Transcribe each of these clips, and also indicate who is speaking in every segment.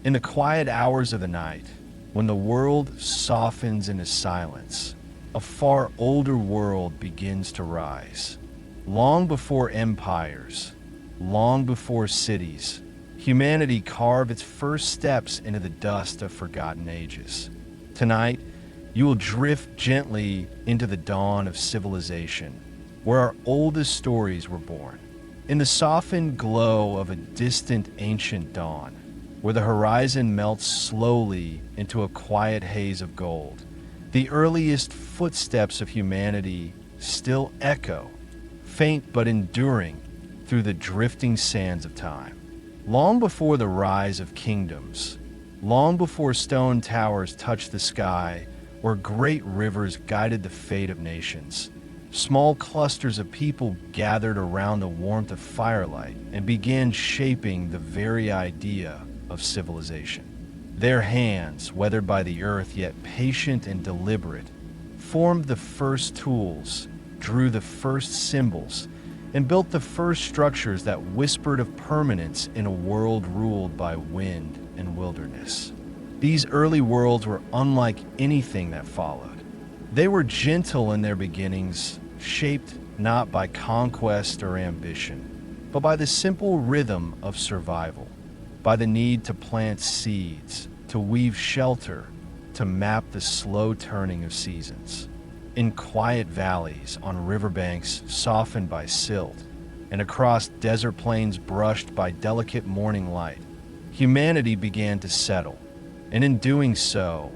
Speaker 1: In the quiet hours of the night, when the world softens into silence, a far older world begins to rise. Long before empires, long before cities, humanity carved its first steps into the dust of forgotten ages. Tonight, you will drift gently into the dawn of civilization, where our oldest stories were born. In the softened glow of a distant ancient dawn, where the horizon melts slowly into a quiet haze of gold, the earliest footsteps of humanity still echo, faint but enduring, through the drifting sands of time. Long before the rise of kingdoms, long before stone towers touched the sky, or great rivers guided the fate of nations, small clusters of people gathered around the warmth of firelight and began shaping the very idea of civilization. Their hands, weathered by the earth yet patient and deliberate, formed the first tools, drew the first symbols, and built the first structures that whispered of permanence in a world ruled by wind and wilderness. These early worlds were unlike anything that followed. They were gentle in their beginnings, shaped not by conquest or ambition, but by the simple rhythm of survival, by the need to plant seeds, to weave shelter, to map the slow turning of seasons. In quiet valleys, on riverbanks softened by silt, and across desert plains brushed by delicate morning light, humanity began to settle, and in doing so,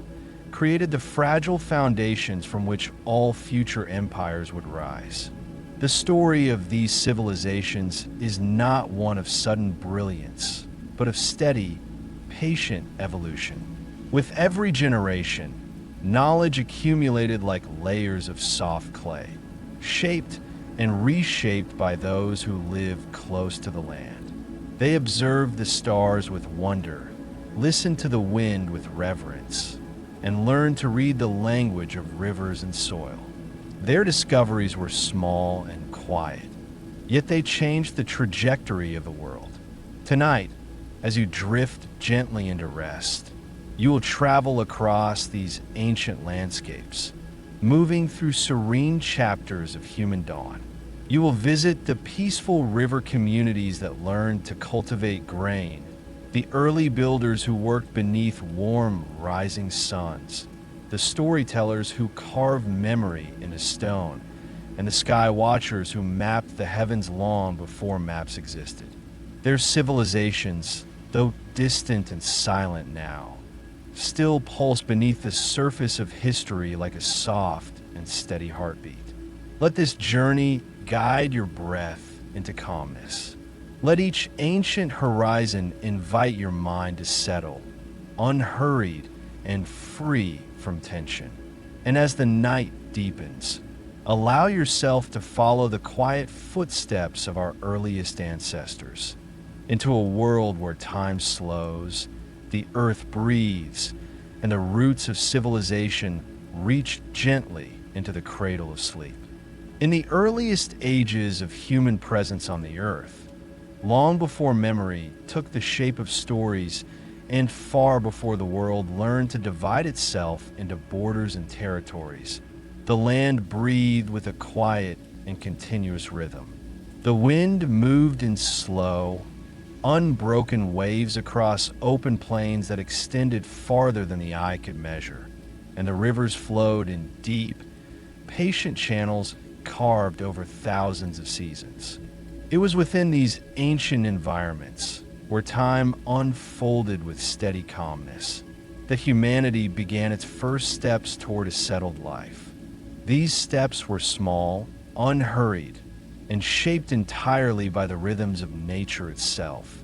Speaker 1: created the fragile foundations from which all future empires would rise. The story of these civilizations is not one of sudden brilliance, but of steady, patient evolution. With every generation, knowledge accumulated like layers of soft clay, shaped and reshaped by those who lived close to the land. They observed the stars with wonder, listened to the wind with reverence, and learned to read the language of rivers and soil. Their discoveries were small and quiet, yet they changed the trajectory of the world. Tonight, as you drift gently into rest, you will travel across these ancient landscapes, moving through serene chapters of human dawn. You will visit the peaceful river communities that learned to cultivate grain, the early builders who worked beneath warm, rising suns, the storytellers who carved memory into stone, and the sky watchers who mapped the heavens long before maps existed. Their civilizations, though distant and silent now, still pulse beneath the surface of history like a soft and steady heartbeat. Let this journey guide your breath into calmness. Let each ancient horizon invite your mind to settle, unhurried and free from tension. And as the night deepens, allow yourself to follow the quiet footsteps of our earliest ancestors into a world where time slows, the earth breathes, and the roots of civilization reach gently into the cradle of sleep. In the earliest ages of human presence on the earth, long before memory took the shape of stories and far before the world learned to divide itself into borders and territories, the land breathed with a quiet and continuous rhythm. The wind moved in slow, unbroken waves across open plains that extended farther than the eye could measure, and the rivers flowed in deep, patient channels carved over thousands of seasons. It was within these ancient environments, where time unfolded with steady calmness, that humanity began its first steps toward a settled life. These steps were small, unhurried, and shaped entirely by the rhythms of nature itself.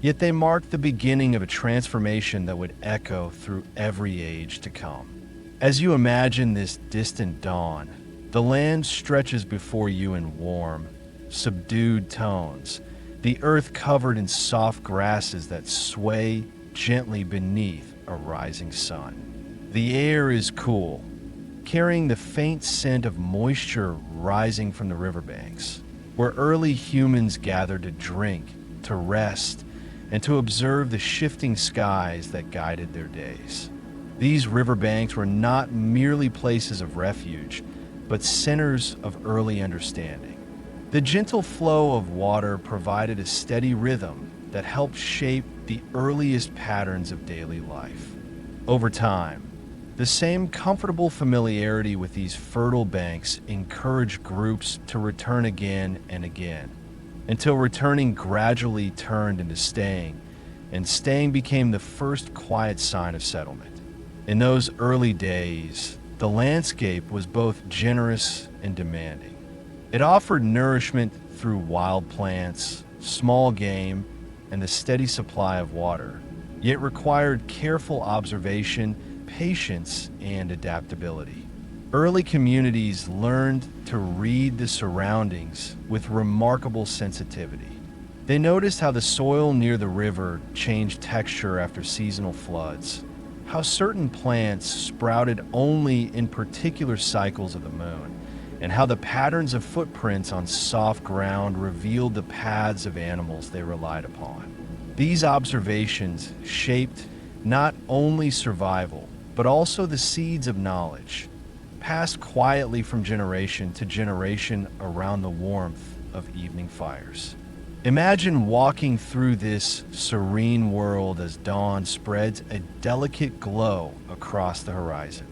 Speaker 1: Yet they marked the beginning of a transformation that would echo through every age to come. As you imagine this distant dawn, the land stretches before you in warm, subdued tones, the earth covered in soft grasses that sway gently beneath a rising sun. The air is cool, carrying the faint scent of moisture rising from the riverbanks, where early humans gathered to drink, to rest, and to observe the shifting skies that guided their days. These riverbanks were not merely places of refuge, but centers of early understanding. The gentle flow of water provided a steady rhythm that helped shape the earliest patterns of daily life. Over time, the same comfortable familiarity with these fertile banks encouraged groups to return again and again, until returning gradually turned into staying, and staying became the first quiet sign of settlement. In those early days, the landscape was both generous and demanding. It offered nourishment through wild plants, small game, and the steady supply of water, yet required careful observation, patience, and adaptability. Early communities learned to read the surroundings with remarkable sensitivity. They noticed how the soil near the river changed texture after seasonal floods, how certain plants sprouted only in particular cycles of the moon, and how the patterns of footprints on soft ground revealed the paths of animals they relied upon. These observations shaped not only survival, but also the seeds of knowledge, passed quietly from generation to generation around the warmth of evening fires. Imagine walking through this serene world as dawn spreads a delicate glow across the horizon.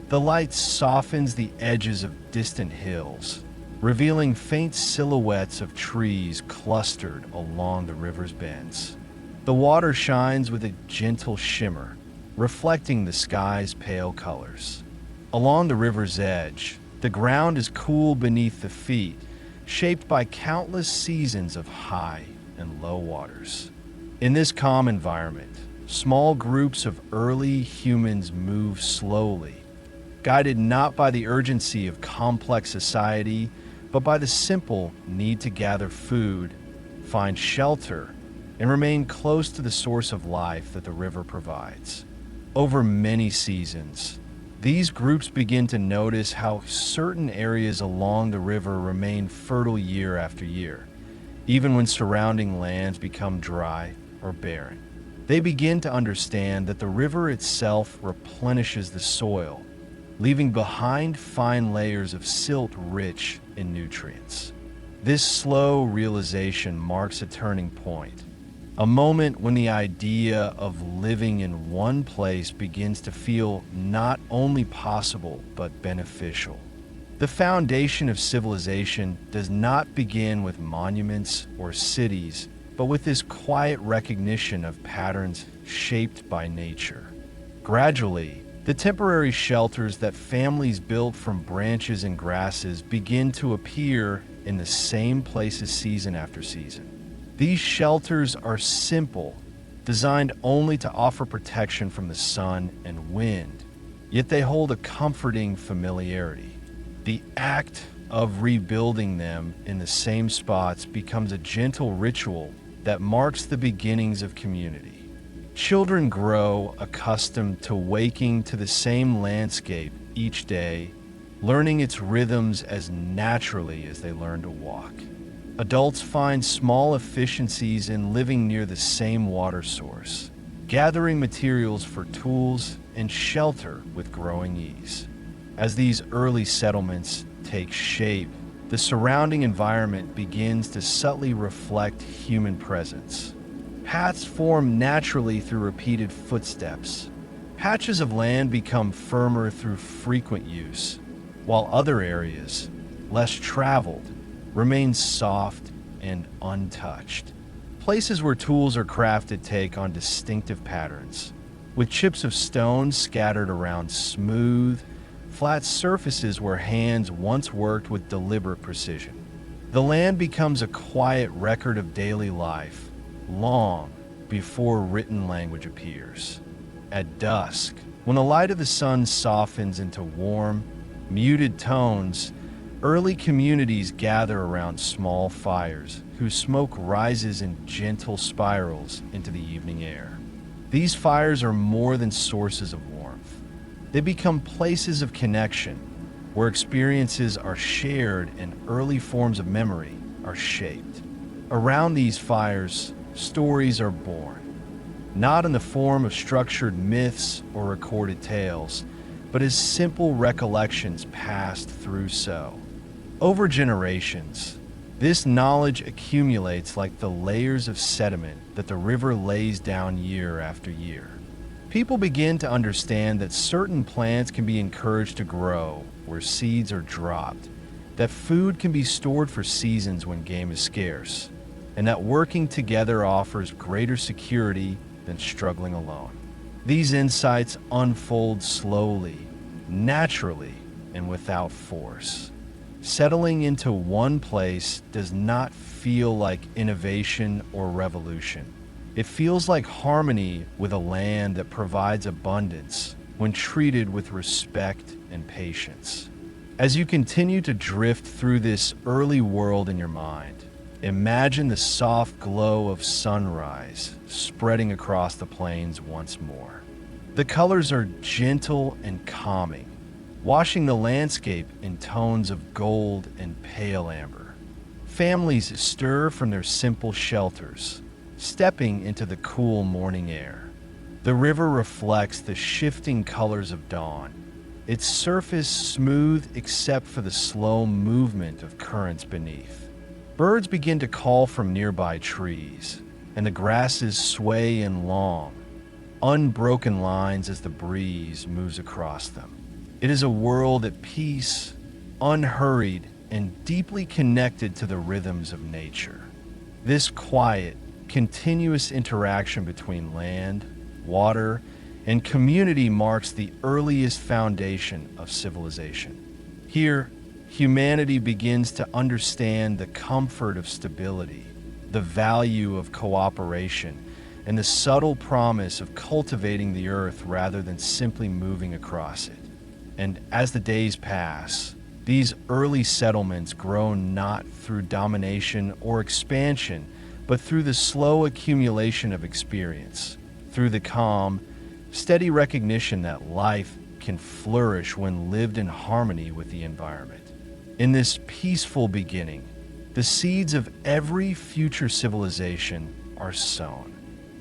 Speaker 1: The light softens the edges of distant hills, revealing faint silhouettes of trees clustered along the river's bends. The water shines with a gentle shimmer, reflecting the sky's pale colors. Along the river's edge, the ground is cool beneath the feet, shaped by countless seasons of high and low waters. In this calm environment, small groups of early humans move slowly, guided not by the urgency of complex society, but by the simple need to gather food, find shelter, and remain close to the source of life that the river provides. Over many seasons, these groups begin to notice how certain areas along the river remain fertile year after year, even when surrounding lands become dry or barren. They begin to understand that the river itself replenishes the soil, leaving behind fine layers of silt rich in nutrients. This slow realization marks a turning point, a moment when the idea of living in one place begins to feel not only possible but beneficial. The foundation of civilization does not begin with monuments or cities, but with this quiet recognition of patterns shaped by nature. Gradually, the temporary shelters that families built from branches and grasses begin to appear in the same places season after season. These shelters are simple, designed only to offer protection from the sun and wind, yet they hold a comforting familiarity. The act of rebuilding them in the same spots becomes a gentle ritual that marks the beginnings of community. Children grow accustomed to waking to the same landscape each day, learning its rhythms as naturally as they learn to walk. Adults find small efficiencies in living near the same water source, gathering materials for tools and shelter with growing ease. As these early settlements take shape, the surrounding environment begins to subtly reflect human presence. Paths form naturally through repeated footsteps. Patches of land become firmer through frequent use, while other areas, less traveled, remain soft and untouched. Places where tools are crafted take on distinctive patterns, with chips of stone scattered around smooth, flat surfaces where hands once worked with deliberate precision. The land becomes a quiet record of daily life, long before written language appears. At dusk, when the light of the sun softens into warm, muted tones, early communities gather around small fires whose smoke rises in gentle spirals into the evening air. These fires are more than sources of warmth. They become places of connection where experiences are shared and early forms of memory are shaped. Around these fires, stories are born, not in the form of structured myths or recorded tales, but as simple recollections passed through so. Over generations, this knowledge accumulates like the layers of sediment that the river lays down year after year. People begin to understand that certain plants can be encouraged to grow where seeds are dropped, that food can be stored for seasons when game is scarce, and that working together offers greater security than struggling alone. These insights unfold slowly, naturally, and without force. Settling into one place does not feel like innovation or revolution. It feels like harmony with a land that provides abundance when treated with respect and patience. As you continue to drift through this early world in your mind, imagine the soft glow of sunrise spreading across the plains once more. The colors are gentle and calming, washing the landscape in tones of gold and pale amber. Families stir from their simple shelters, stepping into the cool morning air. The river reflects the shifting colors of dawn, its surface smooth except for the slow movement of currents beneath. Birds begin to call from nearby trees, and the grasses sway in long, unbroken lines as the breeze moves across them. It is a world at peace, unhurried, and deeply connected to the rhythms of nature. This quiet, continuous interaction between land, water, and community marks the earliest foundation of civilization. Here, humanity begins to understand the comfort of stability, the value of cooperation, and the subtle promise of cultivating the earth rather than simply moving across it. And as the days pass, these early settlements grow not through domination or expansion, but through the slow accumulation of experience, through the calm, steady recognition that life can flourish when lived in harmony with the environment. In this peaceful beginning, the seeds of every future civilization are sown.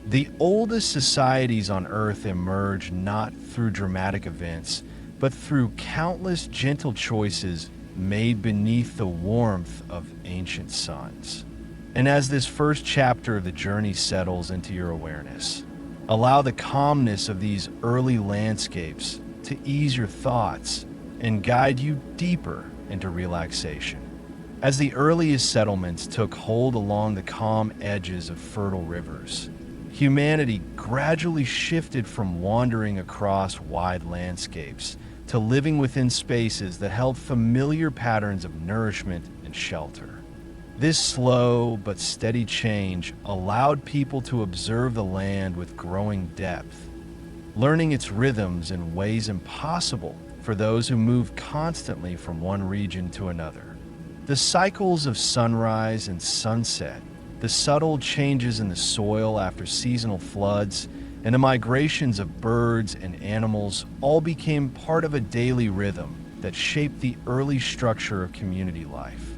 Speaker 1: The oldest societies on Earth emerge not through dramatic events, but through countless gentle choices made beneath the warmth of ancient suns. And as this first chapter of the journey settles into your awareness, allow the calmness of these early landscapes to ease your thoughts and guide you deeper into relaxation. As the earliest settlements took hold along the calm edges of fertile rivers, humanity gradually shifted from wandering across wide landscapes to living within spaces that held familiar patterns of nourishment and shelter. This slow but steady change allowed people to observe the land with growing depth, learning its rhythms in ways impossible for those who move constantly from one region to another. The cycles of sunrise and sunset, the subtle changes in the soil after seasonal floods, and the migrations of birds and animals all became part of a daily rhythm that shaped the early structure of community life.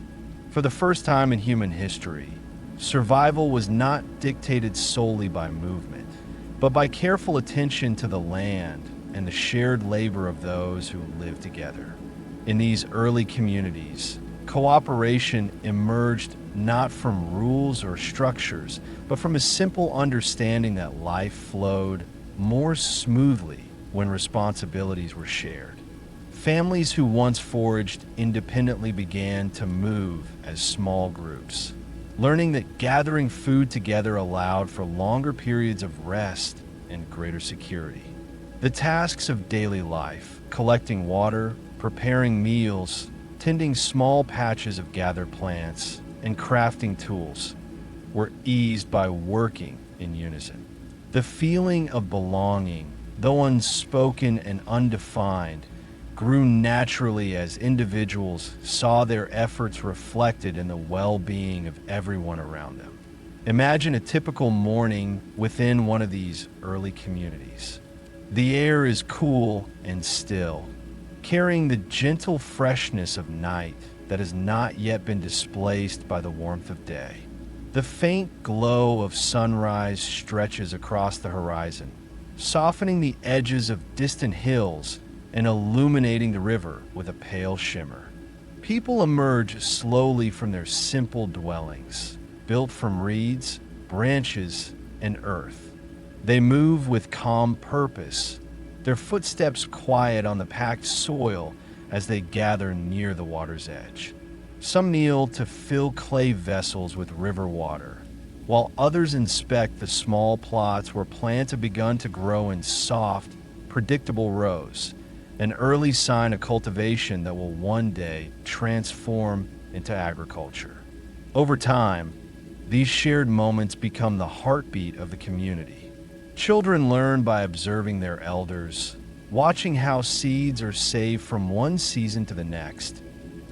Speaker 1: For the first time in human history, survival was not dictated solely by movement, but by careful attention to the land and the shared labor of those who lived together. In these early communities, cooperation emerged not from rules or structures, but from a simple understanding that life flowed more smoothly when responsibilities were shared. Families who once foraged independently began to move as small groups, learning that gathering food together allowed for longer periods of rest and greater security. The tasks of daily life, collecting water, preparing meals, tending small patches of gathered plants, and crafting tools, were eased by working in unison. The feeling of belonging, though unspoken and undefined, grew naturally as individuals saw their efforts reflected in the well-being of everyone around them. Imagine a typical morning within one of these early communities. The air is cool and still, carrying the gentle freshness of night that has not yet been displaced by the warmth of day. The faint glow of sunrise stretches across the horizon, softening the edges of distant hills and illuminating the river with a pale shimmer. People emerge slowly from their simple dwellings, built from reeds, branches, and earth. They move with calm purpose, their footsteps quiet on the packed soil as they gather near the water's edge. Some kneel to fill clay vessels with river water, while others inspect the small plots where plants have begun to grow in soft, predictable rows, an early sign of cultivation that will one day transform into agriculture. Over time, these shared moments become the heartbeat of the community. Children learn by observing their elders, watching how seeds are saved from one season to the next,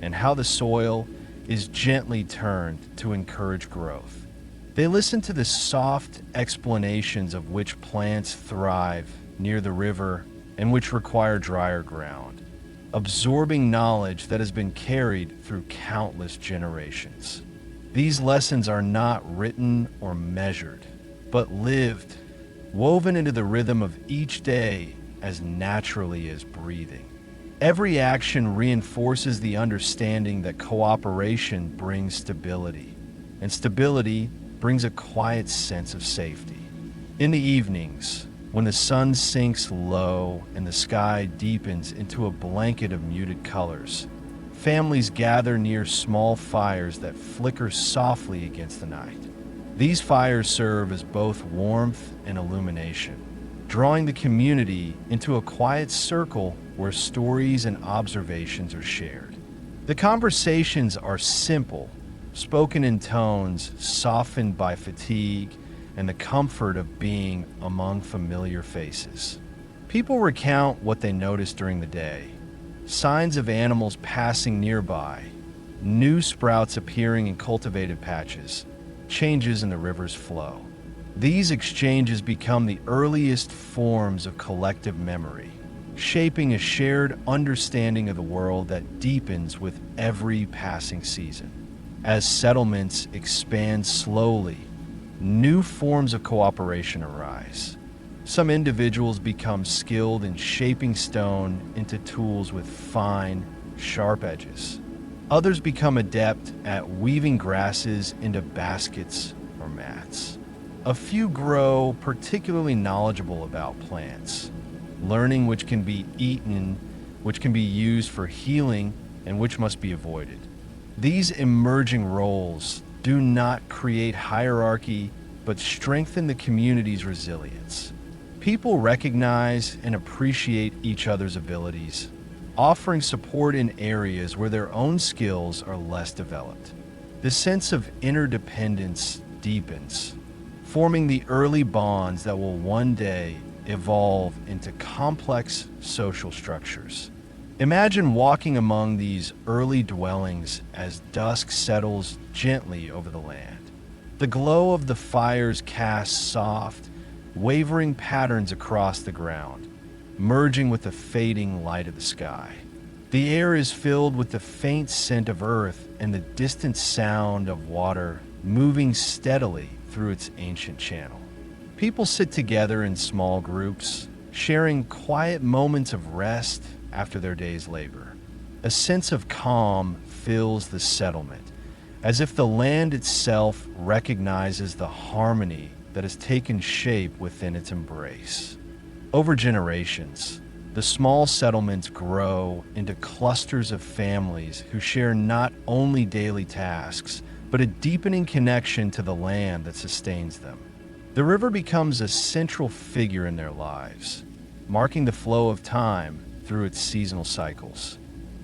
Speaker 1: and how the soil is gently turned to encourage growth. They listen to the soft explanations of which plants thrive near the river and which require drier ground, absorbing knowledge that has been carried through countless generations. These lessons are not written or measured, but lived, woven into the rhythm of each day as naturally as breathing. Every action reinforces the understanding that cooperation brings stability, and stability brings a quiet sense of safety. In the evenings, when the sun sinks low and the sky deepens into a blanket of muted colors, families gather near small fires that flicker softly against the night. These fires serve as both warmth and illumination, drawing the community into a quiet circle where stories and observations are shared. The conversations are simple, spoken in tones softened by fatigue and the comfort of being among familiar faces. People recount what they noticed during the day: signs of animals passing nearby, new sprouts appearing in cultivated patches, changes in the river's flow. These exchanges become the earliest forms of collective memory, shaping a shared understanding of the world that deepens with every passing season. As settlements expand slowly, new forms of cooperation arise. Some individuals become skilled in shaping stone into tools with fine, sharp edges. Others become adept at weaving grasses into baskets or mats. A few grow particularly knowledgeable about plants, learning which can be eaten, which can be used for healing, and which must be avoided. These emerging roles do not create hierarchy, but strengthen the community's resilience. People recognize and appreciate each other's abilities, offering support in areas where their own skills are less developed. The sense of interdependence deepens, forming the early bonds that will one day evolve into complex social structures. Imagine walking among these early dwellings as dusk settles gently over the land. The glow of the fires casts soft, wavering patterns across the ground, merging with the fading light of the sky. The air is filled with the faint scent of earth and the distant sound of water moving steadily through its ancient channel. People sit together in small groups, sharing quiet moments of rest after their day's labor. A sense of calm fills the settlement, as if the land itself recognizes the harmony that has taken shape within its embrace. Over generations, the small settlements grow into clusters of families who share not only daily tasks, but a deepening connection to the land that sustains them. The river becomes a central figure in their lives, marking the flow of time through its seasonal cycles.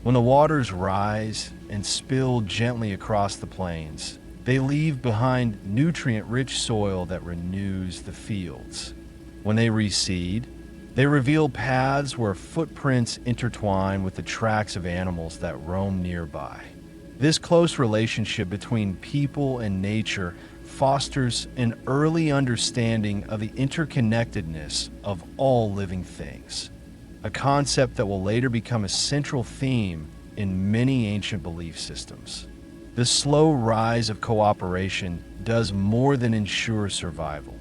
Speaker 1: When the waters rise and spill gently across the plains, they leave behind nutrient-rich soil that renews the fields. When they recede, they reveal paths where footprints intertwine with the tracks of animals that roam nearby. This close relationship between people and nature fosters an early understanding of the interconnectedness of all living things, a concept that will later become a central theme in many ancient belief systems. The slow rise of cooperation does more than ensure survival.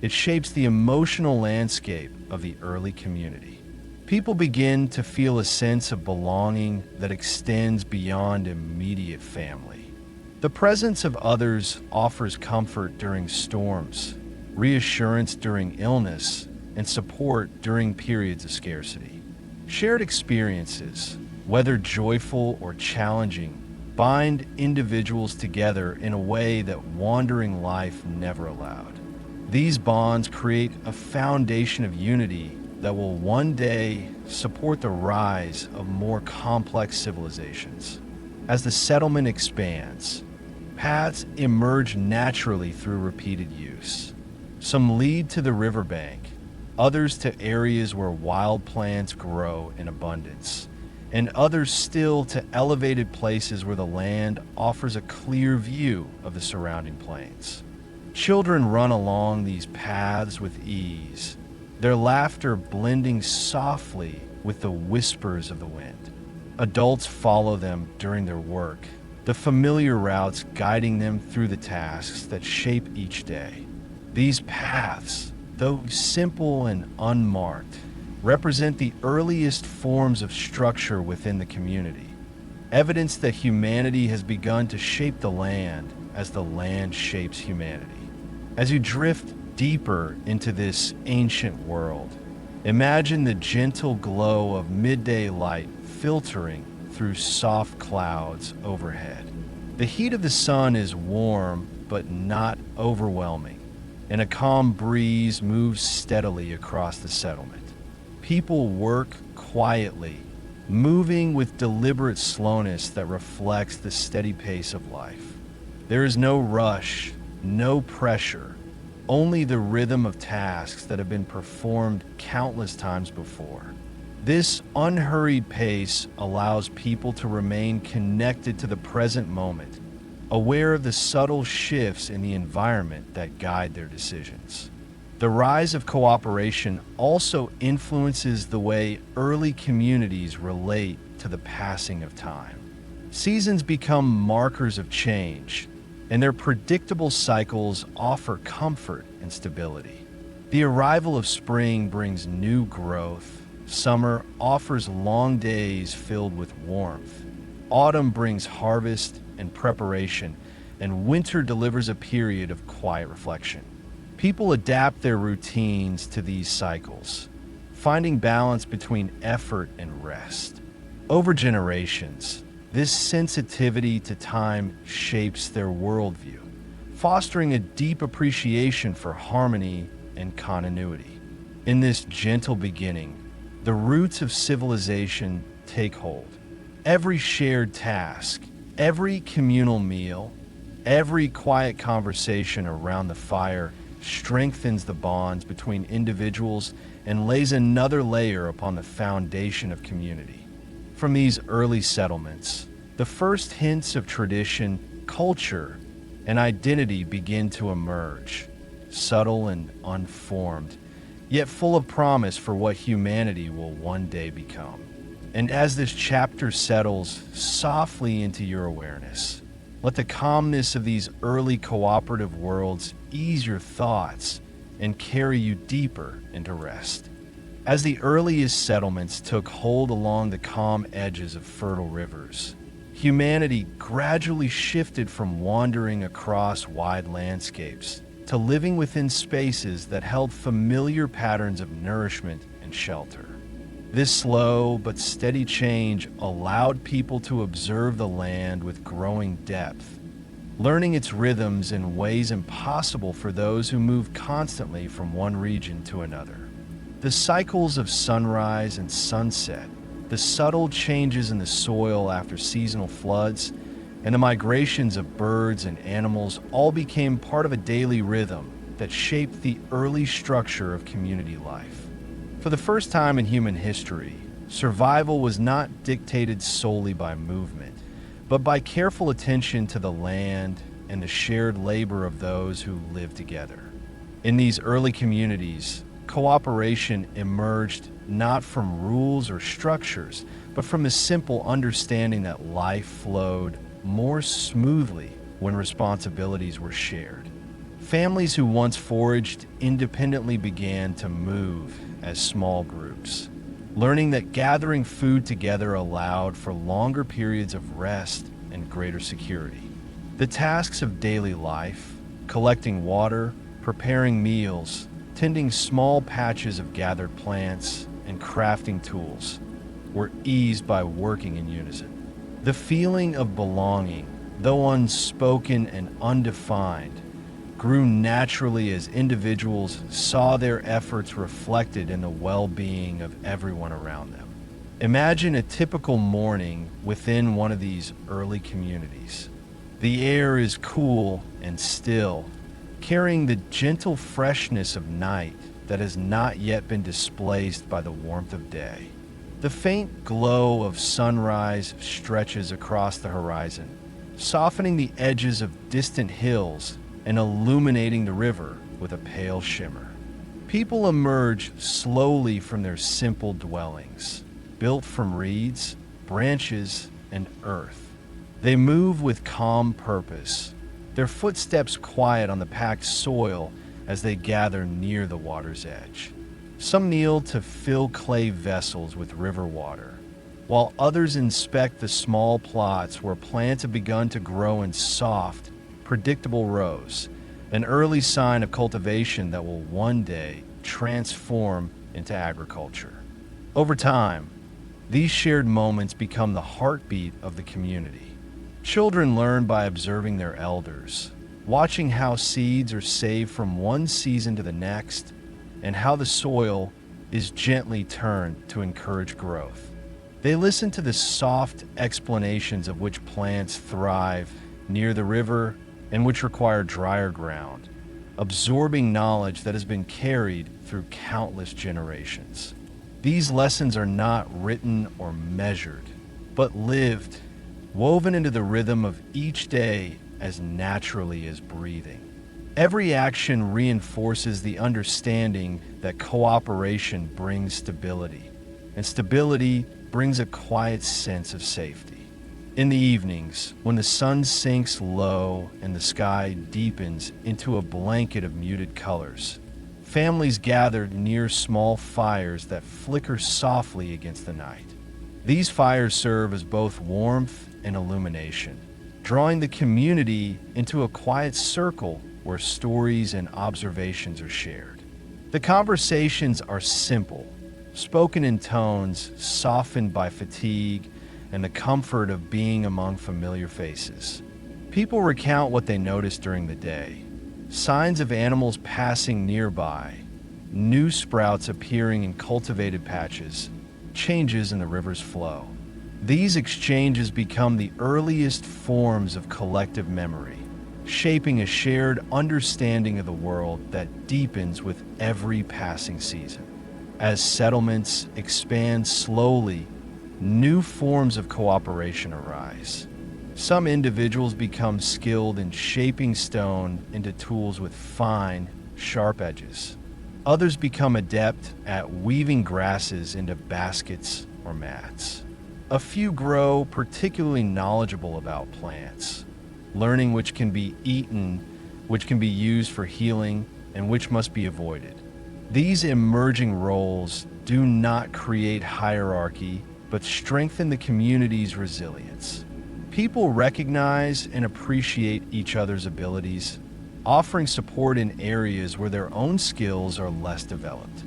Speaker 1: It shapes the emotional landscape of the early community. People begin to feel a sense of belonging that extends beyond immediate family. The presence of others offers comfort during storms, reassurance during illness, and support during periods of scarcity. Shared experiences, whether joyful or challenging, bind individuals together in a way that wandering life never allowed. These bonds create a foundation of unity that will one day support the rise of more complex civilizations. As the settlement expands, paths emerge naturally through repeated use. Some lead to the riverbank, others to areas where wild plants grow in abundance, and others still to elevated places where the land offers a clear view of the surrounding plains. Children run along these paths with ease, their laughter blending softly with the whispers of the wind. Adults follow them during their work, the familiar routes guiding them through the tasks that shape each day. These paths, though simple and unmarked, represent the earliest forms of structure within the community, evidence that humanity has begun to shape the land as the land shapes humanity. As you drift deeper into this ancient world, imagine the gentle glow of midday light filtering through soft clouds overhead. The heat of the sun is warm but not overwhelming, and a calm breeze moves steadily across the settlement. People work quietly, moving with deliberate slowness that reflects the steady pace of life. There is no rush, no pressure, only the rhythm of tasks that have been performed countless times before. This unhurried pace allows people to remain connected to the present moment, aware of the subtle shifts in the environment that guide their decisions. The rise of cooperation also influences the way early communities relate to the passing of time. Seasons become markers of change, and their predictable cycles offer comfort and stability. The arrival of spring brings new growth, summer offers long days filled with warmth, autumn brings harvest and preparation, and winter delivers a period of quiet reflection. People adapt their routines to these cycles, finding balance between effort and rest. Over generations, this sensitivity to time shapes their worldview, fostering a deep appreciation for harmony and continuity. In this gentle beginning, the roots of civilization take hold. Every shared task, every communal meal, every quiet conversation around the fire strengthens the bonds between individuals and lays another layer upon the foundation of community. From these early settlements, the first hints of tradition, culture, and identity begin to emerge, subtle and unformed, yet full of promise for what humanity will one day become. And as this chapter settles softly into your awareness, let the calmness of these early cooperative worlds ease your thoughts and carry you deeper into rest. As the earliest settlements took hold along the calm edges of fertile rivers, humanity gradually shifted from wandering across wide landscapes to living within spaces that held familiar patterns of nourishment and shelter. This slow but steady change allowed people to observe the land with growing depth, learning its rhythms in ways impossible for those who move constantly from one region to another. The cycles of sunrise and sunset, the subtle changes in the soil after seasonal floods, and the migrations of birds and animals all became part of a daily rhythm that shaped the early structure of community life. For the first time in human history, survival was not dictated solely by movement, but by careful attention to the land and the shared labor of those who lived together. In these early communities, cooperation emerged not from rules or structures, but from the simple understanding that life flowed more smoothly when responsibilities were shared. Families who once foraged independently began to move as small groups, learning that gathering food together allowed for longer periods of rest and greater security. The tasks of daily life, collecting water, preparing meals, tending small patches of gathered plants, and crafting tools, were eased by working in unison. The feeling of belonging, though unspoken and undefined, grew naturally as individuals saw their efforts reflected in the well-being of everyone around them. Imagine a typical morning within one of these early communities. The air is cool and still, carrying the gentle freshness of night that has not yet been displaced by the warmth of day. The faint glow of sunrise stretches across the horizon, softening the edges of distant hills and illuminating the river with a pale shimmer. People emerge slowly from their simple dwellings, built from reeds, branches, and earth. They move with calm purpose, their footsteps quiet on the packed soil as they gather near the water's edge. Some kneel to fill clay vessels with river water, while others inspect the small plots where plants have begun to grow in soft, predictable rows, an early sign of cultivation that will one day transform into agriculture. Over time, these shared moments become the heartbeat of the community. Children learn by observing their elders, watching how seeds are saved from one season to the next, and how the soil is gently turned to encourage growth. They listen to the soft explanations of which plants thrive near the river and which require drier ground, absorbing knowledge that has been carried through countless generations. These lessons are not written or measured, but lived, woven into the rhythm of each day as naturally as breathing. Every action reinforces the understanding that cooperation brings stability, and stability brings a quiet sense of safety. In the evenings, when the sun sinks low and the sky deepens into a blanket of muted colors, families gather near small fires that flicker softly against the night. These fires serve as both warmth and illumination, drawing the community into a quiet circle where stories and observations are shared. The conversations are simple, spoken in tones softened by fatigue and the comfort of being among familiar faces. People recount what they noticed during the day: signs of animals passing nearby, new sprouts appearing in cultivated patches, changes in the river's flow. These exchanges become the earliest forms of collective memory, shaping a shared understanding of the world that deepens with every passing season. As settlements expand slowly, new forms of cooperation arise. Some individuals become skilled in shaping stone into tools with fine, sharp edges. Others become adept at weaving grasses into baskets or mats. A few grow particularly knowledgeable about plants, learning which can be eaten, which can be used for healing, and which must be avoided. These emerging roles do not create hierarchy, but strengthen the community's resilience. People recognize and appreciate each other's abilities, offering support in areas where their own skills are less developed.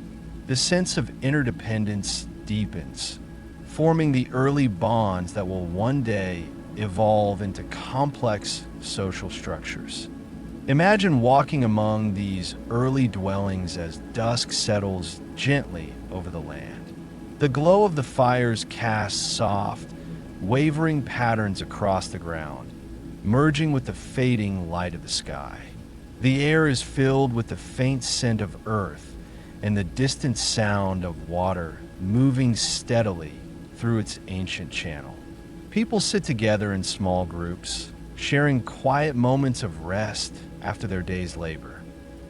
Speaker 1: The sense of interdependence deepens, forming the early bonds that will one day evolve into complex social structures. Imagine walking among these early dwellings as dusk settles gently over the land. The glow of the fires casts soft, wavering patterns across the ground, merging with the fading light of the sky. The air is filled with the faint scent of earth and the distant sound of water moving steadily through its ancient channel. People sit together in small groups, sharing quiet moments of rest after their day's labor.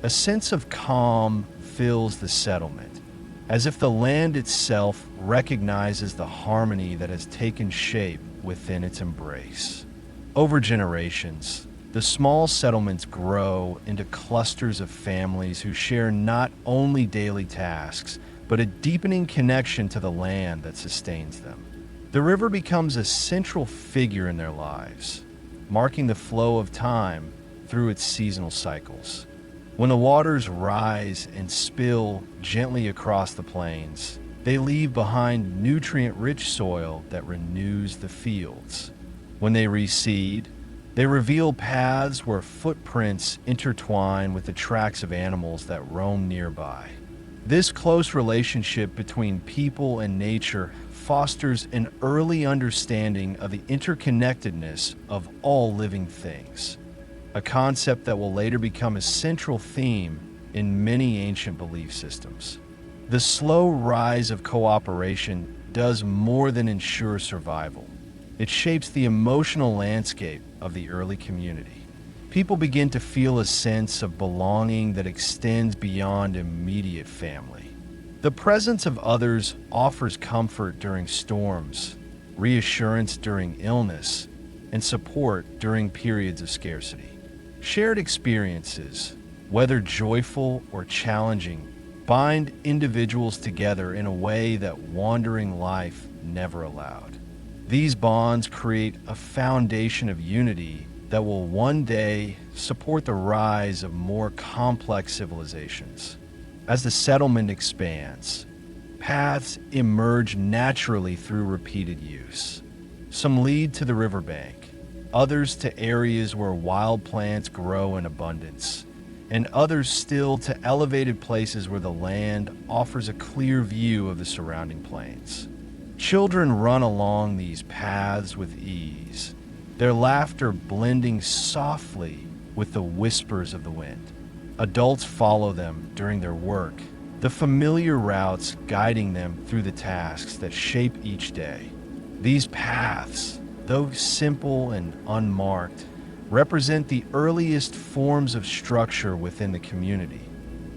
Speaker 1: A sense of calm fills the settlement, as if the land itself recognizes the harmony that has taken shape within its embrace. Over generations, the small settlements grow into clusters of families who share not only daily tasks, but a deepening connection to the land that sustains them. The river becomes a central figure in their lives, marking the flow of time through its seasonal cycles. When the waters rise and spill gently across the plains, they leave behind nutrient-rich soil that renews the fields. When they recede, they reveal paths where footprints intertwine with the tracks of animals that roam nearby. This close relationship between people and nature fosters an early understanding of the interconnectedness of all living things, a concept that will later become a central theme in many ancient belief systems. The slow rise of cooperation does more than ensure survival. It shapes the emotional landscape of the early community. People begin to feel a sense of belonging that extends beyond immediate family. The presence of others offers comfort during storms, reassurance during illness, and support during periods of scarcity. Shared experiences, whether joyful or challenging, bind individuals together in a way that wandering life never allowed. These bonds create a foundation of unity that will one day support the rise of more complex civilizations. As the settlement expands, paths emerge naturally through repeated use. Some lead to the riverbank, others to areas where wild plants grow in abundance, and others still to elevated places where the land offers a clear view of the surrounding plains. Children run along these paths with ease, their laughter blending softly with the whispers of the wind. Adults follow them during their work, the familiar routes guiding them through the tasks that shape each day. These paths, though simple and unmarked, represent the earliest forms of structure within the community,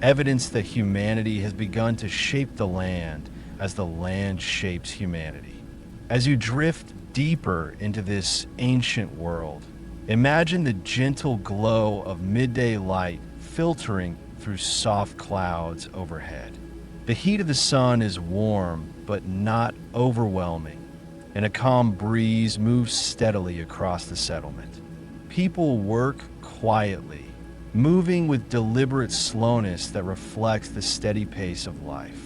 Speaker 1: evidence that humanity has begun to shape the land as the land shapes humanity. As you drift deeper into this ancient world, imagine the gentle glow of midday light filtering through soft clouds overhead. The heat of the sun is warm but not overwhelming, and a calm breeze moves steadily across the settlement. People work quietly, moving with deliberate slowness that reflects the steady pace of life.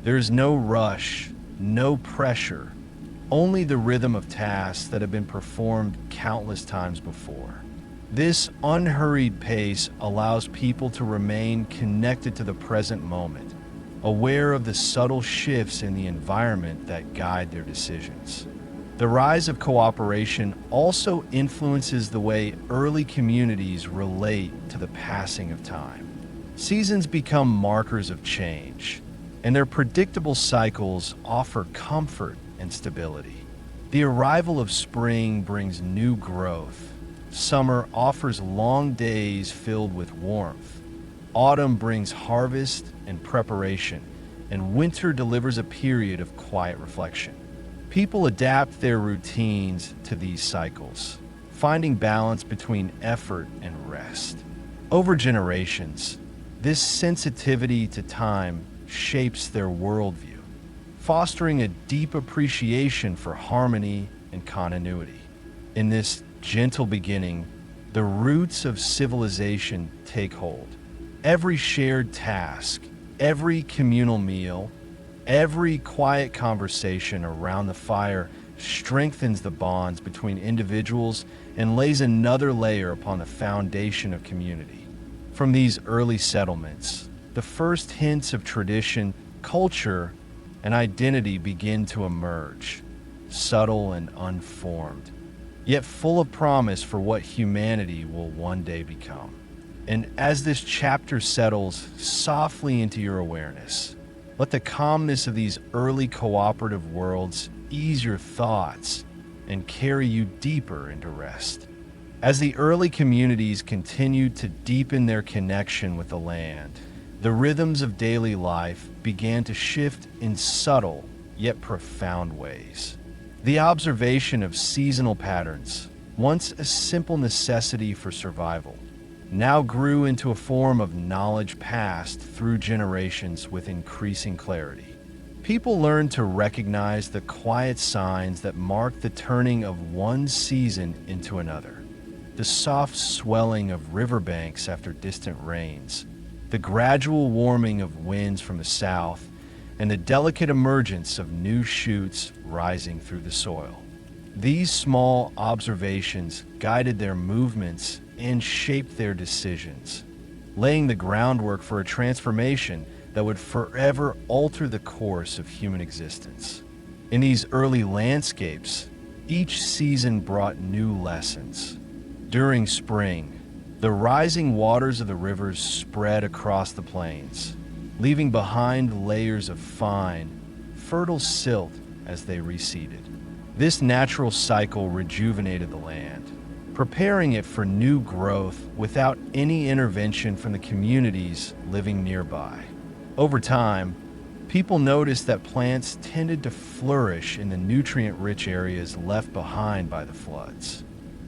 Speaker 1: There is no rush, no pressure, only the rhythm of tasks that have been performed countless times before. This unhurried pace allows people to remain connected to the present moment, aware of the subtle shifts in the environment that guide their decisions. The rise of cooperation also influences the way early communities relate to the passing of time. Seasons become markers of change, and their predictable cycles offer comfort and stability. The arrival of spring brings new growth. Summer offers long days filled with warmth. Autumn brings harvest and preparation, and winter delivers a period of quiet reflection. People adapt their routines to these cycles, finding balance between effort and rest. Over generations, this sensitivity to time shapes their worldview, fostering a deep appreciation for harmony and continuity. In this gentle beginning, the roots of civilization take hold. Every shared task, every communal meal, every quiet conversation around the fire strengthens the bonds between individuals and lays another layer upon the foundation of community. From these early settlements, the first hints of tradition, culture, and identity begin to emerge, subtle and unformed, yet full of promise for what humanity will one day become. And as this chapter settles softly into your awareness, let the calmness of these early cooperative worlds ease your thoughts and carry you deeper into rest. As the early communities continued to deepen their connection with the land, the rhythms of daily life began to shift in subtle yet profound ways. The observation of seasonal patterns, once a simple necessity for survival, now grew into a form of knowledge passed through generations with increasing clarity. People learned to recognize the quiet signs that mark the turning of one season into another. The soft swelling of riverbanks after distant rains, the gradual warming of winds from the south, and the delicate emergence of new shoots rising through the soil. These small observations guided their movements and shaped their decisions, laying the groundwork for a transformation that would forever alter the course of human existence. In these early landscapes, each season brought new lessons. During spring, the rising waters of the rivers spread across the plains, leaving behind layers of fine, fertile silt as they receded. This natural cycle rejuvenated the land, preparing it for new growth without any intervention from the communities living nearby. Over time, people noticed that plants tended to flourish in the nutrient-rich areas left behind by the floods.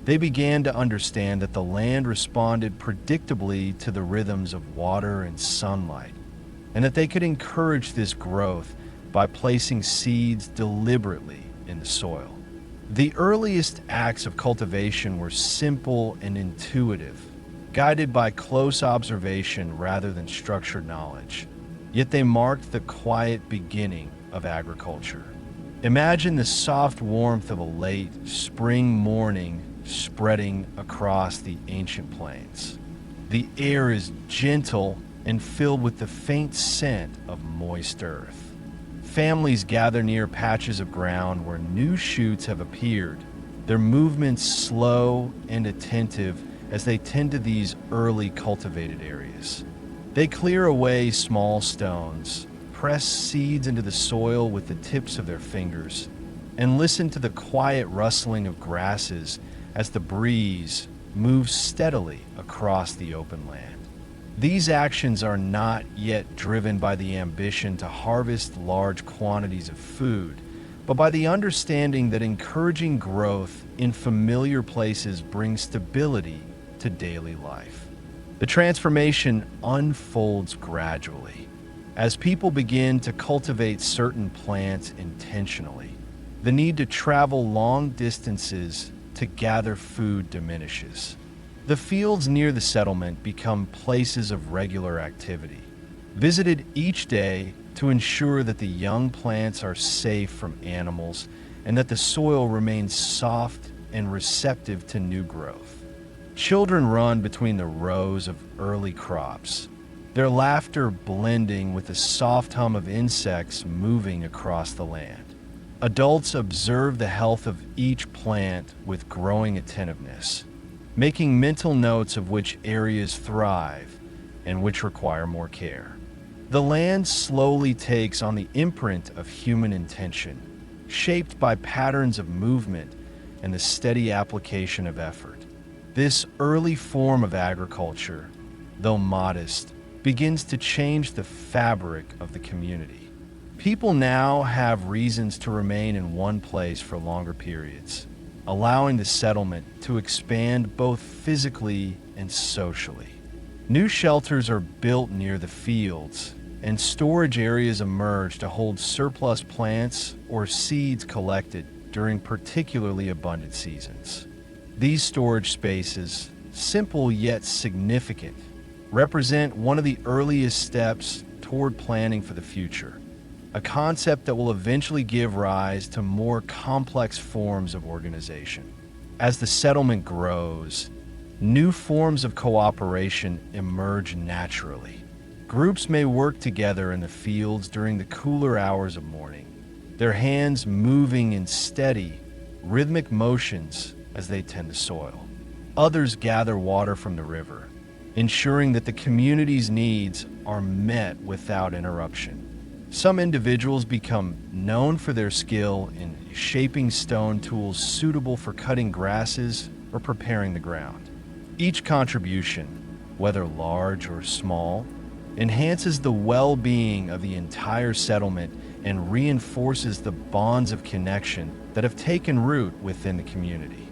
Speaker 1: They began to understand that the land responded predictably to the rhythms of water and sunlight, and that they could encourage this growth by placing seeds deliberately in the soil. The earliest acts of cultivation were simple and intuitive, guided by close observation rather than structured knowledge. Yet they marked the quiet beginning of agriculture. Imagine the soft warmth of a late spring morning spreading across the ancient plains. The air is gentle and filled with the faint scent of moist earth. Families gather near patches of ground where new shoots have appeared, their movements slow and attentive as they tend to these early cultivated areas. They clear away small stones, press seeds into the soil with the tips of their fingers, and listen to the quiet rustling of grasses as the breeze moves steadily across the open land. These actions are not yet driven by the ambition to harvest large quantities of food, but by the understanding that encouraging growth in familiar places brings stability to daily life. The transformation unfolds gradually. As people begin to cultivate certain plants intentionally, the need to travel long distances to gather food diminishes. The fields near the settlement become places of regular activity, visited each day to ensure that the young plants are safe from animals and that the soil remains soft and receptive to new growth. Children run between the rows of early crops, their laughter blending with the soft hum of insects moving across the land. Adults observe the health of each plant with growing attentiveness, making mental notes of which areas thrive and which require more care. The land slowly takes on the imprint of human intention, shaped by patterns of movement and the steady application of effort. This early form of agriculture, though modest, begins to change the fabric of the community. People now have reasons to remain in one place for longer periods, allowing the settlement to expand both physically and socially. New shelters are built near the fields, and storage areas emerge to hold surplus plants or seeds collected during particularly abundant seasons. These storage spaces, simple yet significant, represent one of the earliest steps toward planning for the future, a concept that will eventually give rise to more complex forms of organization. As the settlement grows, new forms of cooperation emerge naturally. Groups may work together in the fields during the cooler hours of morning, their hands moving in steady, rhythmic motions as they tend the soil. Others gather water from the river, ensuring that the community's needs are met without interruption. Some individuals become known for their skill in shaping stone tools suitable for cutting grasses or preparing the ground. Each contribution, whether large or small, enhances the well-being of the entire settlement and reinforces the bonds of connection that have taken root within the community.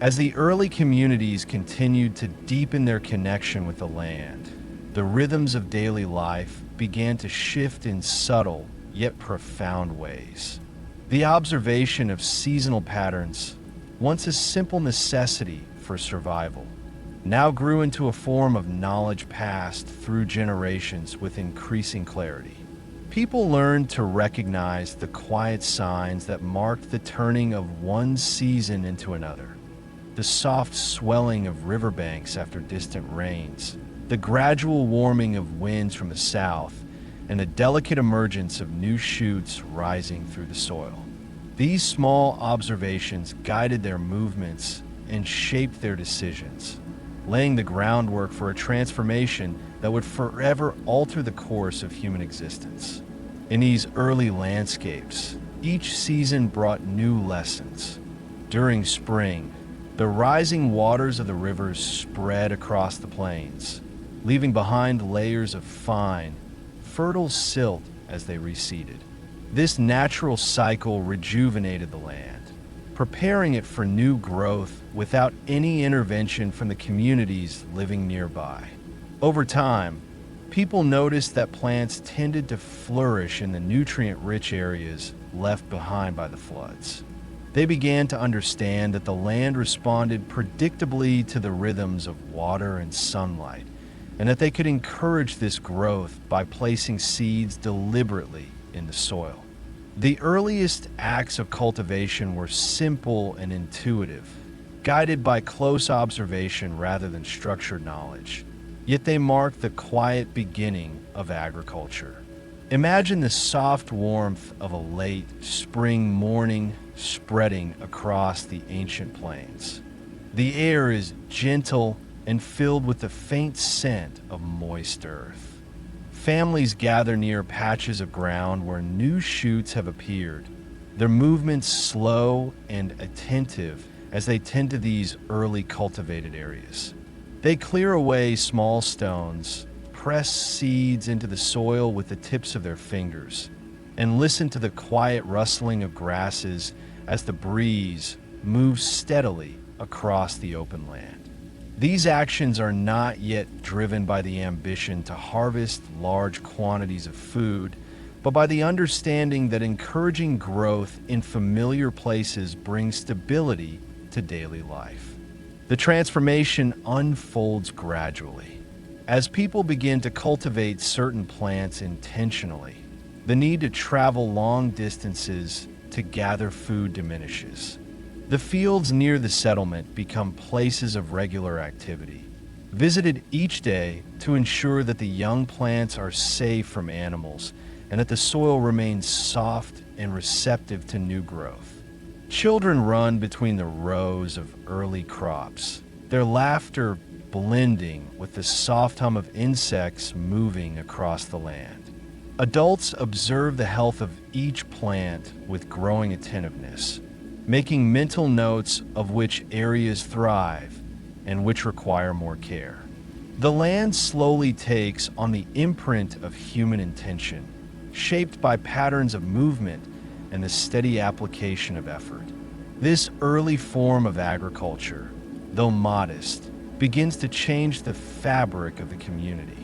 Speaker 1: As the early communities continued to deepen their connection with the land, the rhythms of daily life began to shift in subtle yet profound ways. The observation of seasonal patterns, once a simple necessity for survival, now grew into a form of knowledge passed through generations with increasing clarity. People learned to recognize the quiet signs that marked the turning of one season into another. The soft swelling of riverbanks after distant rains, the gradual warming of winds from the south, and the delicate emergence of new shoots rising through the soil. These small observations guided their movements and shaped their decisions, laying the groundwork for a transformation that would forever alter the course of human existence. In these early landscapes, each season brought new lessons. During spring, the rising waters of the rivers spread across the plains, leaving behind layers of fine, fertile silt as they receded. This natural cycle rejuvenated the land, preparing it for new growth without any intervention from the communities living nearby. Over time, people noticed that plants tended to flourish in the nutrient-rich areas left behind by the floods. They began to understand that the land responded predictably to the rhythms of water and sunlight, and that they could encourage this growth by placing seeds deliberately in the soil. The earliest acts of cultivation were simple and intuitive, guided by close observation rather than structured knowledge. Yet they marked the quiet beginning of agriculture. Imagine the soft warmth of a late spring morning spreading across the ancient plains. The air is gentle and filled with the faint scent of moist earth. Families gather near patches of ground where new shoots have appeared, their movements slow and attentive as they tend to these early cultivated areas. They clear away small stones, press seeds into the soil with the tips of their fingers, and listen to the quiet rustling of grasses as the breeze moves steadily across the open land. These actions are not yet driven by the ambition to harvest large quantities of food, but by the understanding that encouraging growth in familiar places brings stability to daily life. The transformation unfolds gradually. As people begin to cultivate certain plants intentionally, the need to travel long distances to gather food diminishes. The fields near the settlement become places of regular activity, visited each day to ensure that the young plants are safe from animals and that the soil remains soft and receptive to new growth. Children run between the rows of early crops, their laughter blending with the soft hum of insects moving across the land. Adults observe the health of each plant with growing attentiveness, making mental notes of which areas thrive and which require more care. The land slowly takes on the imprint of human intention, shaped by patterns of movement and the steady application of effort. This early form of agriculture, though modest, begins to change the fabric of the community.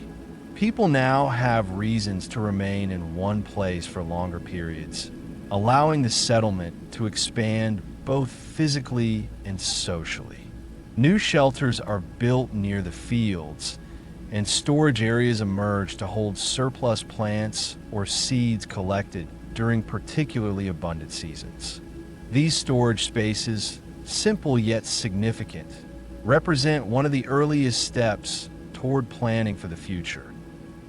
Speaker 1: People now have reasons to remain in one place for longer periods, allowing the settlement to expand both physically and socially. New shelters are built near the fields, and storage areas emerge to hold surplus plants or seeds collected during particularly abundant seasons. These storage spaces, simple yet significant, represent one of the earliest steps toward planning for the future,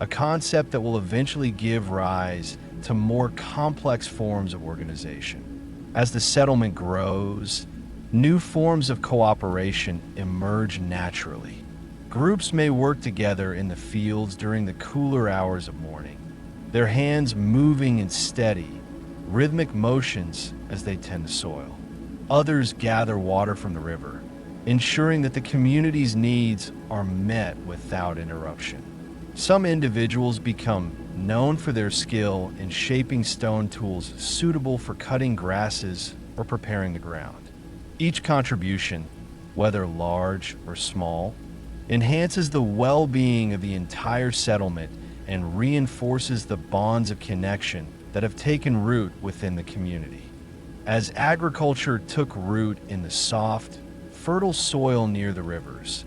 Speaker 1: a concept that will eventually give rise to more complex forms of organization. As the settlement grows, new forms of cooperation emerge naturally. Groups may work together in the fields during the cooler hours of morning, their hands moving in steady, rhythmic motions as they tend the soil. Others gather water from the river, ensuring that the community's needs are met without interruption. Some individuals become known for their skill in shaping stone tools suitable for cutting grasses or preparing the ground. Each contribution, whether large or small, enhances the well-being of the entire settlement and reinforces the bonds of connection that have taken root within the community. As agriculture took root in the soft, fertile soil near the rivers,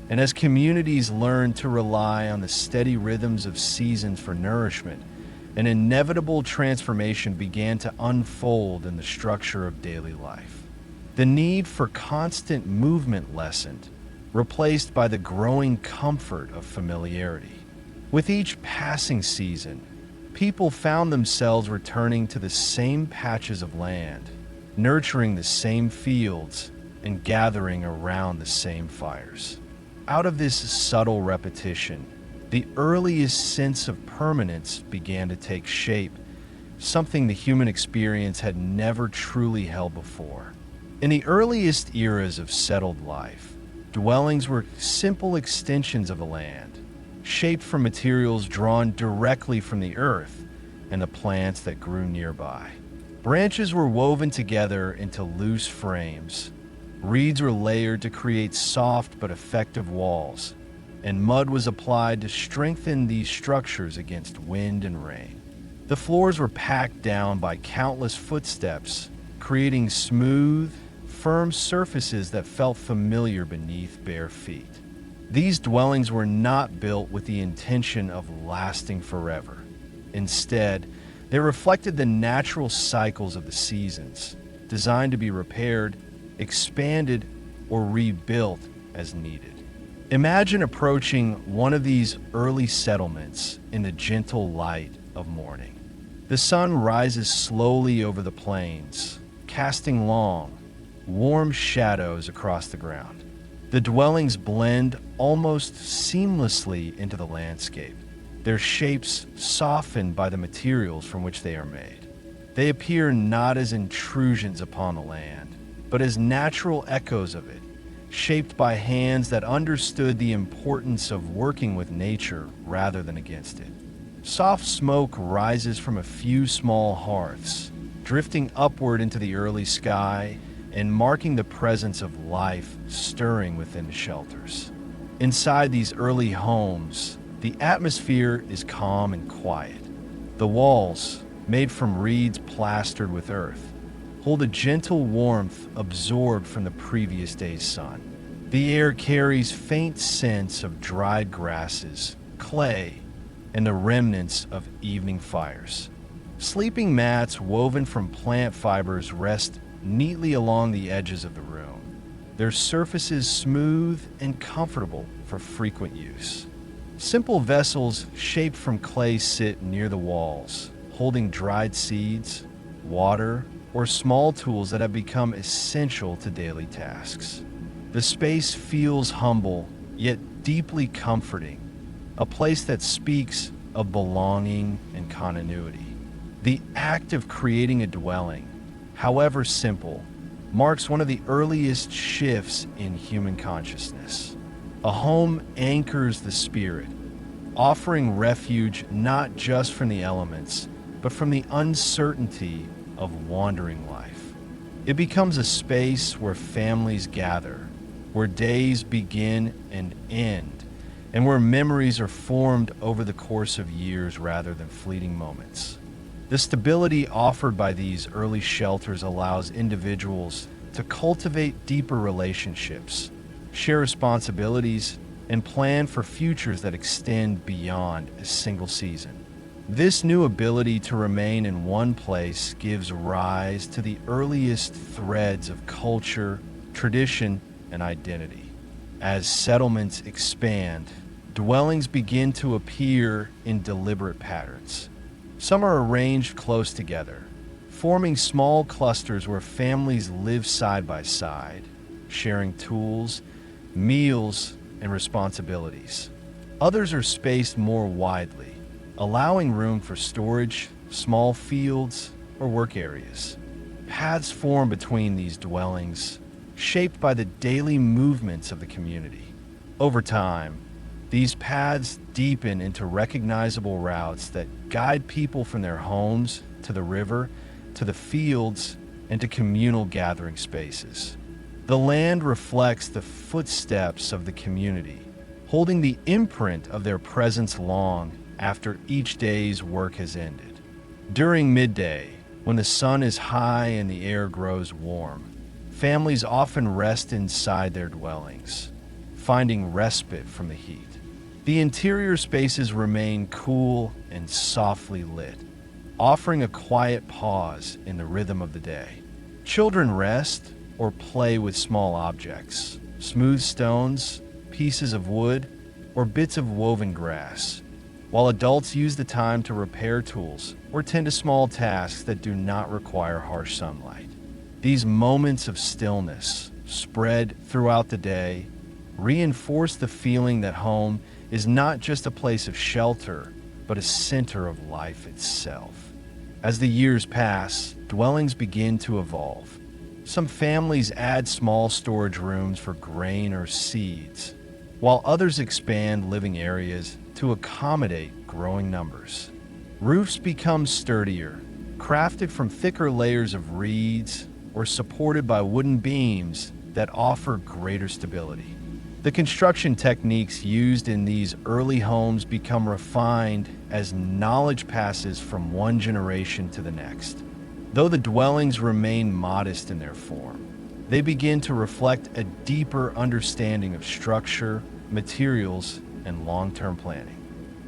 Speaker 1: and as communities learned to rely on the steady rhythms of seasons for nourishment, an inevitable transformation began to unfold in the structure of daily life. The need for constant movement lessened, replaced by the growing comfort of familiarity. With each passing season, people found themselves returning to the same patches of land, nurturing the same fields, and gathering around the same fires. Out of this subtle repetition, the earliest sense of permanence began to take shape, something the human experience had never truly held before. In the earliest eras of settled life, dwellings were simple extensions of the land, shaped from materials drawn directly from the earth and the plants that grew nearby. Branches were woven together into loose frames, reeds were layered to create soft but effective walls, and mud was applied to strengthen these structures against wind and rain. The floors were packed down by countless footsteps, creating smooth, firm surfaces that felt familiar beneath bare feet. These dwellings were not built with the intention of lasting forever. Instead, they reflected the natural cycles of the seasons, designed to be repaired, expanded, or rebuilt as needed. Imagine approaching one of these early settlements in the gentle light of morning. The sun rises slowly over the plains, casting long, warm shadows across the ground. The dwellings blend almost seamlessly into the landscape, their shapes softened by the materials from which they are made. They appear not as intrusions upon the land, but as natural echoes of it, shaped by hands that understood the importance of working with nature rather than against it. Soft smoke rises from a few small hearths, drifting upward into the early sky and marking the presence of life stirring within the shelters. Inside these early homes, the atmosphere is calm and quiet. The walls, made from reeds plastered with earth, hold a gentle warmth absorbed from the previous day's sun. The air carries faint scents of dried grasses, clay, and the remnants of evening fires. Sleeping mats woven from plant fibers rest neatly along the edges of the room, their surfaces smooth and comfortable for frequent use. Simple vessels shaped from clay sit near the walls, holding dried seeds, water, or small tools that have become essential to daily tasks. The space feels humble, yet deeply comforting, a place that speaks of belonging and continuity. The act of creating a dwelling, however simple, marks one of the earliest shifts in human consciousness. A home anchors the spirit, offering refuge not just from the elements, but from the uncertainty of wandering life. It becomes a space where families gather, where days begin and end, and where memories are formed over the course of years rather than fleeting moments. The stability offered by these early shelters allows individuals to cultivate deeper relationships, share responsibilities, and plan for futures that extend beyond a single season. This new ability to remain in one place gives rise to the earliest threads of culture, tradition, and identity. As settlements expand, dwellings begin to appear in deliberate patterns. Some are arranged close together, forming small clusters where families live side by side, sharing tools, meals, and responsibilities. Others are spaced more widely, allowing room for storage, small fields, or work areas. Paths form between these dwellings, shaped by the daily movements of the community. Over time, these paths deepen into recognizable routes that guide people from their homes to the river, to the fields, and to communal gathering spaces. The land reflects the footsteps of the community, holding the imprint of their presence long after each day's work has ended. During midday, when the sun is high and the air grows warm, families often rest inside their dwellings, finding respite from the heat. The interior spaces remain cool and softly lit, offering a quiet pause in the rhythm of the day. Children rest or play with small objects, smooth stones, pieces of wood, or bits of woven grass, while adults use the time to repair tools or tend to small tasks that do not require harsh sunlight. These moments of stillness, spread throughout the day, reinforce the feeling that home is not just a place of shelter, but a center of life itself. As the years pass, dwellings begin to evolve. Some families add small storage rooms for grain or seeds, while others expand living areas to accommodate growing numbers. Roofs become sturdier, crafted from thicker layers of reeds or supported by wooden beams that offer greater stability. The construction techniques used in these early homes become refined as knowledge passes from one generation to the next. Though the dwellings remain modest in their form, they begin to reflect a deeper understanding of structure, materials, and long-term planning.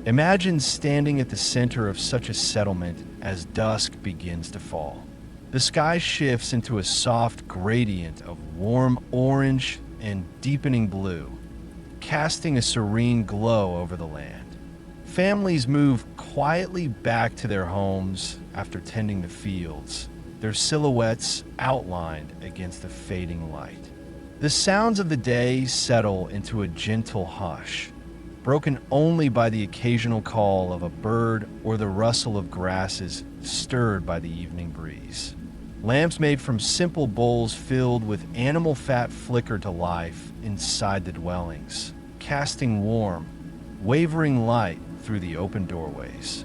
Speaker 1: Imagine standing at the center of such a settlement as dusk begins to fall. The sky shifts into a soft gradient of warm orange and deepening blue, casting a serene glow over the land. Families move quietly back to their homes after tending the fields, their silhouettes outlined against the fading light. The sounds of the day settle into a gentle hush, broken only by the occasional call of a bird or the rustle of grasses stirred by the evening breeze. Lamps made from simple bowls filled with animal fat flicker to life inside the dwellings, casting warm, wavering light through the open doorways.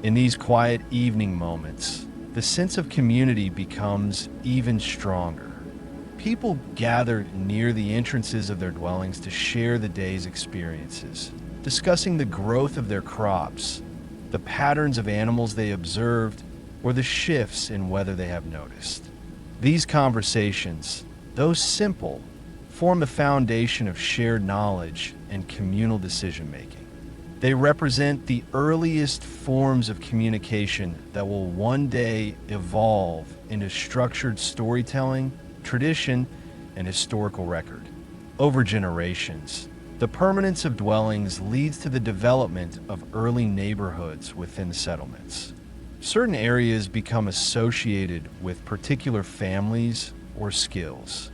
Speaker 1: In these quiet evening moments, the sense of community becomes even stronger. People gather near the entrances of their dwellings to share the day's experiences, discussing the growth of their crops, the patterns of animals they observed, or the shifts in weather they have noticed. These conversations, though simple, form the foundation of shared knowledge and communal decision-making. They represent the earliest forms of communication that will one day evolve into structured storytelling, tradition, and historical record. Over generations, the permanence of dwellings leads to the development of early neighborhoods within settlements. Certain areas become associated with particular families or skills.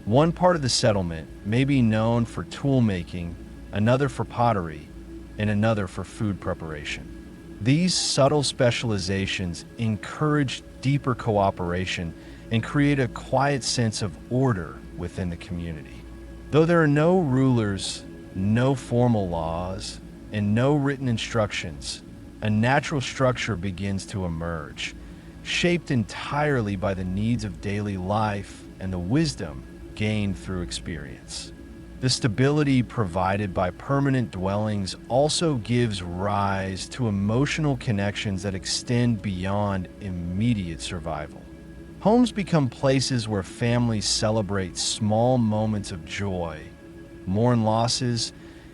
Speaker 1: One part of the settlement may be known for tool making, another for pottery, and another for food preparation. These subtle specializations encourage deeper cooperation and create a quiet sense of order within the community. Though there are no rulers, no formal laws, and no written instructions, a natural structure begins to emerge, shaped entirely by the needs of daily life and the wisdom gained through experience. The stability provided by permanent dwellings also gives rise to emotional connections that extend beyond immediate survival. Homes become places where families celebrate small moments of joy, mourn losses,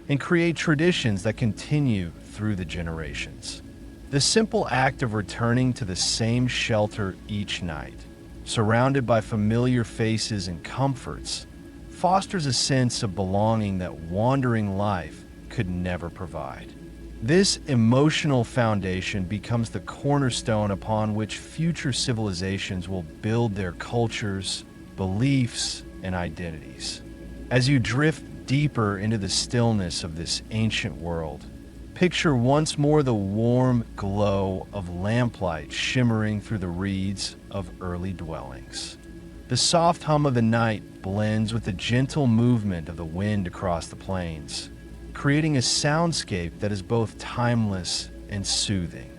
Speaker 1: and create traditions that continue through the generations. The simple act of returning to the same shelter each night, surrounded by familiar faces and comforts, fosters a sense of belonging that wandering life could never provide. This emotional foundation becomes the cornerstone upon which future civilizations will build their cultures, beliefs, and identities. As you drift deeper into the stillness of this ancient world, picture once more the warm glow of lamplight shimmering through the reeds of early dwellings. The soft hum of the night blends with the gentle movement of the wind across the plains, creating a soundscape that is both timeless and soothing.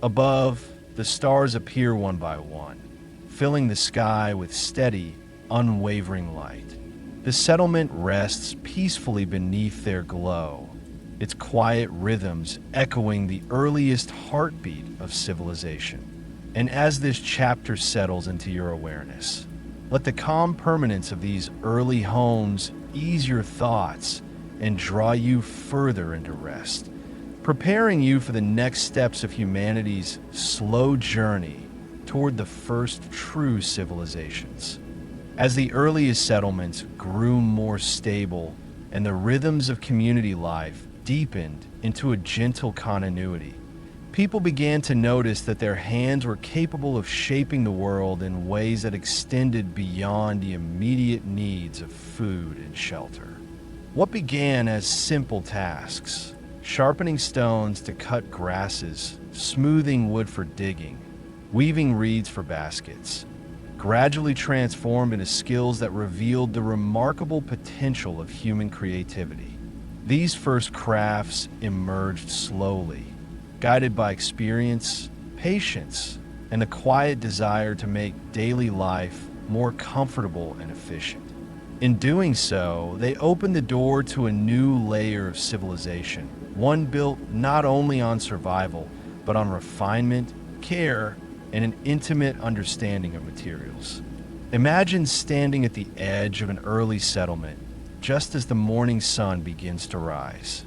Speaker 1: Above, the stars appear one by one, filling the sky with steady, unwavering light. The settlement rests peacefully beneath their glow, its quiet rhythms echoing the earliest heartbeat of civilization. And as this chapter settles into your awareness, let the calm permanence of these early homes ease your thoughts and draw you further into rest, preparing you for the next steps of humanity's slow journey toward the first true civilizations. As the earliest settlements grew more stable and the rhythms of community life deepened into a gentle continuity, people began to notice that their hands were capable of shaping the world in ways that extended beyond the immediate needs of food and shelter. What began as simple tasks, sharpening stones to cut grasses, smoothing wood for digging, weaving reeds for baskets, gradually transformed into skills that revealed the remarkable potential of human creativity. These first crafts emerged slowly, guided by experience, patience, and a quiet desire to make daily life more comfortable and efficient. In doing so, they opened the door to a new layer of civilization, one built not only on survival, but on refinement, care, and an intimate understanding of materials. Imagine standing at the edge of an early settlement, just as the morning sun begins to rise.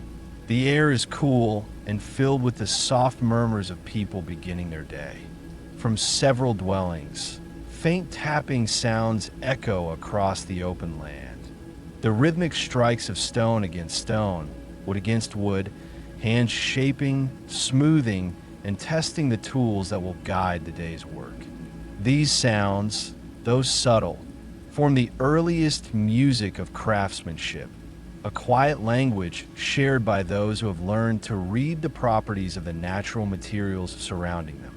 Speaker 1: The air is cool and filled with the soft murmurs of people beginning their day. From several dwellings, faint tapping sounds echo across the open land. The rhythmic strikes of stone against stone, wood against wood, hands shaping, smoothing, and testing the tools that will guide the day's work. These sounds, though subtle, form the earliest music of craftsmanship, a quiet language shared by those who have learned to read the properties of the natural materials surrounding them.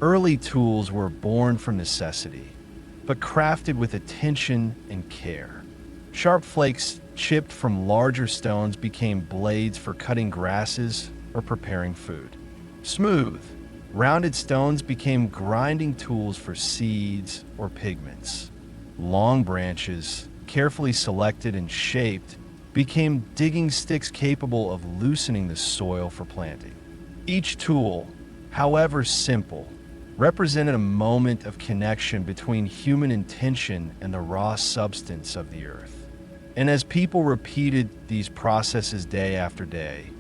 Speaker 1: Early tools were born from necessity, but crafted with attention and care. Sharp flakes chipped from larger stones became blades for cutting grasses or preparing food. Smooth, rounded stones became grinding tools for seeds or pigments. Long branches, carefully selected and shaped, became digging sticks capable of loosening the soil for planting. Each tool, however simple, represented a moment of connection between human intention and the raw substance of the earth. And as people repeated these processes day after day,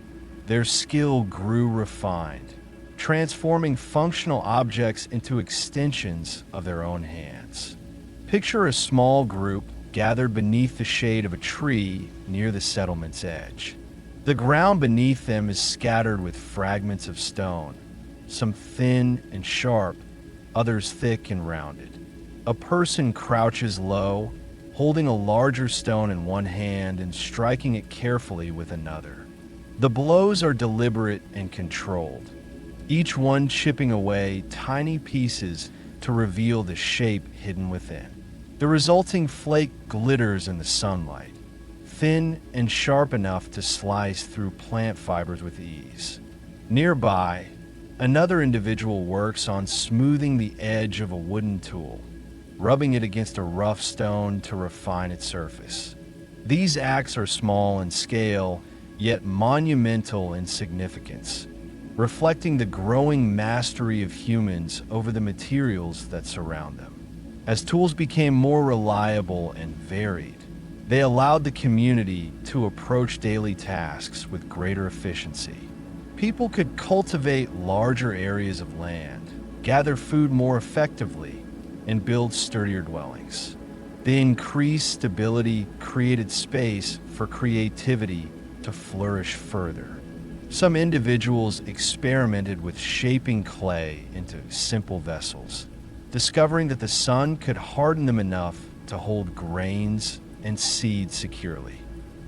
Speaker 1: their skill grew refined, transforming functional objects into extensions of their own hands. Picture a small group gathered beneath the shade of a tree near the settlement's edge. The ground beneath them is scattered with fragments of stone, some thin and sharp, others thick and rounded. A person crouches low, holding a larger stone in one hand and striking it carefully with another. The blows are deliberate and controlled, each one chipping away tiny pieces to reveal the shape hidden within. The resulting flake glitters in the sunlight, thin and sharp enough to slice through plant fibers with ease. Nearby, another individual works on smoothing the edge of a wooden tool, rubbing it against a rough stone to refine its surface. These acts are small in scale, yet monumental in significance, reflecting the growing mastery of humans over the materials that surround them. As tools became more reliable and varied, they allowed the community to approach daily tasks with greater efficiency. People could cultivate larger areas of land, gather food more effectively, and build sturdier dwellings. The increased stability created space for creativity to flourish further. Some individuals experimented with shaping clay into simple vessels, discovering that the sun could harden them enough to hold grains and seeds securely.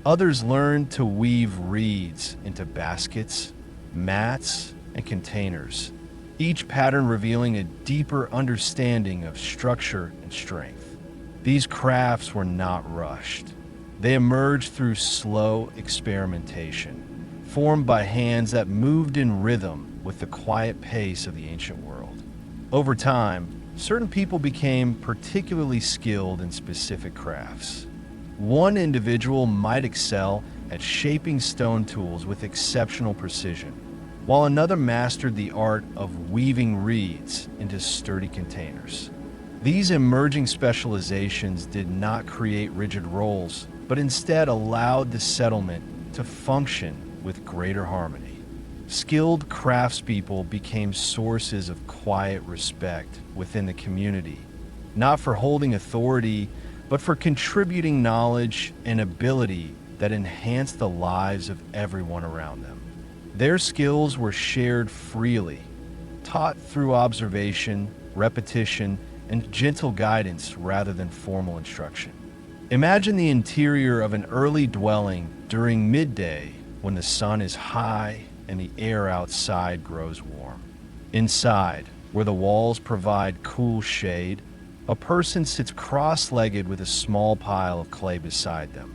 Speaker 1: Others learned to weave reeds into baskets, mats, and containers, each pattern revealing a deeper understanding of structure and strength. These crafts were not rushed. They emerged through slow experimentation, formed by hands that moved in rhythm with the quiet pace of the ancient world. Over time, certain people became particularly skilled in specific crafts. One individual might excel at shaping stone tools with exceptional precision, while another mastered the art of weaving reeds into sturdy containers. These emerging specializations did not create rigid roles, but instead allowed the settlement to function with greater harmony. Skilled craftspeople became sources of quiet respect within the community, not for holding authority, but for contributing knowledge and ability that enhanced the lives of everyone around them. Their skills were shared freely, taught through observation, repetition, and gentle guidance rather than formal instruction. Imagine the interior of an early dwelling during midday when the sun is high and the air outside grows warm. Inside, where the walls provide cool shade, a person sits cross-legged with a small pile of clay beside them.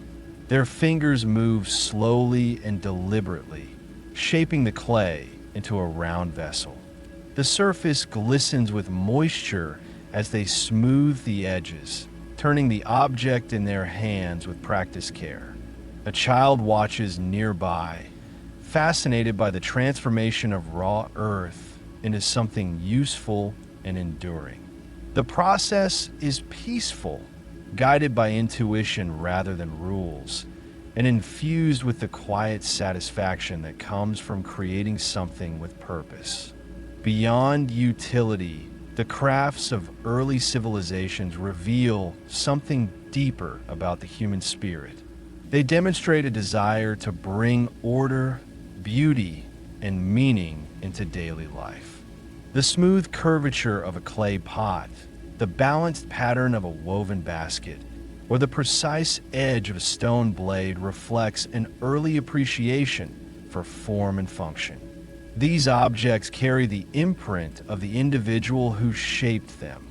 Speaker 1: Their fingers move slowly and deliberately, shaping the clay into a round vessel. The surface glistens with moisture as they smooth the edges, turning the object in their hands with practiced care. A child watches nearby, fascinated by the transformation of raw earth into something useful and enduring. The process is peaceful, guided by intuition rather than rules, and infused with the quiet satisfaction that comes from creating something with purpose. Beyond utility, the crafts of early civilizations reveal something deeper about the human spirit. They demonstrate a desire to bring order, beauty, and meaning into daily life. The smooth curvature of a clay pot, the balanced pattern of a woven basket, or the precise edge of a stone blade reflects an early appreciation for form and function. These objects carry the imprint of the individual who shaped them,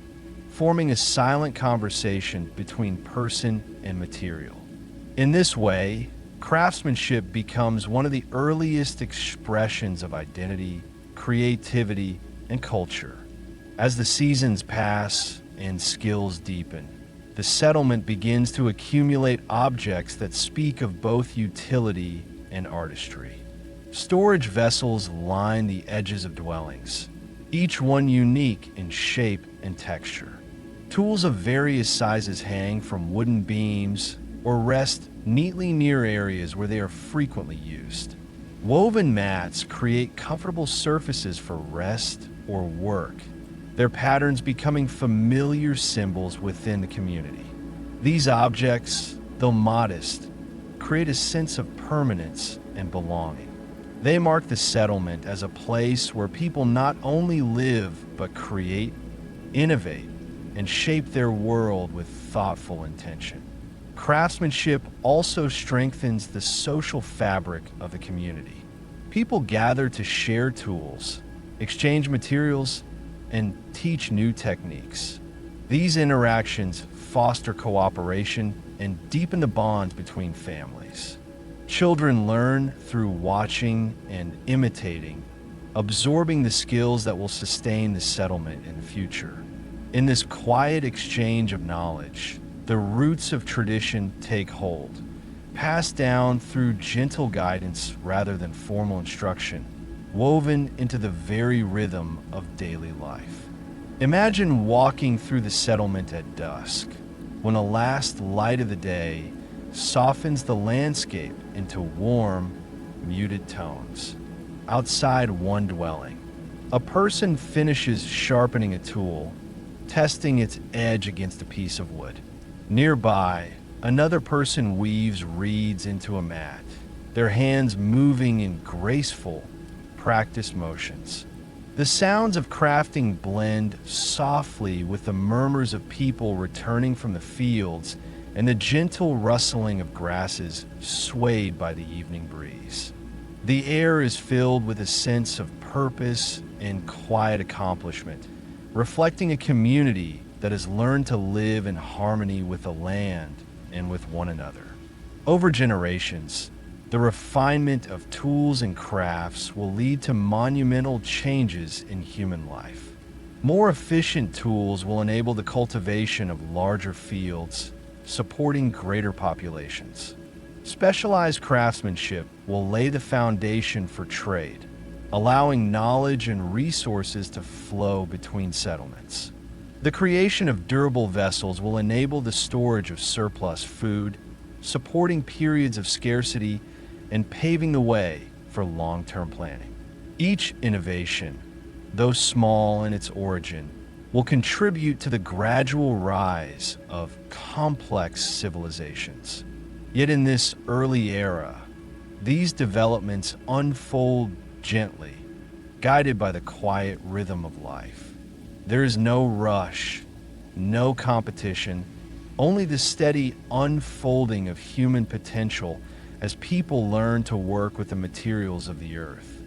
Speaker 1: forming a silent conversation between person and material. In this way, craftsmanship becomes one of the earliest expressions of identity, creativity, and culture. As the seasons pass and skills deepen, the settlement begins to accumulate objects that speak of both utility and artistry. Storage vessels line the edges of dwellings, each one unique in shape and texture. Tools of various sizes hang from wooden beams or rest neatly near areas where they are frequently used. Woven mats create comfortable surfaces for rest or work, their patterns becoming familiar symbols within the community. These objects, though modest, create a sense of permanence and belonging. They mark the settlement as a place where people not only live but create, innovate, and shape their world with thoughtful intention. Craftsmanship also strengthens the social fabric of the community. People gather to share tools, exchange materials, and teach new techniques. These interactions foster cooperation and deepen the bonds between families. Children learn through watching and imitating, absorbing the skills that will sustain the settlement in the future. In this quiet exchange of knowledge, the roots of tradition take hold, passed down through gentle guidance rather than formal instruction, woven into the very rhythm of daily life. Imagine walking through the settlement at dusk, when the last light of the day softens the landscape into warm, muted tones. Outside one dwelling, a person finishes sharpening a tool, testing its edge against a piece of wood. Nearby, another person weaves reeds into a mat, their hands moving in graceful, practiced motions. The sounds of crafting blend softly with the murmurs of people returning from the fields and the gentle rustling of grasses swayed by the evening breeze. The air is filled with a sense of purpose and quiet accomplishment, reflecting a community that has learned to live in harmony with the land and with one another. Over generations, the refinement of tools and crafts will lead to monumental changes in human life. More efficient tools will enable the cultivation of larger fields, supporting greater populations. Specialized craftsmanship will lay the foundation for trade, allowing knowledge and resources to flow between settlements. The creation of durable vessels will enable the storage of surplus food, supporting periods of scarcity and paving the way for long-term planning. Each innovation, though small in its origin, will contribute to the gradual rise of complex civilizations. Yet in this early era, these developments unfold gently, guided by the quiet rhythm of life. There is no rush, no competition, only the steady unfolding of human potential as people learn to work with the materials of the earth.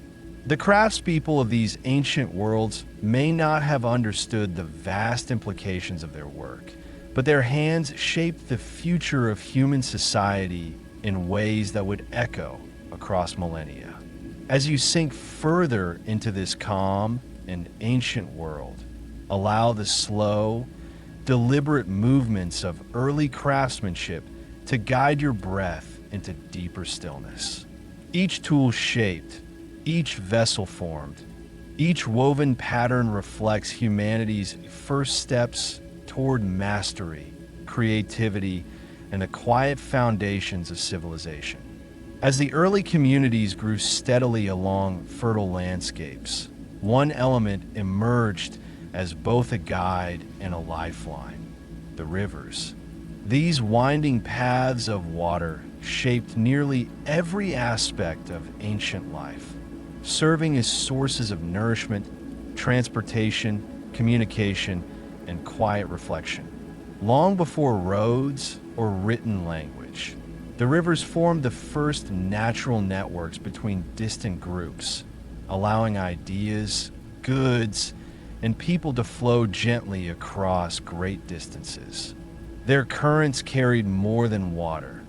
Speaker 1: The craftspeople of these ancient worlds may not have understood the vast implications of their work, but their hands shaped the future of human society in ways that would echo across millennia. As you sink further into this calm and ancient world, allow the slow, deliberate movements of early craftsmanship to guide your breath into deeper stillness. Each tool shaped, each vessel formed, each woven pattern reflects humanity's first steps toward mastery, creativity, and the quiet foundations of civilization. As the early communities grew steadily along fertile landscapes, one element emerged as both a guide and a lifeline: the rivers. These winding paths of water shaped nearly every aspect of ancient life, serving as sources of nourishment, transportation, communication, and quiet reflection. Long before roads or written language, the rivers formed the first natural networks between distant groups, allowing ideas, goods, and people to flow gently across great distances. Their currents carried more than water.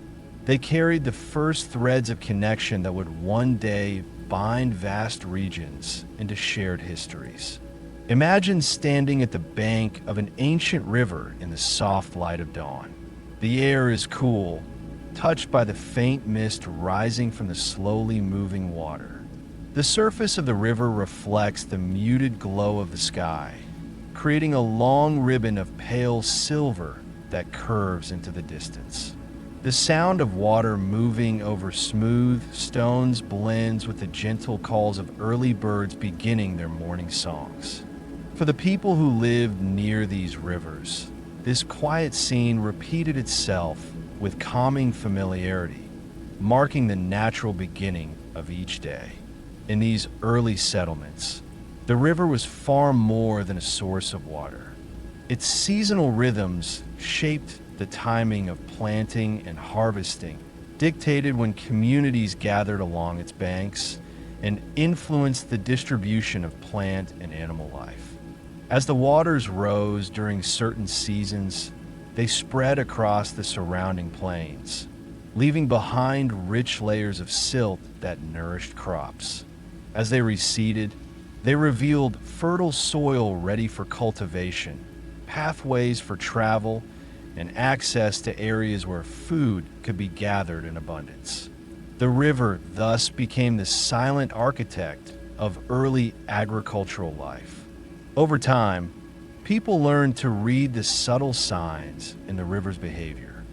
Speaker 1: They carried the first threads of connection that would one day bind vast regions into shared histories. Imagine standing at the bank of an ancient river in the soft light of dawn. The air is cool, touched by the faint mist rising from the slowly moving water. The surface of the river reflects the muted glow of the sky, creating a long ribbon of pale silver that curves into the distance. The sound of water moving over smooth stones blends with the gentle calls of early birds beginning their morning songs. For the people who lived near these rivers, this quiet scene repeated itself with calming familiarity, marking the natural beginning of each day. In these early settlements, the river was far more than a source of water. Its seasonal rhythms shaped the timing of planting and harvesting, dictated when communities gathered along its banks, and influenced the distribution of plant and animal life. As the waters rose during certain seasons, they spread across the surrounding plains, leaving behind rich layers of silt that nourished crops. As they receded, they revealed fertile soil ready for cultivation, pathways for travel, and access to areas where food could be gathered in abundance. The river thus became the silent architect of early agricultural life. Over time, people learned to read the subtle signs in the river's behavior.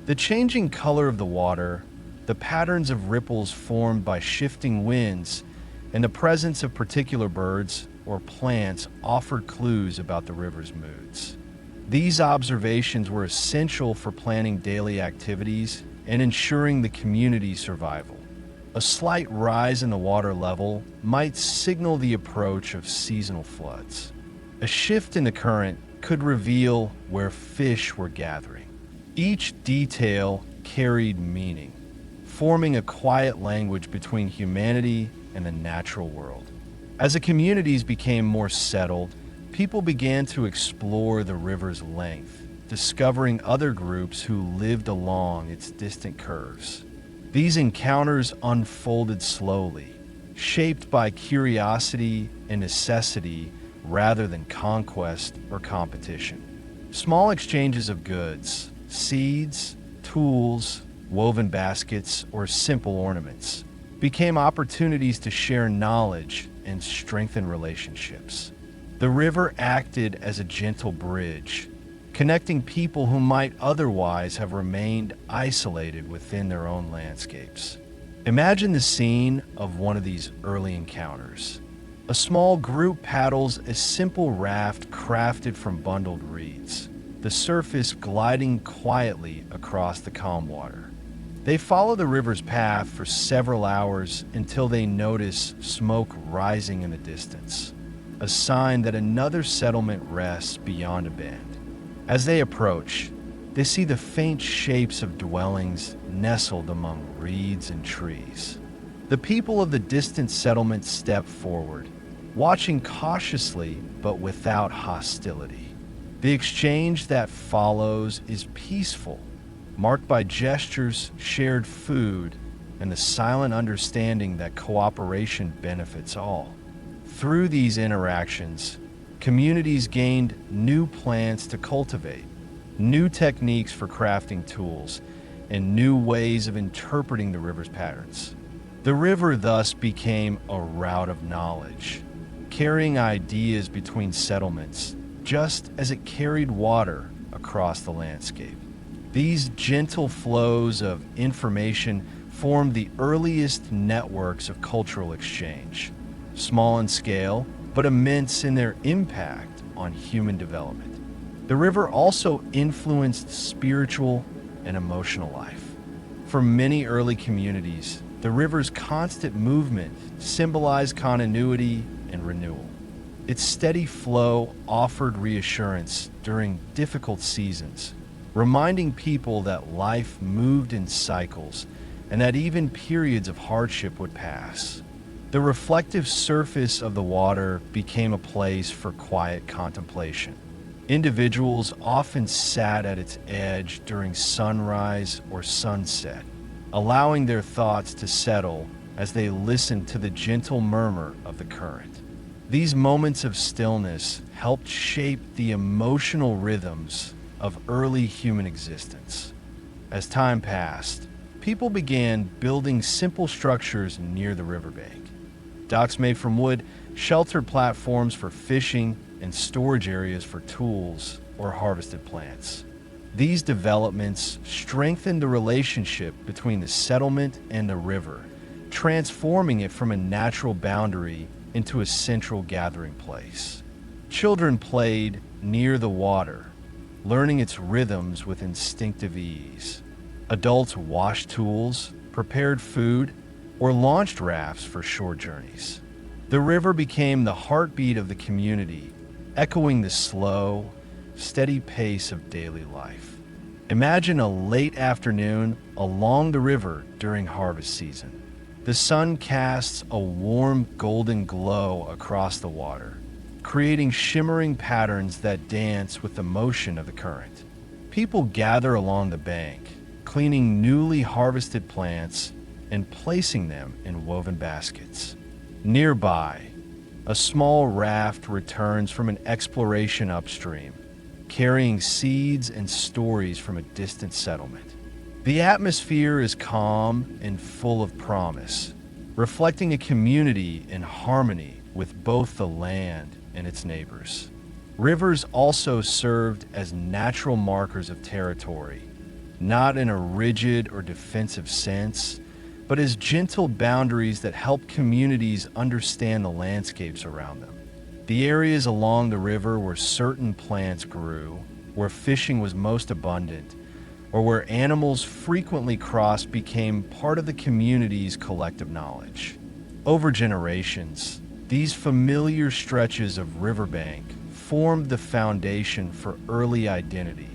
Speaker 1: The changing color of the water, the patterns of ripples formed by shifting winds, and the presence of particular birds or plants offered clues about the river's moods. These observations were essential for planning daily activities and ensuring the community's survival. A slight rise in the water level might signal the approach of seasonal floods. A shift in the current could reveal where fish were gathering. Each detail carried meaning, forming a quiet language between humanity and the natural world. As the communities became more settled, people began to explore the river's length, discovering other groups who lived along its distant curves. These encounters unfolded slowly, shaped by curiosity and necessity rather than conquest or competition. Small exchanges of goods, seeds, tools, woven baskets, or simple ornaments became opportunities to share knowledge and strengthen relationships. The river acted as a gentle bridge, connecting people who might otherwise have remained isolated within their own landscapes. Imagine the scene of one of these early encounters. A small group paddles a simple raft crafted from bundled reeds, the surface gliding quietly across the calm water. They follow the river's path for several hours until they notice smoke rising in the distance, a sign that another settlement rests beyond a bend. As they approach, they see the faint shapes of dwellings nestled among reeds and trees. The people of the distant settlement step forward, watching cautiously but without hostility. The exchange that follows is peaceful, marked by gestures, shared food, and the silent understanding that cooperation benefits all. Through these interactions, communities gained new plants to cultivate, new techniques for crafting tools, and new ways of interpreting the river's patterns. The river thus became a route of knowledge, carrying ideas between settlements, just as it carried water across the landscape. These gentle flows of information formed the earliest networks of cultural exchange, small in scale, but immense in their impact on human development. The river also influenced spiritual and emotional life. For many early communities, the river's constant movement symbolized continuity and renewal. Its steady flow offered reassurance during difficult seasons, reminding people that life moved in cycles and that even periods of hardship would pass. The reflective surface of the water became a place for quiet contemplation. Individuals often sat at its edge during sunrise or sunset, allowing their thoughts to settle as they listened to the gentle murmur of the current. These moments of stillness helped shape the emotional rhythms of early human existence. As time passed, people began building simple structures near the riverbank. Docks made from wood sheltered platforms for fishing and storage areas for tools or harvested plants. These developments strengthened the relationship between the settlement and the river, transforming it from a natural boundary into a central gathering place. Children played near the water, learning its rhythms with instinctive ease. Adults washed tools, prepared food, or launched rafts for short journeys. The river became the heartbeat of the community, echoing the slow, steady pace of daily life. Imagine a late afternoon along the river during harvest season. The sun casts a warm golden glow across the water, creating shimmering patterns that dance with the motion of the current. People gather along the bank, cleaning newly harvested plants and placing them in woven baskets. Nearby, a small raft returns from an exploration upstream, carrying seeds and stories from a distant settlement. The atmosphere is calm and full of promise, reflecting a community in harmony with both the land and its neighbors. Rivers also served as natural markers of territory, not in a rigid or defensive sense, but as gentle boundaries that help communities understand the landscapes around them. The areas along the river where certain plants grew, where fishing was most abundant, or where animals frequently crossed became part of the community's collective knowledge. Over generations, these familiar stretches of riverbank formed the foundation for early identity,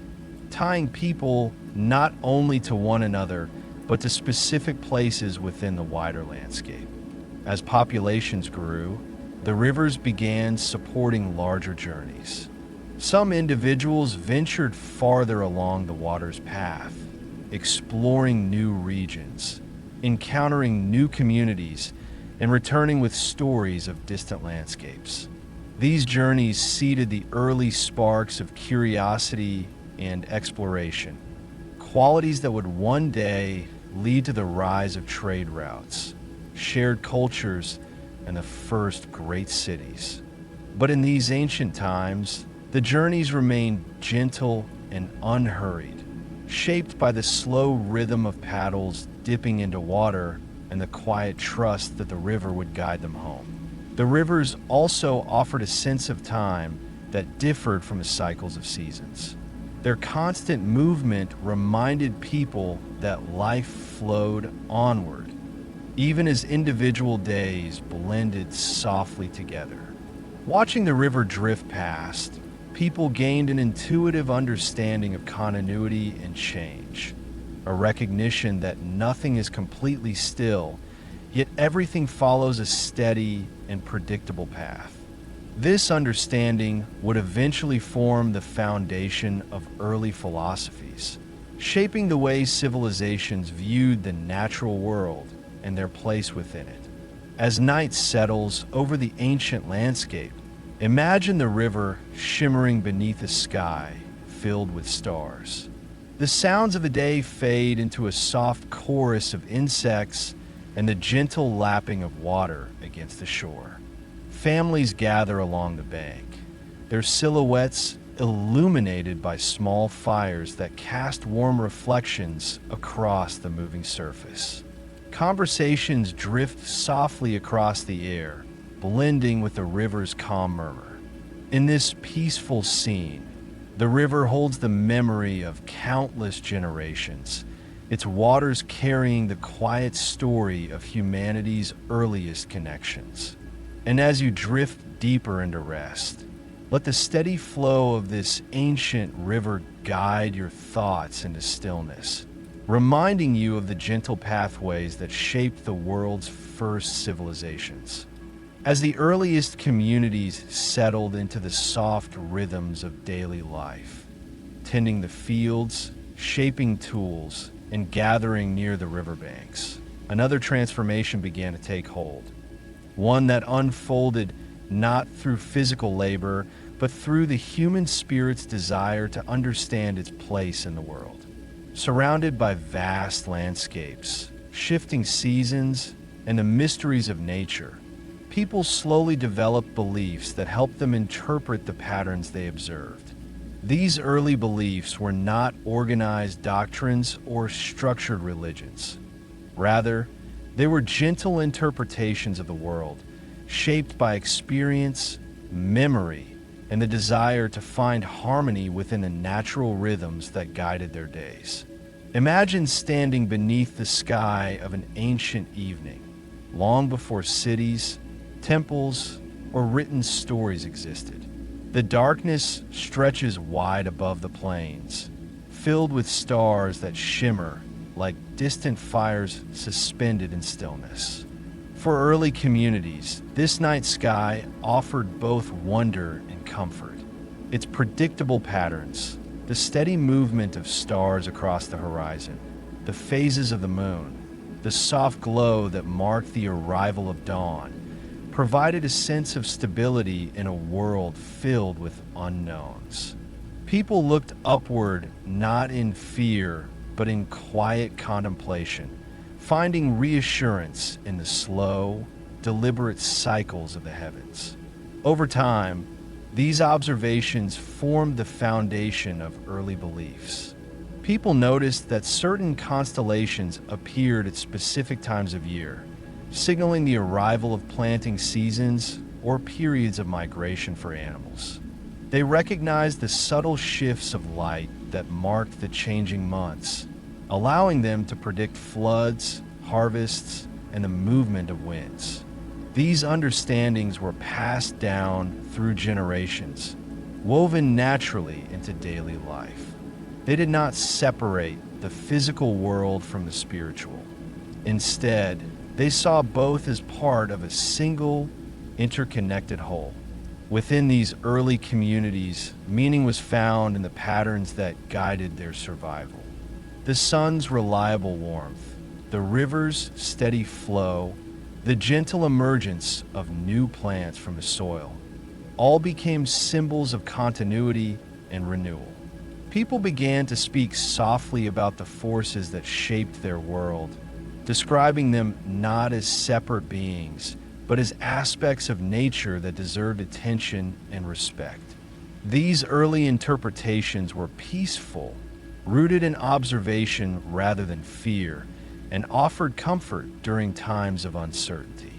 Speaker 1: tying people not only to one another, but to specific places within the wider landscape. As populations grew, the rivers began supporting larger journeys. Some individuals ventured farther along the water's path, exploring new regions, encountering new communities, and returning with stories of distant landscapes. These journeys seeded the early sparks of curiosity and exploration, qualities that would one day lead to the rise of trade routes, shared cultures, and the first great cities. But in these ancient times, the journeys remained gentle and unhurried, shaped by the slow rhythm of paddles dipping into water and the quiet trust that the river would guide them home. The rivers also offered a sense of time that differed from the cycles of seasons. Their constant movement reminded people that life flowed onward, even as individual days blended softly together. Watching the river drift past, people gained an intuitive understanding of continuity and change, a recognition that nothing is completely still, yet everything follows a steady and predictable path. This understanding would eventually form the foundation of early philosophies, shaping the way civilizations viewed the natural world and their place within it. As night settles over the ancient landscape, imagine the river shimmering beneath a sky filled with stars. The sounds of the day fade into a soft chorus of insects and the gentle lapping of water against the shore. Families gather along the bank, their silhouettes illuminated by small fires that cast warm reflections across the moving surface. Conversations drift softly across the air, blending with the river's calm murmur. In this peaceful scene, the river holds the memory of countless generations, its waters carrying the quiet story of humanity's earliest connections. And as you drift deeper into rest, let the steady flow of this ancient river guide your thoughts into stillness, reminding you of the gentle pathways that shaped the world's first civilizations. As the earliest communities settled into the soft rhythms of daily life, tending the fields, shaping tools, and gathering near the riverbanks, another transformation began to take hold. One that unfolded not through physical labor, but through the human spirit's desire to understand its place in the world. Surrounded by vast landscapes, shifting seasons, and the mysteries of nature, people slowly developed beliefs that helped them interpret the patterns they observed. These early beliefs were not organized doctrines or structured religions. Rather, they were gentle interpretations of the world, shaped by experience, memory, and the desire to find harmony within the natural rhythms that guided their days. Imagine standing beneath the sky of an ancient evening, long before cities, temples, or written stories existed. The darkness stretches wide above the plains, filled with stars that shimmer like distant fires suspended in stillness. For early communities, this night sky offered both wonder and comfort. Its predictable patterns, the steady movement of stars across the horizon, the phases of the moon, the soft glow that marked the arrival of dawn, provided a sense of stability in a world filled with unknowns. People looked upward not in fear, but in quiet contemplation, finding reassurance in the slow, deliberate cycles of the heavens. Over time, these observations formed the foundation of early beliefs. People noticed that certain constellations appeared at specific times of year, signaling the arrival of planting seasons or periods of migration for animals. They recognized the subtle shifts of light that marked the changing months, allowing them to predict floods, harvests, and the movement of winds. These understandings were passed down through generations, woven naturally into daily life. They did not separate the physical world from the spiritual. Instead, they saw both as part of a single, interconnected whole. Within these early communities, meaning was found in the patterns that guided their survival. The sun's reliable warmth, the river's steady flow, the gentle emergence of new plants from the soil, all became symbols of continuity and renewal. People began to speak softly about the forces that shaped their world, describing them not as separate beings, but as aspects of nature that deserved attention and respect. These early interpretations were peaceful, rooted in observation rather than fear, and offered comfort during times of uncertainty.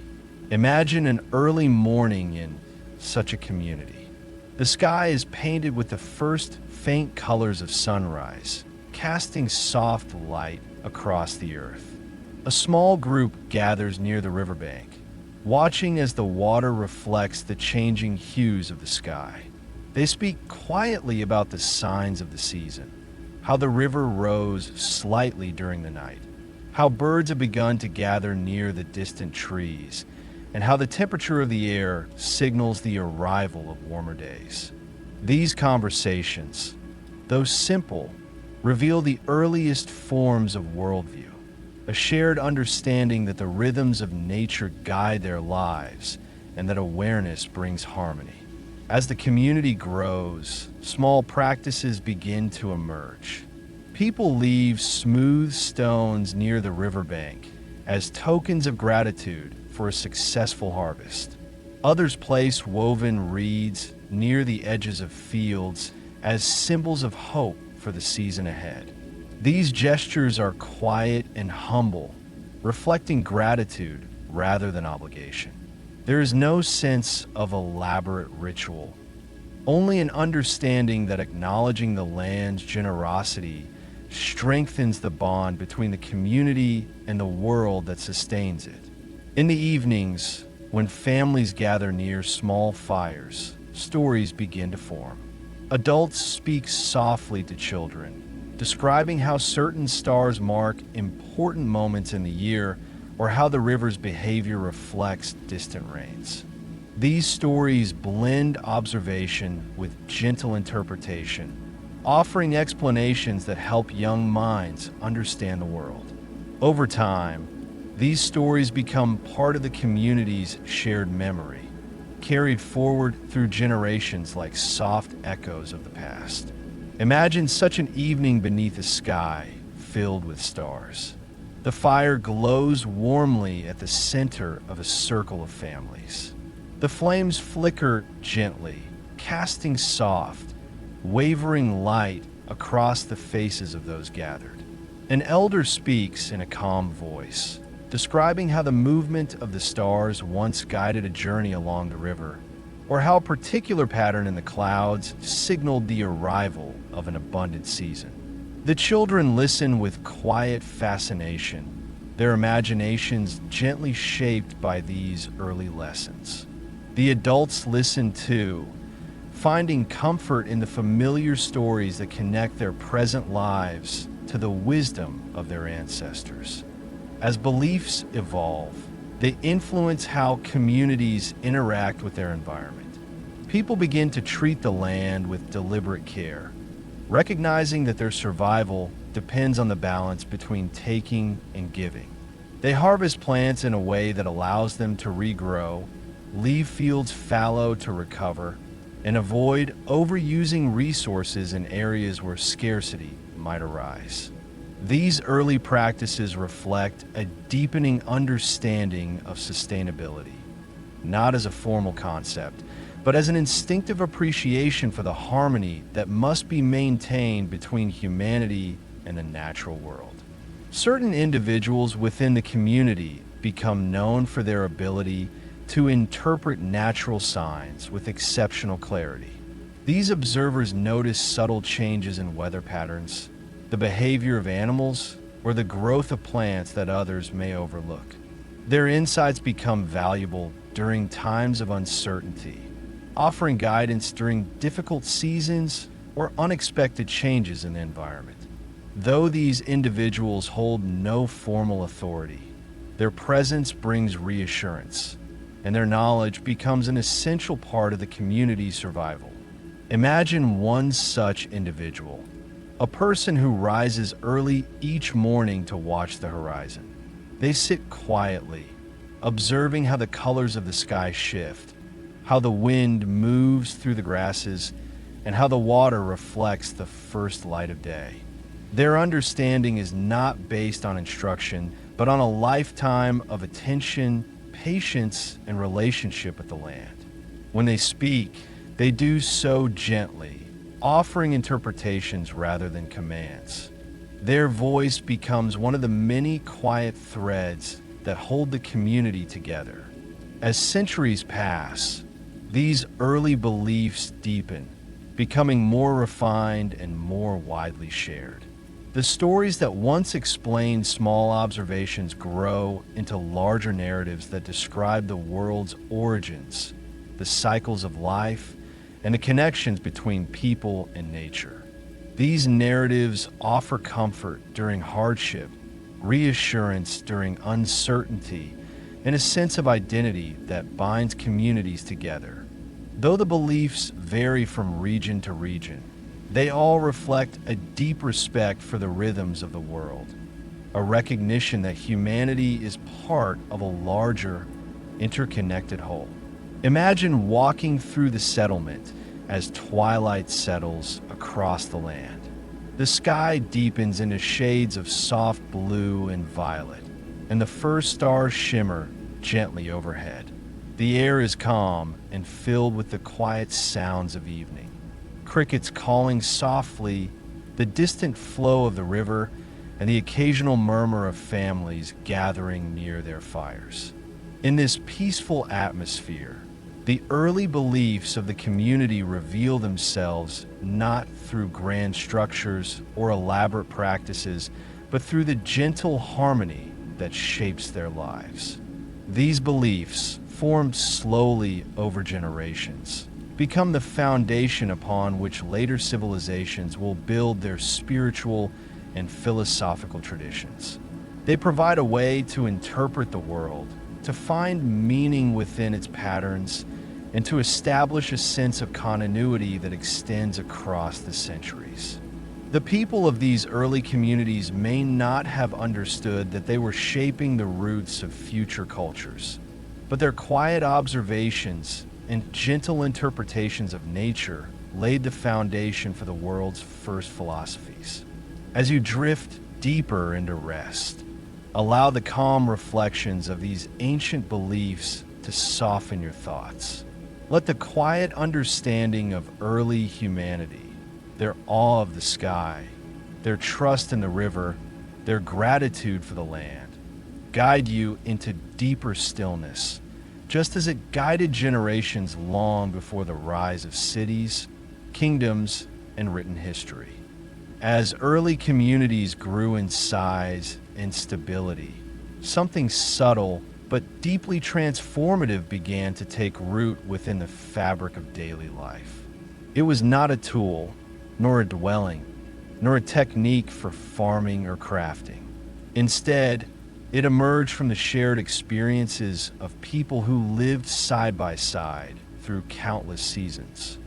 Speaker 1: Imagine an early morning in such a community. The sky is painted with the first faint colors of sunrise, casting soft light across the earth. A small group gathers near the riverbank, watching as the water reflects the changing hues of the sky. They speak quietly about the signs of the season, how the river rose slightly during the night, how birds have begun to gather near the distant trees, and how the temperature of the air signals the arrival of warmer days. These conversations, though simple, reveal the earliest forms of worldview, a shared understanding that the rhythms of nature guide their lives and that awareness brings harmony. As the community grows, small practices begin to emerge. People leave smooth stones near the riverbank as tokens of gratitude for a successful harvest. Others place woven reeds near the edges of fields as symbols of hope for the season ahead. These gestures are quiet and humble, reflecting gratitude rather than obligation. There is no sense of elaborate ritual, only an understanding that acknowledging the land's generosity strengthens the bond between the community and the world that sustains it. In the evenings, when families gather near small fires, stories begin to form. Adults speak softly to children, describing how certain stars mark important moments in the year or how the river's behavior reflects distant rains. These stories blend observation with gentle interpretation, offering explanations that help young minds understand the world. Over time, these stories become part of the community's shared memory, carried forward through generations like soft echoes of the past. Imagine such an evening beneath a sky filled with stars. The fire glows warmly at the center of a circle of families. The flames flicker gently, casting soft, wavering light across the faces of those gathered. An elder speaks in a calm voice, describing how the movement of the stars once guided a journey along the river, or how a particular pattern in the clouds signaled the arrival of an abundant season. The children listen with quiet fascination, their imaginations gently shaped by these early lessons. The adults listen too, finding comfort in the familiar stories that connect their present lives to the wisdom of their ancestors. As beliefs evolve, they influence how communities interact with their environment. People begin to treat the land with deliberate care, recognizing that their survival depends on the balance between taking and giving. They harvest plants in a way that allows them to regrow, leave fields fallow to recover, and avoid overusing resources in areas where scarcity might arise. These early practices reflect a deepening understanding of sustainability, not as a formal concept, but as an instinctive appreciation for the harmony that must be maintained between humanity and the natural world. Certain individuals within the community become known for their ability to interpret natural signs with exceptional clarity. These observers notice subtle changes in weather patterns, the behavior of animals, or the growth of plants that others may overlook. Their insights become valuable during times of uncertainty, offering guidance during difficult seasons or unexpected changes in the environment. Though these individuals hold no formal authority, their presence brings reassurance, and their knowledge becomes an essential part of the community's survival. Imagine one such individual, a person who rises early each morning to watch the horizon. They sit quietly, observing how the colors of the sky shift, how the wind moves through the grasses, and how the water reflects the first light of day. Their understanding is not based on instruction, but on a lifetime of attention, patience, and relationship with the land. When they speak, they do so gently, offering interpretations rather than commands. Their voice becomes one of the many quiet threads that hold the community together. As centuries pass, these early beliefs deepen, becoming more refined and more widely shared. The stories that once explained small observations grow into larger narratives that describe the world's origins, the cycles of life, and the connections between people and nature. These narratives offer comfort during hardship, reassurance during uncertainty, and a sense of identity that binds communities together. Though the beliefs vary from region to region, they all reflect a deep respect for the rhythms of the world, a recognition that humanity is part of a larger, interconnected whole. Imagine walking through the settlement as twilight settles across the land. The sky deepens into shades of soft blue and violet, and the first stars shimmer gently overhead. The air is calm and filled with the quiet sounds of evening. Crickets calling softly, the distant flow of the river, and the occasional murmur of families gathering near their fires. In this peaceful atmosphere, the early beliefs of the community reveal themselves not through grand structures or elaborate practices, but through the gentle harmony that shapes their lives. These beliefs, formed slowly over generations, become the foundation upon which later civilizations will build their spiritual and philosophical traditions. They provide a way to interpret the world, to find meaning within its patterns, and to establish a sense of continuity that extends across the centuries. The people of these early communities may not have understood that they were shaping the roots of future cultures, but their quiet observations and gentle interpretations of nature laid the foundation for the world's first philosophies. As you drift deeper into rest, allow the calm reflections of these ancient beliefs to soften your thoughts. Let the quiet understanding of early humanity, their awe of the sky, their trust in the river, their gratitude for the land, guide you into deeper stillness, just as it guided generations long before the rise of cities, kingdoms, and written history. As early communities grew in size and stability, something subtle but deeply transformative began to take root within the fabric of daily life. It was not a tool, nor a dwelling, nor a technique for farming or crafting. Instead, it emerged from the shared experiences of people who lived side by side through countless seasons.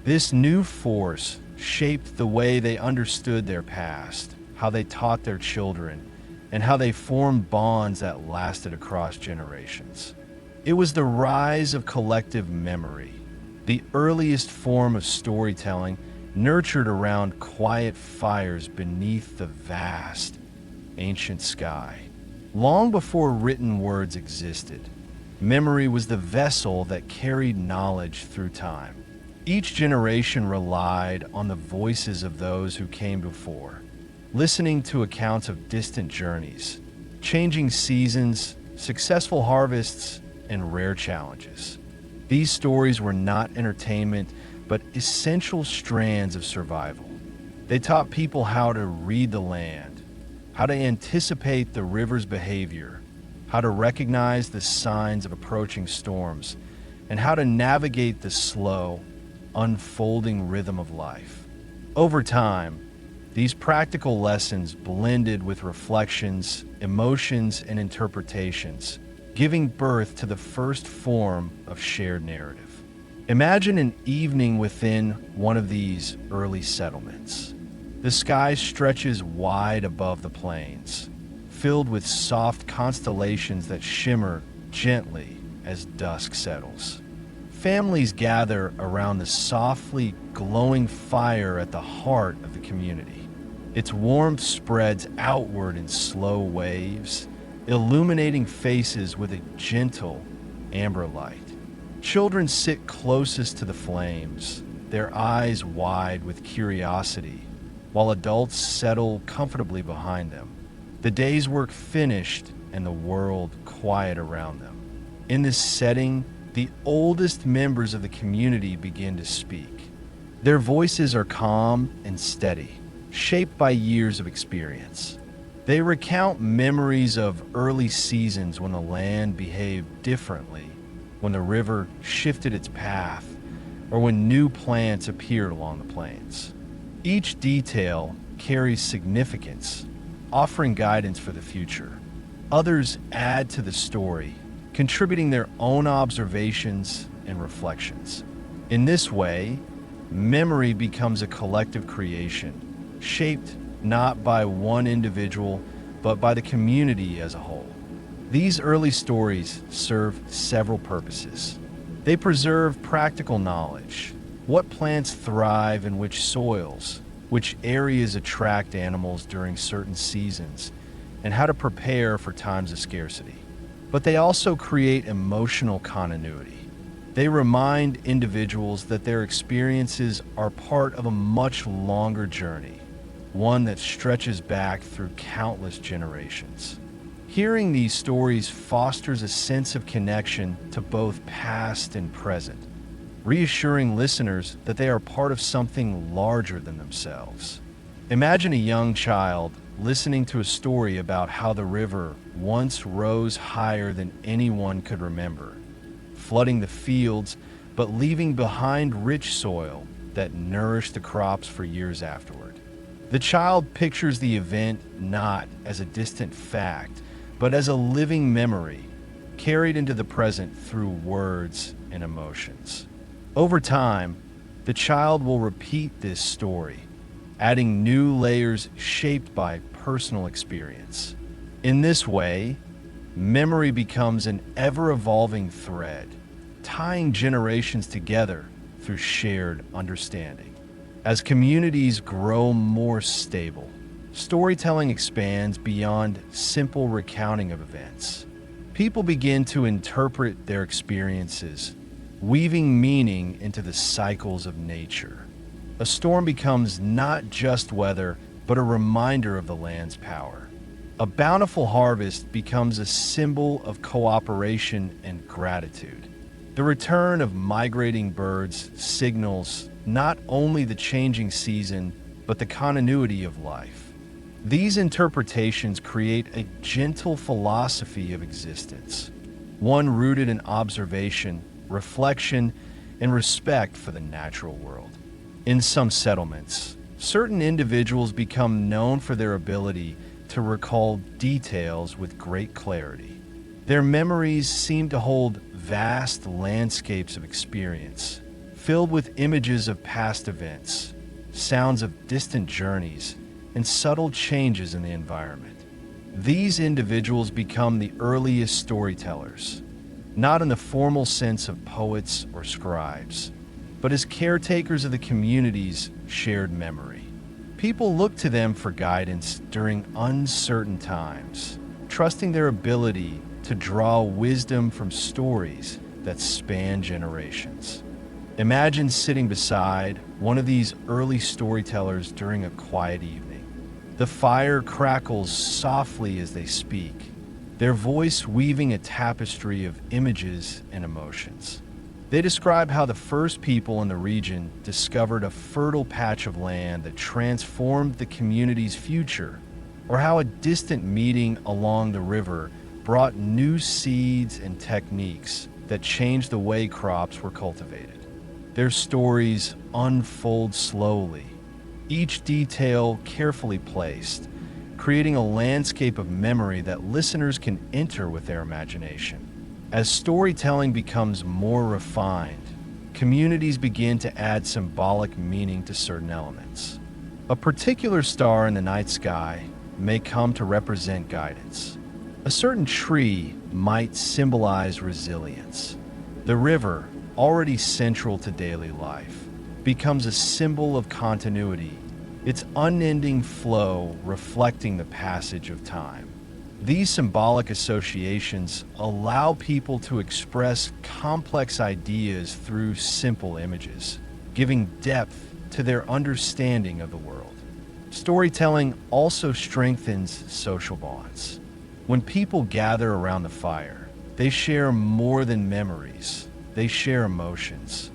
Speaker 1: This new force shaped the way they understood their past, how they taught their children, and how they formed bonds that lasted across generations. It was the rise of collective memory, the earliest form of storytelling nurtured around quiet fires beneath the vast, ancient sky. Long before written words existed, memory was the vessel that carried knowledge through time. Each generation relied on the voices of those who came before, listening to accounts of distant journeys, changing seasons, successful harvests, and rare challenges. These stories were not entertainment, but essential strands of survival. They taught people how to read the land, how to anticipate the river's behavior, how to recognize the signs of approaching storms, and how to navigate the slow, unfolding rhythm of life. Over time, these practical lessons blended with reflections, emotions, and interpretations, giving birth to the first form of shared narrative. Imagine an evening within one of these early settlements. The sky stretches wide above the plains, filled with soft constellations that shimmer gently as dusk settles. Families gather around the softly glowing fire at the heart of the community. Its warmth spreads outward in slow waves, illuminating faces with a gentle amber light. Children sit closest to the flames, their eyes wide with curiosity, while adults settle comfortably behind them. The day's work finished and the world quiet around them. In this setting, the oldest members of the community begin to speak. Their voices are calm and steady, shaped by years of experience. They recount memories of early seasons when the land behaved differently, when the river shifted its path, or when new plants appeared along the plains. Each detail carries significance, offering guidance for the future. Others add to the story, contributing their own observations and reflections. In this way, memory becomes a collective creation, shaped not by one individual, but by the community as a whole. These early stories serve several purposes. They preserve practical knowledge, what plants thrive in which soils, which areas attract animals during certain seasons, and how to prepare for times of scarcity. But they also create emotional continuity. They remind individuals that their experiences are part of a much longer journey, one that stretches back through countless generations. Hearing these stories fosters a sense of connection to both past and present, reassuring listeners that they are part of something larger than themselves. Imagine a young child listening to a story about how the river once rose higher than anyone could remember, flooding the fields but leaving behind rich soil that nourished the crops for years afterward. The child pictures the event not as a distant fact, but as a living memory, carried into the present through words and emotions. Over time, the child will repeat this story, adding new layers shaped by personal experience. In this way, memory becomes an ever-evolving thread, tying generations together through shared understanding. As communities grow more stable, storytelling expands beyond simple recounting of events. People begin to interpret their experiences, weaving meaning into the cycles of nature. A storm becomes not just weather, but a reminder of the land's power. A bountiful harvest becomes a symbol of cooperation and gratitude. The return of migrating birds signals not only the changing season, but the continuity of life. These interpretations create a gentle philosophy of existence, one rooted in observation, reflection, and respect for the natural world. In some settlements, certain individuals become known for their ability to recall details with great clarity. Their memories seem to hold vast landscapes of experience, filled with images of past events, sounds of distant journeys, and subtle changes in the environment. These individuals become the earliest storytellers, not in the formal sense of poets or scribes, but as caretakers of the community's shared memory. People look to them for guidance during uncertain times, trusting their ability to draw wisdom from stories that span generations. Imagine sitting beside one of these early storytellers during a quiet evening. The fire crackles softly as they speak, their voice weaving a tapestry of images and emotions. They describe how the first people in the region discovered a fertile patch of land that transformed the community's future, or how a distant meeting along the river brought new seeds and techniques that changed the way crops were cultivated. Their stories unfold slowly, each detail carefully placed, creating a landscape of memory that listeners can enter with their imagination. As storytelling becomes more refined, communities begin to add symbolic meaning to certain elements. A particular star in the night sky may come to represent guidance. A certain tree might symbolize resilience. The river, already central to daily life, becomes a symbol of continuity, its unending flow reflecting the passage of time. These symbolic associations allow people to express complex ideas through simple images, giving depth to their understanding of the world. Storytelling also strengthens social bonds. When people gather around the fire, they share more than memories. They share emotions.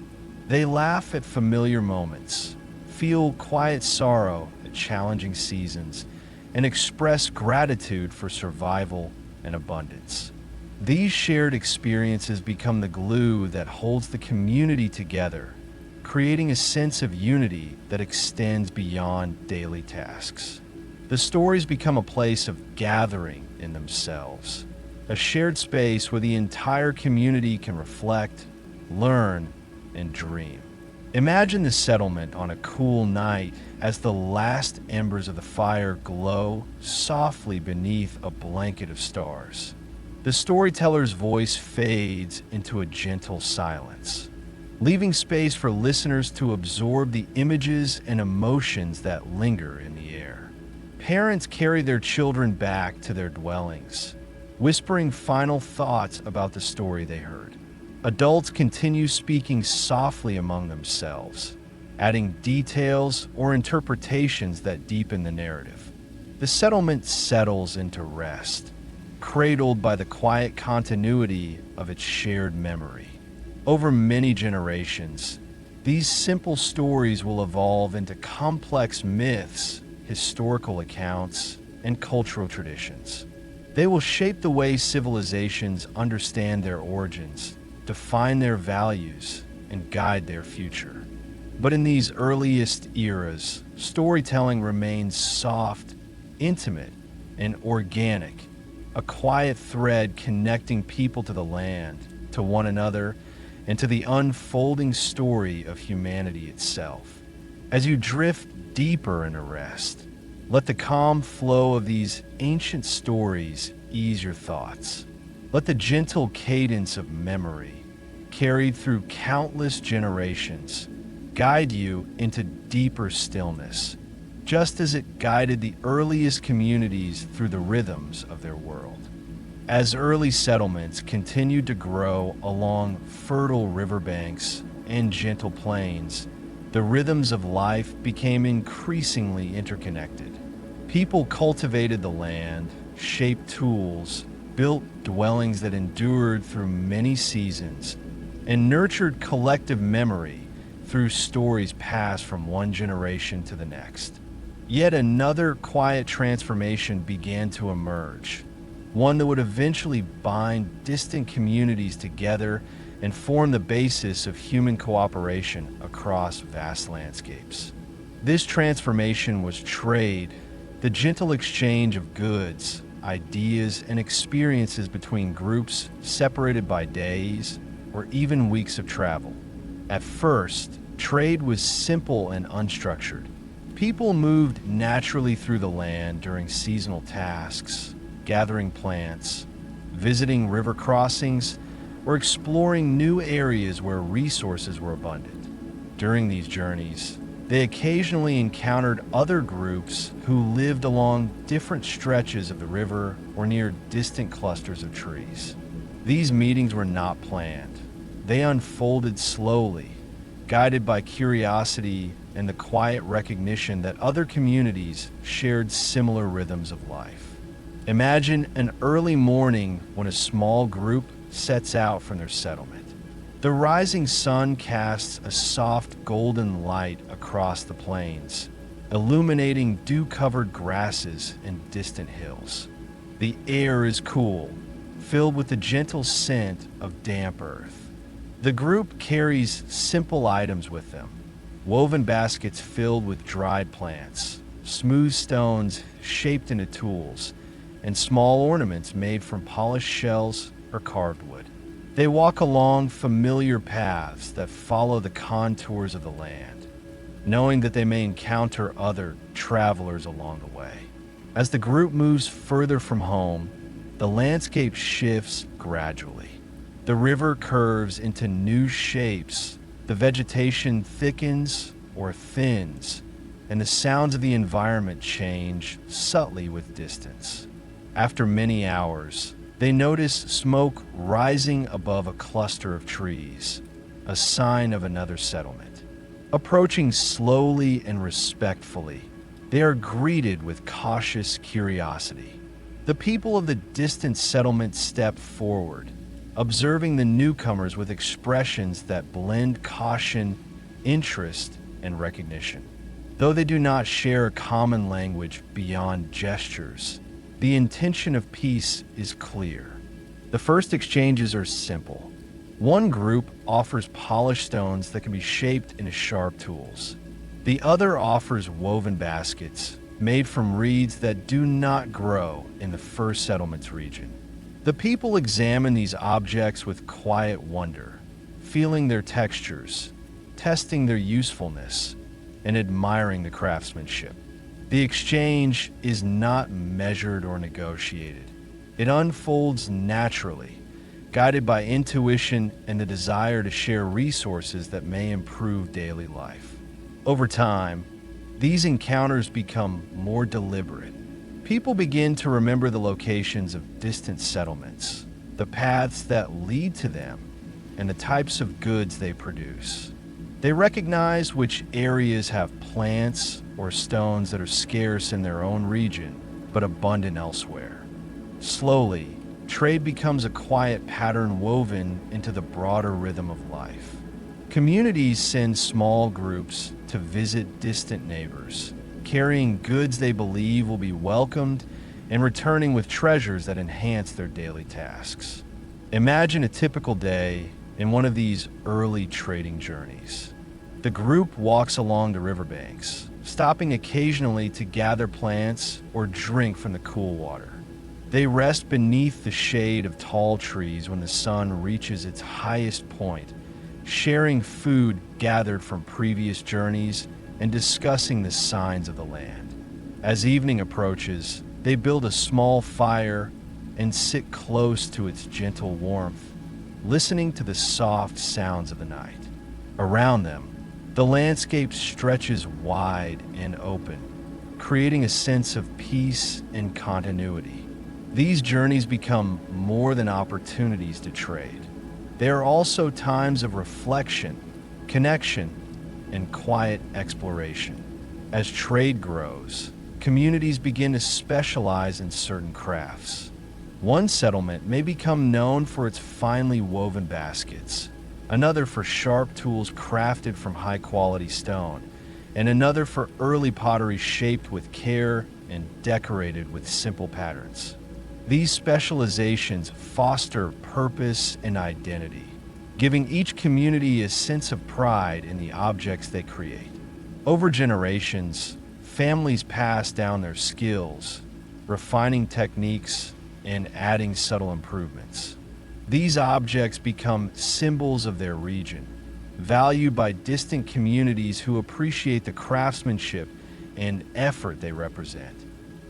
Speaker 1: They laugh at familiar moments, feel quiet sorrow at challenging seasons, and express gratitude for survival and abundance. These shared experiences become the glue that holds the community together, creating a sense of unity that extends beyond daily tasks. The stories become a place of gathering in themselves, a shared space where the entire community can reflect, learn, and dream. Imagine the settlement on a cool night as the last embers of the fire glow softly beneath a blanket of stars. The storyteller's voice fades into a gentle silence, leaving space for listeners to absorb the images and emotions that linger in the air. Parents carry their children back to their dwellings, whispering final thoughts about the story they heard. Adults continue speaking softly among themselves, adding details or interpretations that deepen the narrative. The settlement settles into rest, cradled by the quiet continuity of its shared memory. Over many generations, these simple stories will evolve into complex myths, historical accounts, and cultural traditions. They will shape the way civilizations understand their origins, define their values, and guide their future. But in these earliest eras, storytelling remains soft, intimate, and organic, a quiet thread connecting people to the land, to one another, and to the unfolding story of humanity itself. As you drift deeper into rest, let the calm flow of these ancient stories ease your thoughts. Let the gentle cadence of memory, carried through countless generations, guide you into deeper stillness, just as it guided the earliest communities through the rhythms of their world. As early settlements continued to grow along fertile riverbanks and gentle plains, the rhythms of life became increasingly interconnected. People cultivated the land, shaped tools, built dwellings that endured through many seasons, and nurtured collective memory through stories passed from one generation to the next. Yet another quiet transformation began to emerge, one that would eventually bind distant communities together and form the basis of human cooperation across vast landscapes. This transformation was trade, the gentle exchange of goods, ideas, and experiences between groups separated by days or even weeks of travel. At first, trade was simple and unstructured. People moved naturally through the land during seasonal tasks, gathering plants, visiting river crossings, or exploring new areas where resources were abundant. During these journeys, they occasionally encountered other groups who lived along different stretches of the river or near distant clusters of trees. These meetings were not planned. They unfolded slowly, guided by curiosity and the quiet recognition that other communities shared similar rhythms of life. Imagine an early morning when a small group sets out from their settlement. The rising sun casts a soft golden light across the plains, illuminating dew-covered grasses and distant hills. The air is cool, filled with the gentle scent of damp earth. The group carries simple items with them: woven baskets filled with dried plants, smooth stones shaped into tools, and small ornaments made from polished shells or carved wood. They walk along familiar paths that follow the contours of the land, knowing that they may encounter other travelers along the way. As the group moves further from home, the landscape shifts gradually. The river curves into new shapes, the vegetation thickens or thins, and the sounds of the environment change subtly with distance. After many hours, they notice smoke rising above a cluster of trees, a sign of another settlement. Approaching slowly and respectfully, they are greeted with cautious curiosity. The people of the distant settlement step forward, observing the newcomers with expressions that blend caution, interest, and recognition. Though they do not share a common language beyond gestures, the intention of peace is clear. The first exchanges are simple. One group offers polished stones that can be shaped into sharp tools. The other offers woven baskets made from reeds that do not grow in the first settlement's region. The people examine these objects with quiet wonder, feeling their textures, testing their usefulness, and admiring the craftsmanship. The exchange is not measured or negotiated. It unfolds naturally, guided by intuition and the desire to share resources that may improve daily life. Over time, these encounters become more deliberate. People begin to remember the locations of distant settlements, the paths that lead to them, and the types of goods they produce. They recognize which areas have plants or stones that are scarce in their own region, but abundant elsewhere. Slowly, trade becomes a quiet pattern woven into the broader rhythm of life. Communities send small groups to visit distant neighbors, carrying goods they believe will be welcomed and returning with treasures that enhance their daily tasks. Imagine a typical day in one of these early trading journeys. The group walks along the riverbanks, stopping occasionally to gather plants or drink from the cool water. They rest beneath the shade of tall trees when the sun reaches its highest point, sharing food gathered from previous journeys and discussing the signs of the land. As evening approaches, they build a small fire and sit close to its gentle warmth, listening to the soft sounds of the night. Around them, the landscape stretches wide and open, creating a sense of peace and continuity. These journeys become more than opportunities to trade. They are also times of reflection, connection, and quiet exploration. As trade grows, communities begin to specialize in certain crafts. One settlement may become known for its finely woven baskets, another for sharp tools crafted from high-quality stone, and another for early pottery shaped with care and decorated with simple patterns. These specializations foster purpose and identity, giving each community a sense of pride in the objects they create. Over generations, families pass down their skills, refining techniques and adding subtle improvements. These objects become symbols of their region, valued by distant communities who appreciate the craftsmanship and effort they represent.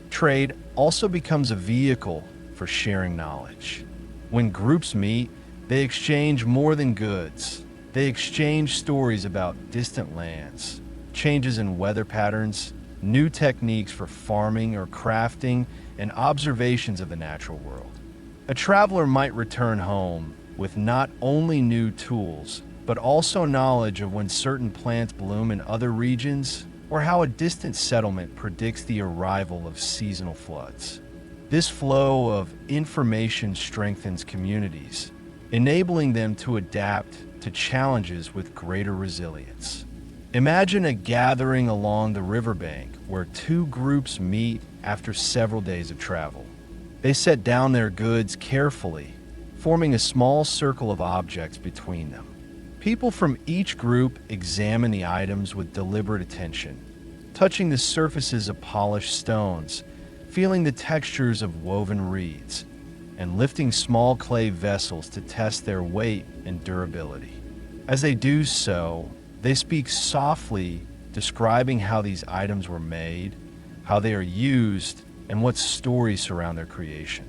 Speaker 1: Trade also becomes a vehicle for sharing knowledge. When groups meet, they exchange more than goods. They exchange stories about distant lands, changes in weather patterns, new techniques for farming or crafting, and observations of the natural world. A traveler might return home with not only new tools, but also knowledge of when certain plants bloom in other regions, or how a distant settlement predicts the arrival of seasonal floods. This flow of information strengthens communities, enabling them to adapt to challenges with greater resilience. Imagine a gathering along the riverbank where two groups meet after several days of travel. They set down their goods carefully, forming a small circle of objects between them. People from each group examine the items with deliberate attention, touching the surfaces of polished stones, feeling the textures of woven reeds, and lifting small clay vessels to test their weight and durability. As they do so, they speak softly, describing how these items were made, how they are used, and what stories surround their creation.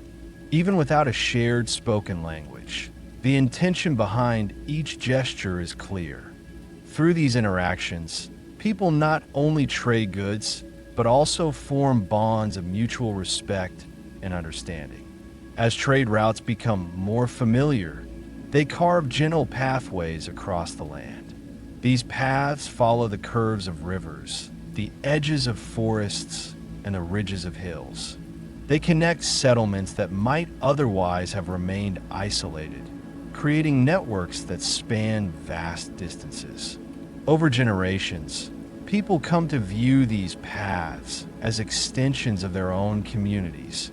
Speaker 1: Even without a shared spoken language, The intention behind each gesture is clear. Through these interactions, people not only trade goods, but also form bonds of mutual respect and understanding. As trade routes become more familiar, they carve gentle pathways across the land. These paths follow the curves of rivers, the edges of forests, and the ridges of hills. They connect settlements that might otherwise have remained isolated, creating networks that span vast distances. Over generations, people come to view these paths as extensions of their own communities,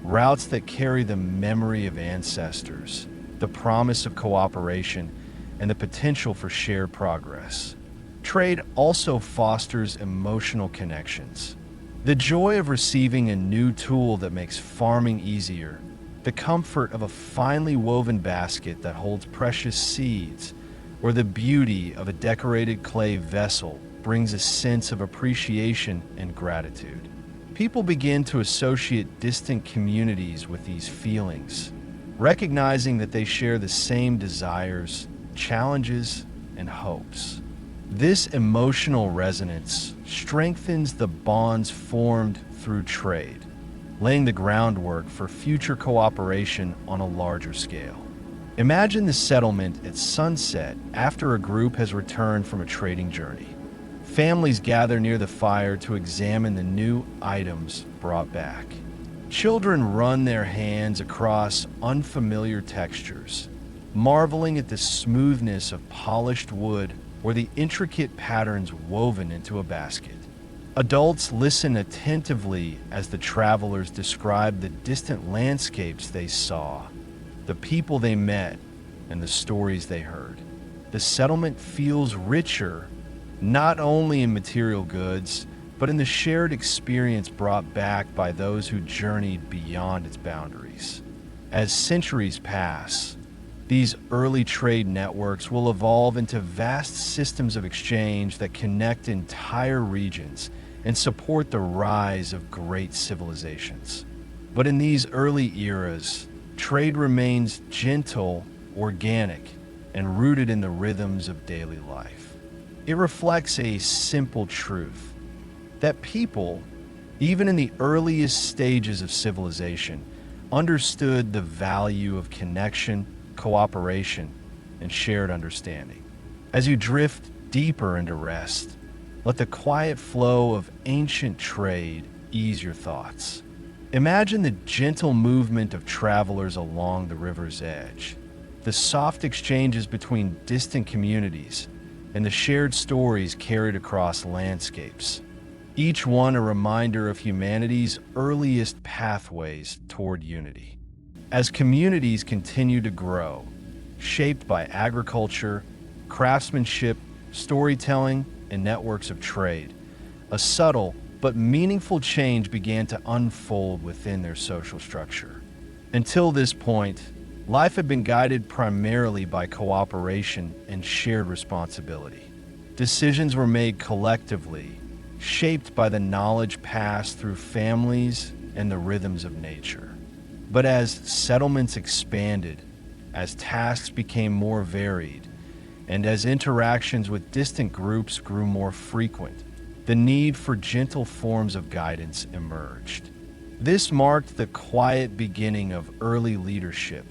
Speaker 1: routes that carry the memory of ancestors, the promise of cooperation, and the potential for shared progress. Trade also fosters emotional connections. The joy of receiving a new tool that makes farming easier, the comfort of a finely woven basket that holds precious seeds, or the beauty of a decorated clay vessel brings a sense of appreciation and gratitude. People begin to associate distant communities with these feelings, recognizing that they share the same desires, challenges, and hopes. This emotional resonance strengthens the bonds formed through trade, laying the groundwork for future cooperation on a larger scale. Imagine the settlement at sunset after a group has returned from a trading journey. Families gather near the fire to examine the new items brought back. Children run their hands across unfamiliar textures, marveling at the smoothness of polished wood or the intricate patterns woven into a basket. Adults listen attentively as the travelers describe the distant landscapes they saw, the people they met, and the stories they heard. The settlement feels richer, not only in material goods, but in the shared experience brought back by those who journeyed beyond its boundaries. As centuries pass, these early trade networks will evolve into vast systems of exchange that connect entire regions and support the rise of great civilizations. But in these early eras, trade remains gentle, organic, and rooted in the rhythms of daily life. It reflects a simple truth that people, even in the earliest stages of civilization, understood the value of connection, cooperation, and shared understanding. As you drift deeper into rest, let the quiet flow of ancient trade ease your thoughts. Imagine the gentle movement of travelers along the river's edge, the soft exchanges between distant communities, and the shared stories carried across landscapes, each one a reminder of humanity's earliest pathways toward unity. As communities continue to grow, shaped by agriculture, craftsmanship, storytelling, and networks of trade, a subtle but meaningful change began to unfold within their social structure. Until this point, life had been guided primarily by cooperation and shared responsibility. Decisions were made collectively, shaped by the knowledge passed through families and the rhythms of nature. But as settlements expanded, as tasks became more varied, and as interactions with distant groups grew more frequent, the need for gentle forms of guidance emerged. This marked the quiet beginning of early leadership,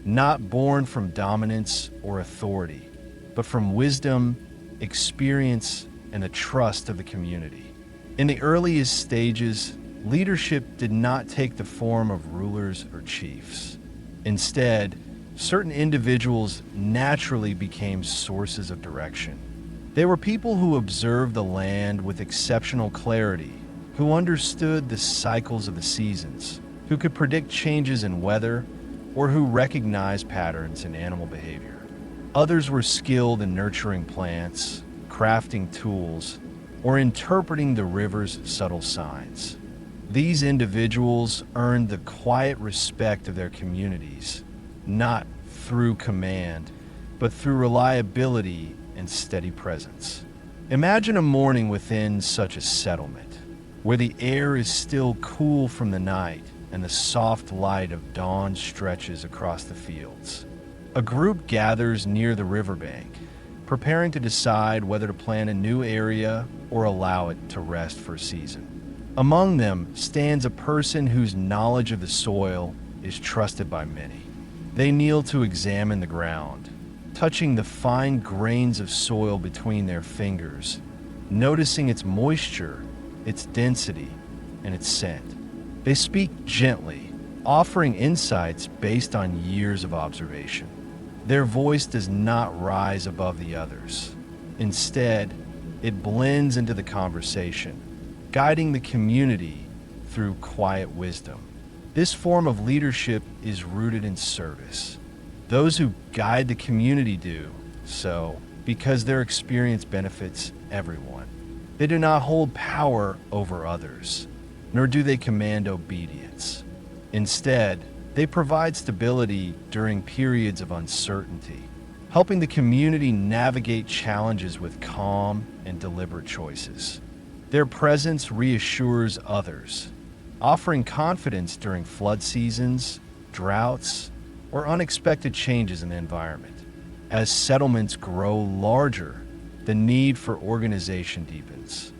Speaker 1: not born from dominance or authority, but from wisdom, experience, and the trust of the community. In the earliest stages, leadership did not take the form of rulers or chiefs. Instead, certain individuals naturally became sources of direction. They were people who observed the land with exceptional clarity, who understood the cycles of the seasons, who could predict changes in weather, or who recognized patterns in animal behavior. Others were skilled in nurturing plants, crafting tools, or interpreting the river's subtle signs. These individuals earned the quiet respect of their communities, not through command, but through reliability and steady presence. Imagine a morning within such a settlement, where the air is still cool from the night and the soft light of dawn stretches across the fields. A group gathers near the riverbank, preparing to decide whether to plant a new area or allow it to rest for a season. Among them stands a person whose knowledge of the soil is trusted by many. They kneel to examine the ground, touching the fine grains of soil between their fingers, noticing its moisture, its density, and its scent. They speak gently, offering insights based on years of observation. Their voice does not rise above the others. Instead, it blends into the conversation, guiding the community through quiet wisdom. This form of leadership is rooted in service. Those who guide the community do so because their experience benefits everyone. They do not hold power over others, nor do they command obedience. Instead, they provide stability during periods of uncertainty, helping the community navigate challenges with calm and deliberate choices. Their presence reassures others, offering confidence during flood seasons, droughts, or unexpected changes in the environment. As settlements grow larger, the need for organization deepens.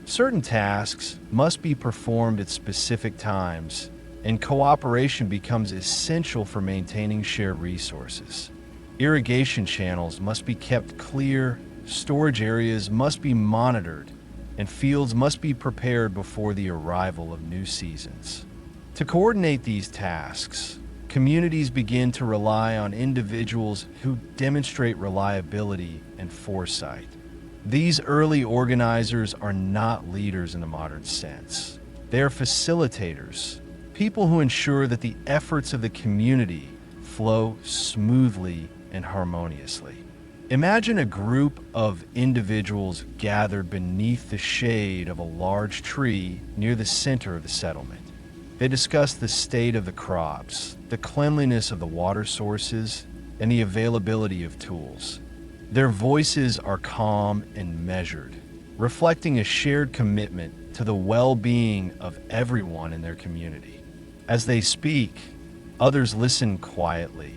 Speaker 1: Certain tasks must be performed at specific times, and cooperation becomes essential for maintaining shared resources. Irrigation channels must be kept clear, storage areas must be monitored, and fields must be prepared before the arrival of new seasons. To coordinate these tasks, communities begin to rely on individuals who demonstrate reliability and foresight. These early organizers are not leaders in the modern sense. They are facilitators, people who ensure that the efforts of the community flow smoothly and harmoniously. Imagine a group of individuals gathered beneath the shade of a large tree near the center of the settlement. They discuss the state of the crops, the cleanliness of the water sources, and the availability of tools. Their voices are calm and measured, reflecting a shared commitment to the well-being of everyone in their community. As they speak, others listen quietly,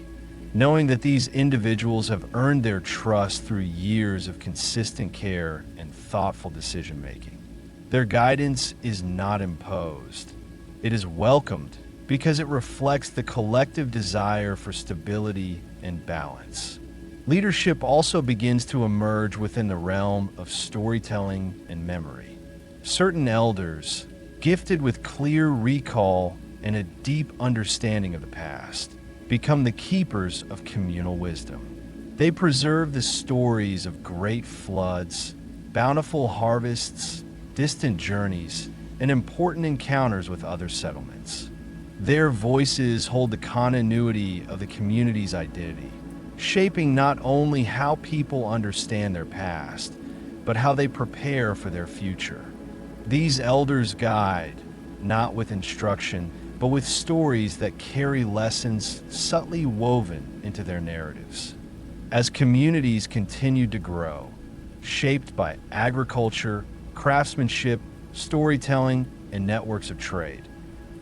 Speaker 1: knowing that these individuals have earned their trust through years of consistent care and thoughtful decision-making. Their guidance is not imposed. It is welcomed because it reflects the collective desire for stability and balance. Leadership also begins to emerge within the realm of storytelling and memory. Certain elders, gifted with clear recall and a deep understanding of the past, become the keepers of communal wisdom. They preserve the stories of great floods, bountiful harvests, distant journeys, and important encounters with other settlements. Their voices hold the continuity of the community's identity, shaping not only how people understand their past, but how they prepare for their future. These elders guide, not with instruction, but with stories that carry lessons subtly woven into their narratives. As communities continued to grow, shaped by agriculture, craftsmanship, storytelling, and networks of trade,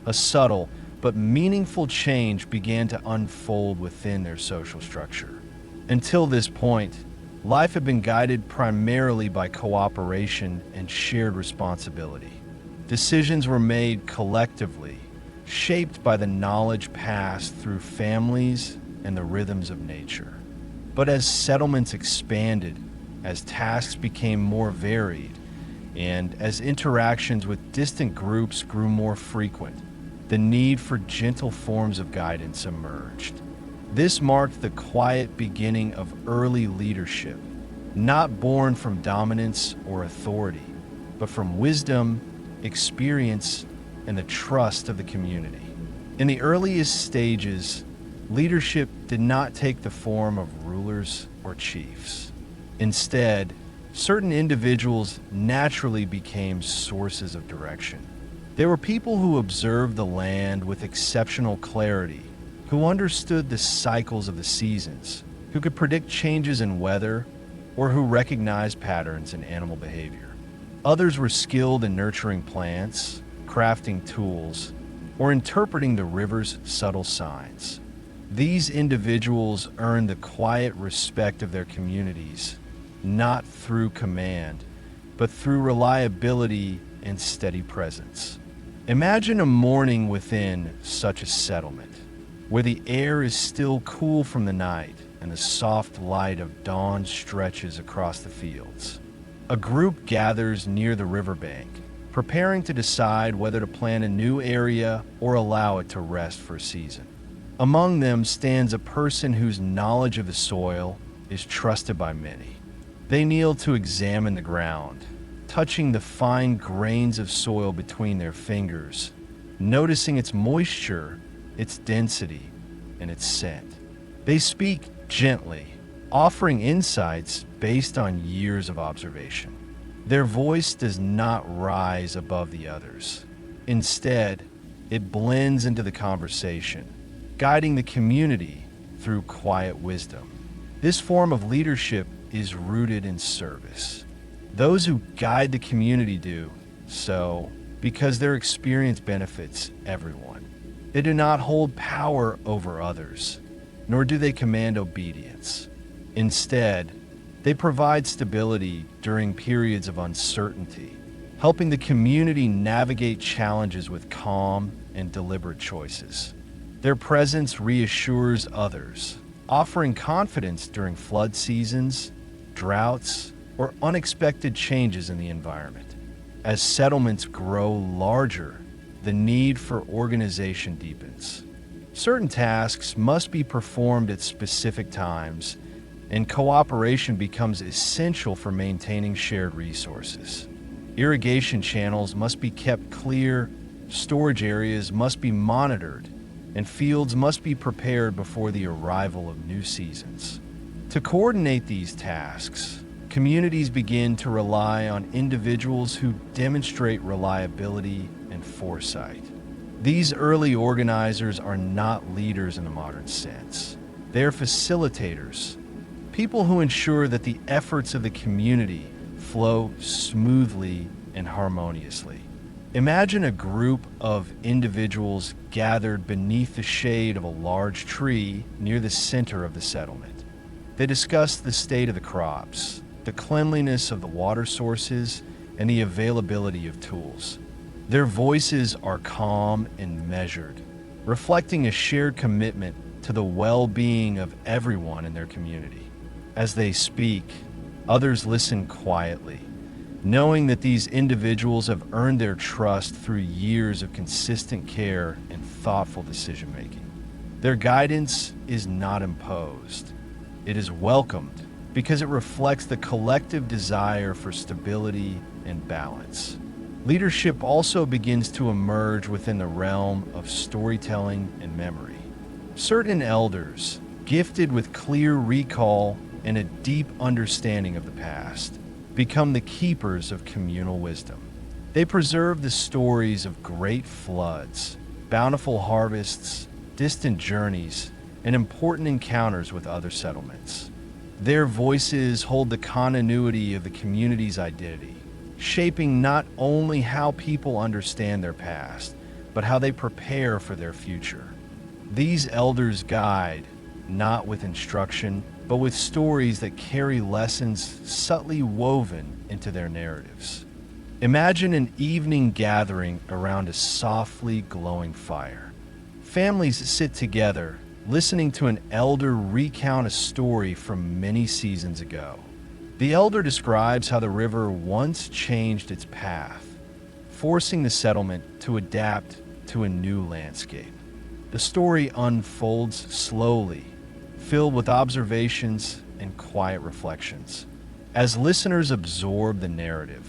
Speaker 1: a subtle but meaningful change began to unfold within their social structure. Until this point, life had been guided primarily by cooperation and shared responsibility. Decisions were made collectively, shaped by the knowledge passed through families and the rhythms of nature. But as settlements expanded, as tasks became more varied, and as interactions with distant groups grew more frequent, the need for gentle forms of guidance emerged. This marked the quiet beginning of early leadership, not born from dominance or authority, but from wisdom, experience, and the trust of the community. In the earliest stages, leadership did not take the form of rulers or chiefs. Instead, certain individuals naturally became sources of direction. They were people who observed the land with exceptional clarity, who understood the cycles of the seasons, who could predict changes in weather, or who recognized patterns in animal behavior. Others were skilled in nurturing plants, crafting tools, or interpreting the river's subtle signs. These individuals earn the quiet respect of their communities, not through command, but through reliability and steady presence. Imagine a morning within such a settlement, where the air is still cool from the night and the soft light of dawn stretches across the fields. A group gathers near the riverbank, preparing to decide whether to plant a new area or allow it to rest for a season. Among them stands a person whose knowledge of the soil is trusted by many. They kneel to examine the ground, touching the fine grains of soil between their fingers, noticing its moisture, its density, and its scent. They speak gently, offering insights based on years of observation. Their voice does not rise above the others. Instead, it blends into the conversation, guiding the community through quiet wisdom. This form of leadership is rooted in service. Those who guide the community do so because their experience benefits everyone. They do not hold power over others, nor do they command obedience. Instead, they provide stability during periods of uncertainty, helping the community navigate challenges with calm and deliberate choices. Their presence reassures others, offering confidence during flood seasons, droughts, or unexpected changes in the environment. As settlements grow larger, the need for organization deepens. Certain tasks must be performed at specific times, and cooperation becomes essential for maintaining shared resources. Irrigation channels must be kept clear, storage areas must be monitored, and fields must be prepared before the arrival of new seasons. To coordinate these tasks, communities begin to rely on individuals who demonstrate reliability and foresight. These early organizers are not leaders in the modern sense. They are facilitators, people who ensure that the efforts of the community flow smoothly and harmoniously. Imagine a group of individuals gathered beneath the shade of a large tree near the center of the settlement. They discuss the state of the crops, the cleanliness of the water sources, and the availability of tools. Their voices are calm and measured, reflecting a shared commitment to the well-being of everyone in their community. As they speak, others listen quietly, knowing that these individuals have earned their trust through years of consistent care and thoughtful decision-making. Their guidance is not imposed. It is welcomed because it reflects the collective desire for stability and balance. Leadership also begins to emerge within the realm of storytelling and memory. Certain elders, gifted with clear recall and a deep understanding of the past, become the keepers of communal wisdom. They preserve the stories of great floods, bountiful harvests, distant journeys, and important encounters with other settlements. Their voices hold the continuity of the community's identity, shaping not only how people understand their past, but how they prepare for their future. These elders guide, not with instruction, but with stories that carry lessons subtly woven into their narratives. Imagine an evening gathering around a softly glowing fire. Families sit together, listening to an elder recount a story from many seasons ago. The elder describes how the river once changed its path, forcing the settlement to adapt to a new landscape. The story unfolds slowly, filled with observations and quiet reflections. As listeners absorb the narrative,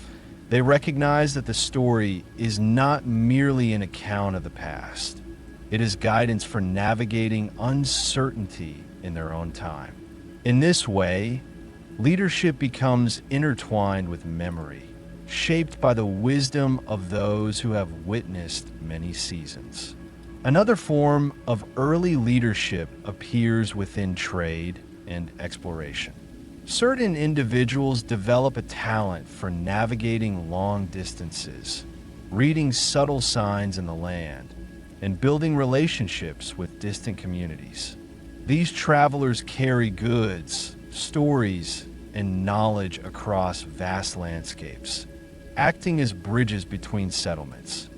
Speaker 1: they recognize that the story is not merely an account of the past. It is guidance for navigating uncertainty in their own time. In this way, leadership becomes intertwined with memory, shaped by the wisdom of those who have witnessed many seasons. Another form of early leadership appears within trade and exploration. Certain individuals develop a talent for navigating long distances, reading subtle signs in the land, and building relationships with distant communities. These travelers carry goods, stories, and knowledge across vast landscapes, acting as bridges between settlements.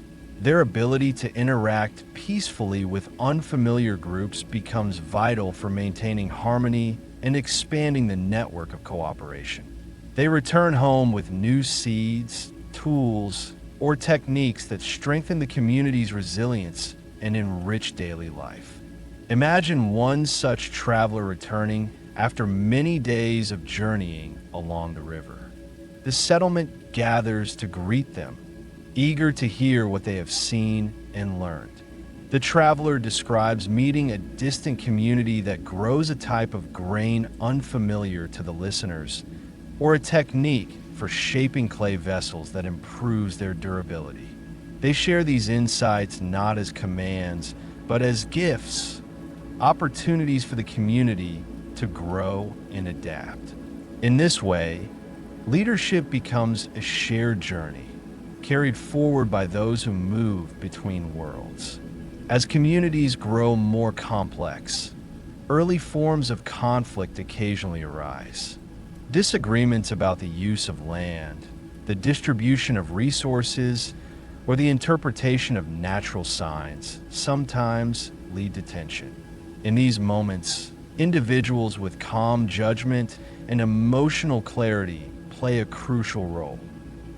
Speaker 1: Their ability to interact peacefully with unfamiliar groups becomes vital for maintaining harmony and expanding the network of cooperation. They return home with new seeds, tools, or techniques that strengthen the community's resilience and enrich daily life. Imagine one such traveler returning after many days of journeying along the river. The settlement gathers to greet them, eager to hear what they have seen and learned. The traveler describes meeting a distant community that grows a type of grain unfamiliar to the listeners, or a technique for shaping clay vessels that improves their durability. They share these insights not as commands, but as gifts, opportunities for the community to grow and adapt. In this way, leadership becomes a shared journey, carried forward by those who move between worlds. As communities grow more complex, early forms of conflict occasionally arise. Disagreements about the use of land, the distribution of resources, or the interpretation of natural signs sometimes lead to tension. In these moments, individuals with calm judgment and emotional clarity play a crucial role.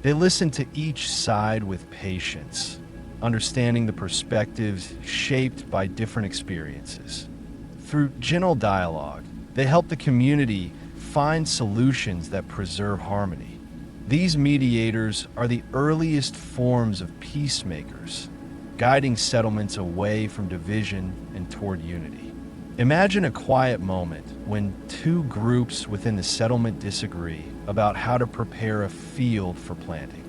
Speaker 1: They listen to each side with patience, understanding the perspectives shaped by different experiences. Through gentle dialogue, they help the community find solutions that preserve harmony. These mediators are the earliest forms of peacemakers, guiding settlements away from division and toward unity. Imagine a quiet moment when two groups within the settlement disagree about how to prepare a field for planting.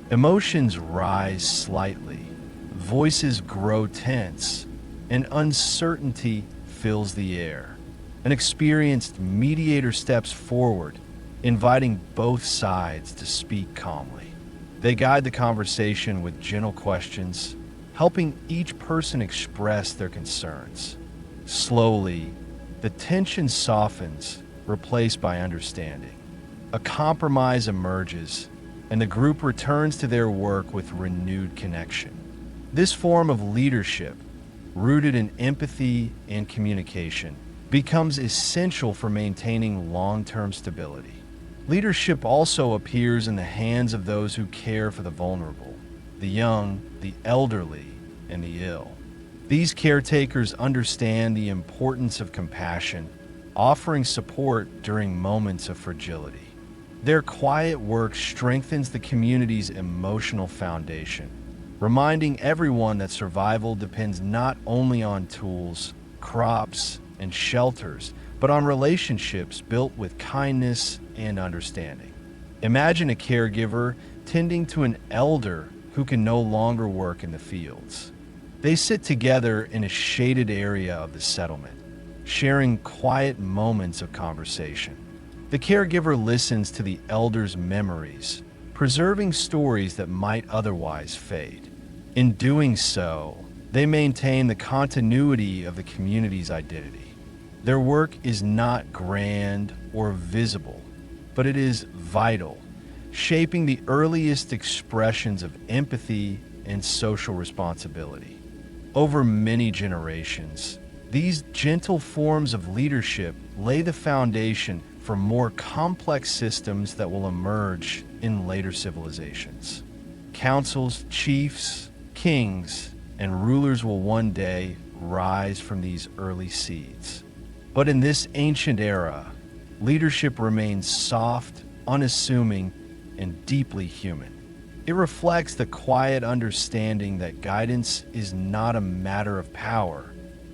Speaker 1: Emotions rise slightly, voices grow tense, and uncertainty fills the air. An experienced mediator steps forward, inviting both sides to speak calmly. They guide the conversation with gentle questions, helping each person express their concerns. Slowly, the tension softens, replaced by understanding. A compromise emerges, and the group returns to their work with renewed connection. This form of leadership, rooted in empathy and communication, becomes essential for maintaining long-term stability. Leadership also appears in the hands of those who care for the vulnerable, the young, the elderly, and the ill. These caretakers understand the importance of compassion, offering support during moments of fragility. Their quiet work strengthens the community's emotional foundation, reminding everyone that survival depends not only on tools, crops, and shelters, but on relationships built with kindness and understanding. Imagine a caregiver tending to an elder who can no longer work in the fields. They sit together in a shaded area of the settlement, sharing quiet moments of conversation. The caregiver listens to the elder's memories, preserving stories that might otherwise fade. In doing so, they maintain the continuity of the community's identity. Their work is not grand or visible, but it is vital, shaping the earliest expressions of empathy and social responsibility. Over many generations, these gentle forms of leadership lay the foundation for more complex systems that will emerge in later civilizations. Councils, chiefs, kings, and rulers will one day rise from these early seeds. But in this ancient era, leadership remains soft, unassuming, and deeply human. It reflects the quiet understanding that guidance is not a matter of power,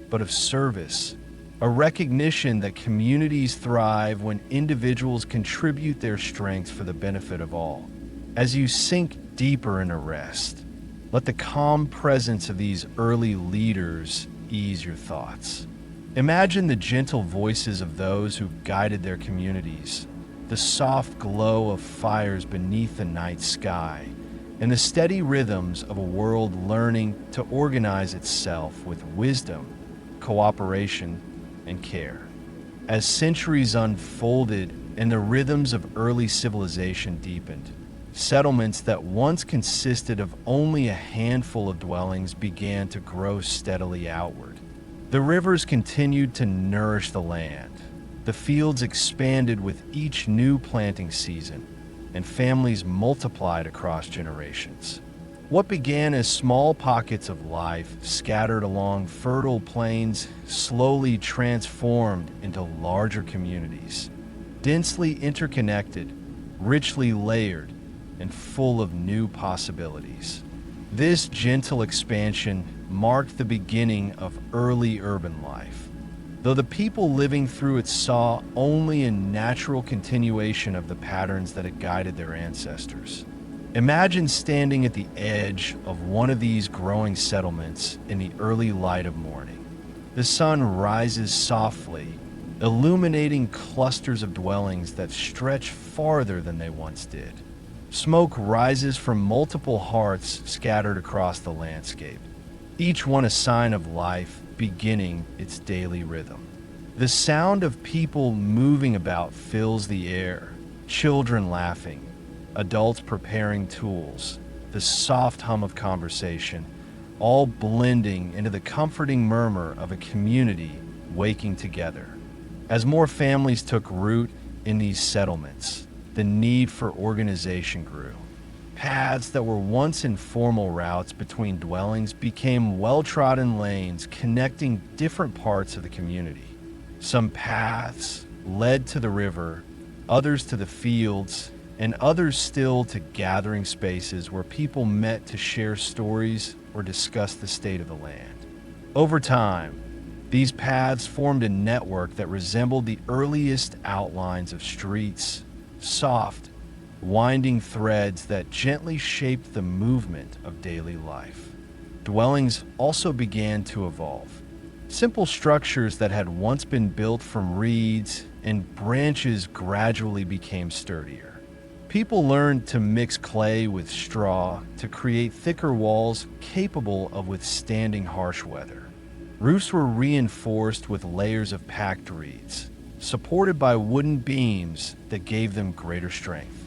Speaker 1: but of service, a recognition that communities thrive when individuals contribute their strengths for the benefit of all. As you sink deeper into rest, let the calm presence of these early leaders ease your thoughts. Imagine the gentle voices of those who guided their communities, the soft glow of fires beneath the night sky, and the steady rhythms of a world learning to organize itself with wisdom, cooperation, and care. As centuries unfolded and the rhythms of early civilization deepened, settlements that once consisted of only a handful of dwellings began to grow steadily outward. The rivers continued to nourish the land. The fields expanded with each new planting season, and families multiplied across generations. What began as small pockets of life scattered along fertile plains slowly transformed into larger communities, densely interconnected, richly layered, and full of new possibilities. This gentle expansion marked the beginning of early urban life, though the people living through it saw only a natural continuation of the patterns that had guided their ancestors. Imagine standing at the edge of one of these growing settlements in the early light of morning. The sun rises softly, illuminating clusters of dwellings that stretch farther than they once did. Smoke rises from multiple hearths scattered across the landscape, each one a sign of life beginning its daily rhythm. The sound of people moving about fills the air, children laughing, adults preparing tools, the soft hum of conversation, all blending into the comforting murmur of a community waking together. As more families took root in these settlements, the need for organization grew. Paths that were once informal routes between dwellings became well-trodden lanes connecting different parts of the community. Some paths led to the river, others to the fields, and others still to gathering spaces where people met to share stories or discuss the state of the land. Over time, these paths formed a network that resembled the earliest outlines of streets, soft, winding threads that gently shaped the movement of daily life. Dwellings also began to evolve. Simple structures that had once been built from reeds and branches gradually became sturdier. People learned to mix clay with straw to create thicker walls capable of withstanding harsh weather. Roofs were reinforced with layers of packed reeds, supported by wooden beams that gave them greater strength.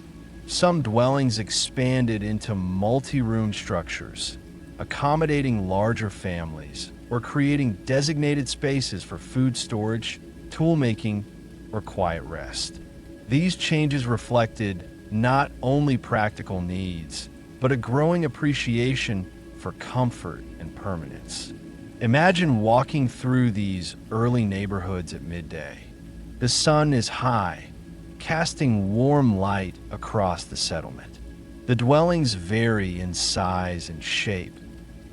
Speaker 1: Some dwellings expanded into multi-room structures, accommodating larger families or creating designated spaces for food storage, tool making, or quiet rest. These changes reflected not only practical needs, but a growing appreciation for comfort and permanence. Imagine walking through these early neighborhoods at midday. The sun is high, casting warm light across the settlement. The dwellings vary in size and shape,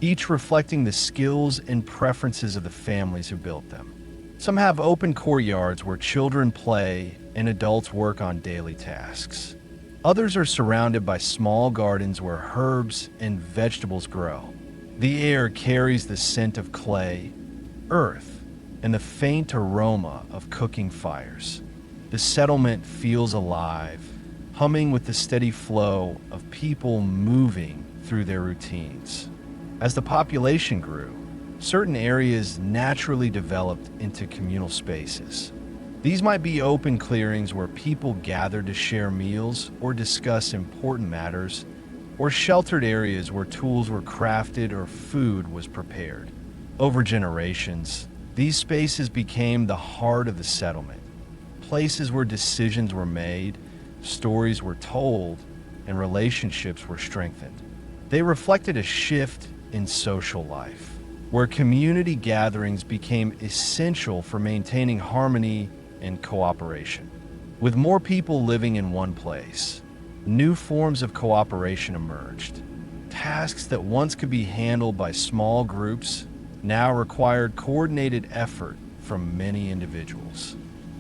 Speaker 1: each reflecting the skills and preferences of the families who built them. Some have open courtyards where children play and adults work on daily tasks. Others are surrounded by small gardens where herbs and vegetables grow. The air carries the scent of clay, earth, and the faint aroma of cooking fires. The settlement feels alive, humming with the steady flow of people moving through their routines. As the population grew, certain areas naturally developed into communal spaces. These might be open clearings where people gathered to share meals or discuss important matters, or sheltered areas where tools were crafted or food was prepared. Over generations, these spaces became the heart of the settlement, places where decisions were made, stories were told, and relationships were strengthened. They reflected a shift in social life, where community gatherings became essential for maintaining harmony and cooperation. With more people living in one place, new forms of cooperation emerged. Tasks that once could be handled by small groups now required coordinated effort from many individuals.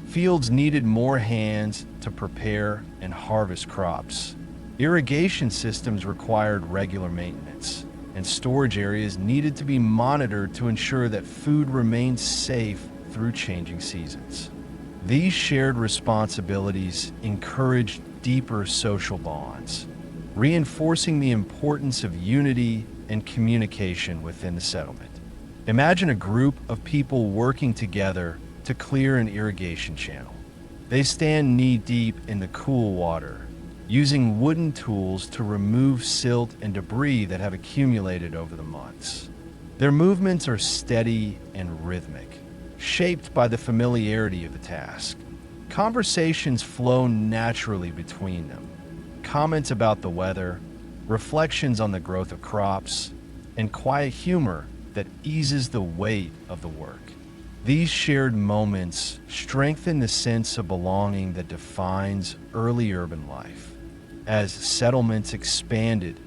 Speaker 1: Fields needed more hands to prepare and harvest crops. Irrigation systems required regular maintenance, and storage areas needed to be monitored to ensure that food remained safe through changing seasons. These shared responsibilities encouraged deeper social bonds, reinforcing the importance of unity and communication within the settlement. Imagine a group of people working together to clear an irrigation channel. They stand knee-deep in the cool water, using wooden tools to remove silt and debris that have accumulated over the months. Their movements are steady and rhythmic, shaped by the familiarity of the task. Conversations flow naturally between them. Comments about the weather, reflections on the growth of crops, and quiet humor that eases the weight of the work. These shared moments strengthen the sense of belonging that defines early urban life. As settlements expanded,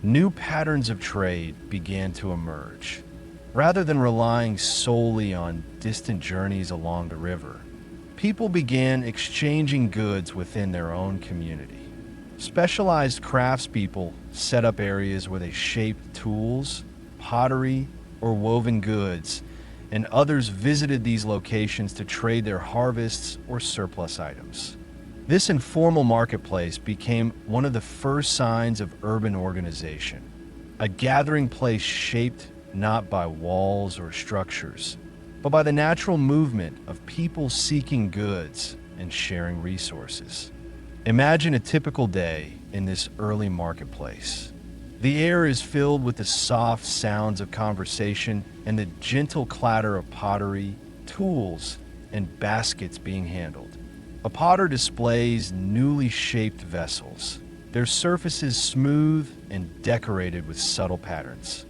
Speaker 1: new patterns of trade began to emerge. Rather than relying solely on distant journeys along the river, people began exchanging goods within their own community. Specialized craftspeople set up areas where they shaped tools, pottery, or woven goods, and others visited these locations to trade their harvests or surplus items. This informal marketplace became one of the first signs of urban organization, a gathering place shaped not by walls or structures, but by the natural movement of people seeking goods and sharing resources. Imagine a typical day in this early marketplace. The air is filled with the soft sounds of conversation and the gentle clatter of pottery, tools, and baskets being handled. A potter displays newly shaped vessels, their surfaces smooth and decorated with subtle patterns.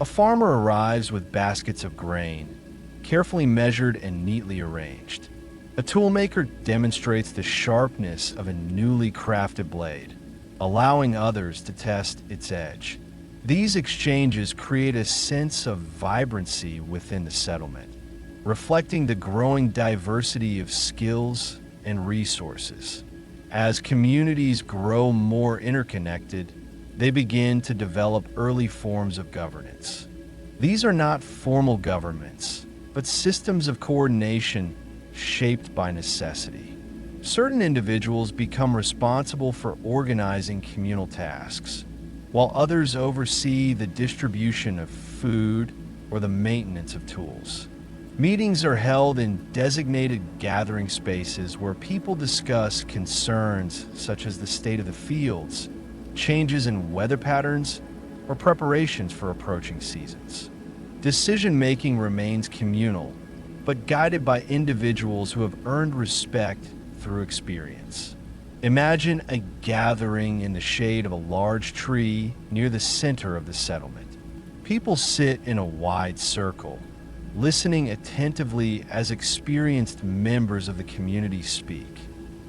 Speaker 1: A farmer arrives with baskets of grain, carefully measured and neatly arranged. A toolmaker demonstrates the sharpness of a newly crafted blade, allowing others to test its edge. These exchanges create a sense of vibrancy within the settlement, reflecting the growing diversity of skills and resources. As communities grow more interconnected, they begin to develop early forms of governance. These are not formal governments, but systems of coordination shaped by necessity. Certain individuals become responsible for organizing communal tasks, while others oversee the distribution of food or the maintenance of tools. Meetings are held in designated gathering spaces where people discuss concerns such as the state of the fields, changes in weather patterns, or preparations for approaching seasons. Decision-making remains communal, but guided by individuals who have earned respect through experience. Imagine a gathering in the shade of a large tree near the center of the settlement. People sit in a wide circle, listening attentively as experienced members of the community speak.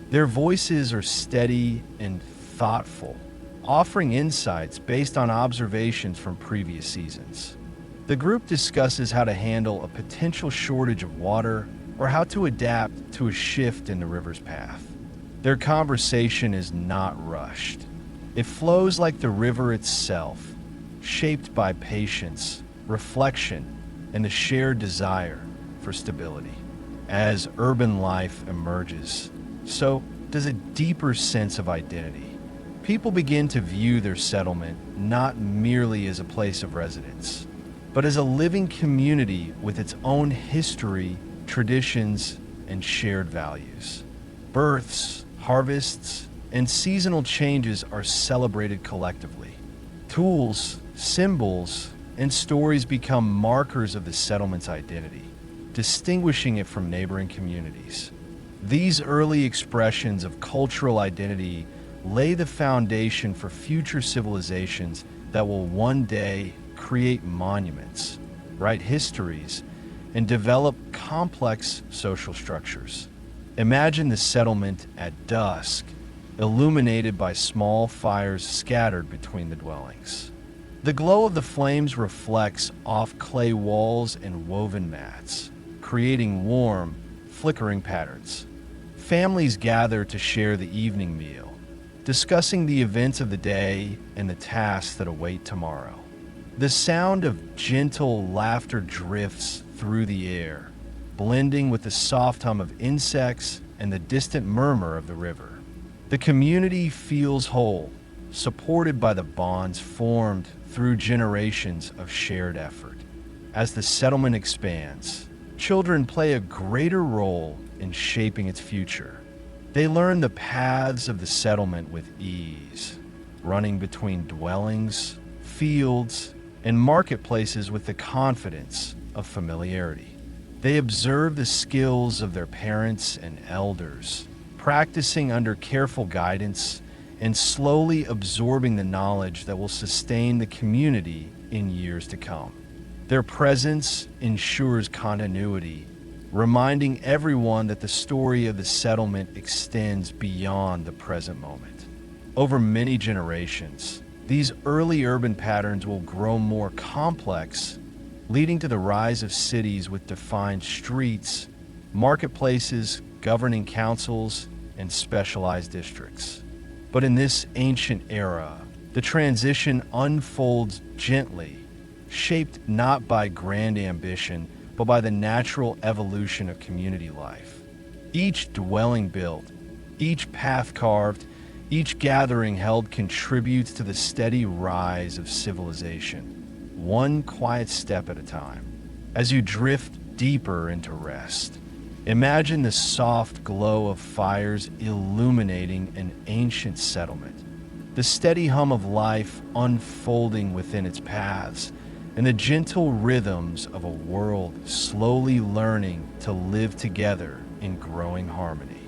Speaker 1: Their voices are steady and thoughtful, offering insights based on observations from previous seasons. The group discusses how to handle a potential shortage of water or how to adapt to a shift in the river's path. Their conversation is not rushed. It flows like the river itself, shaped by patience, reflection, and the shared desire for stability. As urban life emerges, so does a deeper sense of identity. People begin to view their settlement not merely as a place of residence, but as a living community with its own history, traditions, and shared values. Births, harvests, and seasonal changes are celebrated collectively. Tools, symbols, and stories become markers of the settlement's identity, distinguishing it from neighboring communities. These early expressions of cultural identity lay the foundation for future civilizations that will one day create monuments, write histories, and develop complex social structures. Imagine the settlement at dusk, illuminated by small fires scattered between the dwellings. The glow of the flames reflects off clay walls and woven mats, creating warm, flickering patterns. Families gather to share the evening meal, discussing the events of the day and the tasks that await tomorrow. The sound of gentle laughter drifts through the air, blending with the soft hum of insects and the distant murmur of the river. The community feels whole, supported by the bonds formed through generations of shared effort. As the settlement expands, children play a greater role in shaping its future. They learn the paths of the settlement with ease, running between dwellings, fields, and marketplaces with the confidence of familiarity. They observe the skills of their parents and elders, practicing under careful guidance and slowly absorbing the knowledge that will sustain the community in years to come. Their presence ensures continuity, reminding everyone that the story of the settlement extends beyond the present moment. Over many generations, these early urban patterns will grow more complex, leading to the rise of cities with defined streets, marketplaces, governing councils, and specialized districts. But in this ancient era, the transition unfolds gently, shaped not by grand ambition, but by the natural evolution of community life. Each dwelling built, each path carved, each gathering held contributes to the steady rise of civilization, one quiet step at a time. As you drift deeper into rest, imagine the soft glow of fires illuminating an ancient settlement, the steady hum of life unfolding within its paths, and the gentle rhythms of a world slowly learning to live together in growing harmony.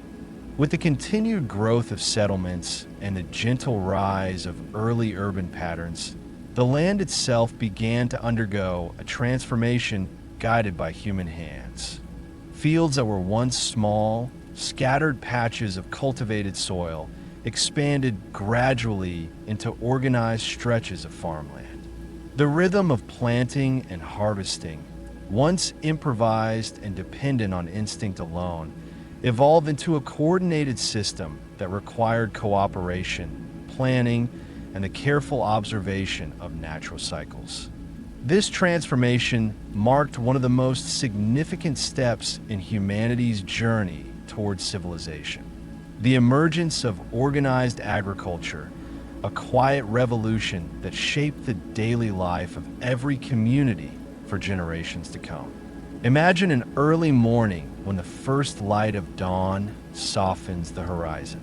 Speaker 1: With the continued growth of settlements and the gentle rise of early urban patterns, the land itself began to undergo a transformation guided by human hands. Fields that were once small, scattered patches of cultivated soil expanded gradually into organized stretches of farmland. The rhythm of planting and harvesting, once improvised and dependent on instinct alone, evolved into a coordinated system that required cooperation, planning, and the careful observation of natural cycles. This transformation marked one of the most significant steps in humanity's journey towards civilization. The emergence of organized agriculture, a quiet revolution that shaped the daily life of every community for generations to come. Imagine an early morning when the first light of dawn softens the horizon.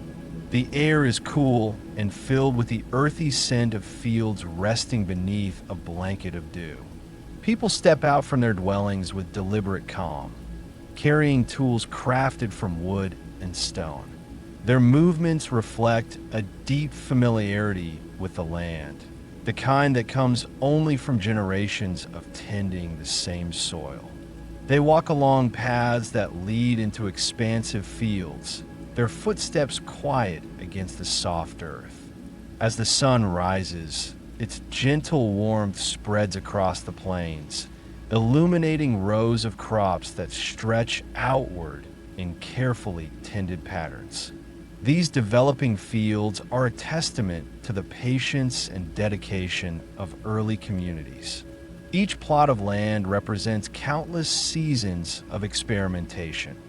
Speaker 1: The air is cool and filled with the earthy scent of fields resting beneath a blanket of dew. People step out from their dwellings with deliberate calm, carrying tools crafted from wood and stone. Their movements reflect a deep familiarity with the land, the kind that comes only from generations of tending the same soil. They walk along paths that lead into expansive fields, their footsteps quiet against the soft earth. As the sun rises, its gentle warmth spreads across the plains, illuminating rows of crops that stretch outward in carefully tended patterns. These developing fields are a testament to the patience and dedication of early communities. Each plot of land represents countless seasons of experimentation,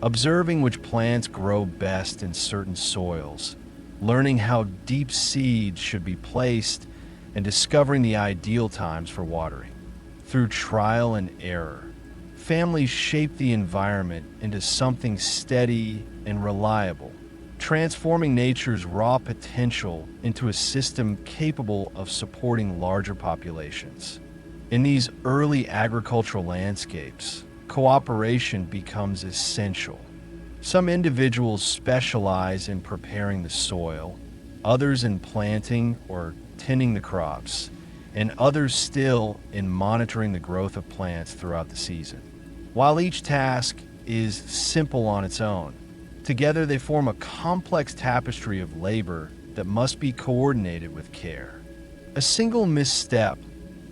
Speaker 1: observing which plants grow best in certain soils, learning how deep seeds should be placed, and discovering the ideal times for watering. Through trial and error, families shape the environment into something steady and reliable, transforming nature's raw potential into a system capable of supporting larger populations. In these early agricultural landscapes, cooperation becomes essential. Some individuals specialize in preparing the soil, others in planting or tending the crops, and others still in monitoring the growth of plants throughout the season. While each task is simple on its own, together they form a complex tapestry of labor that must be coordinated with care. A single misstep,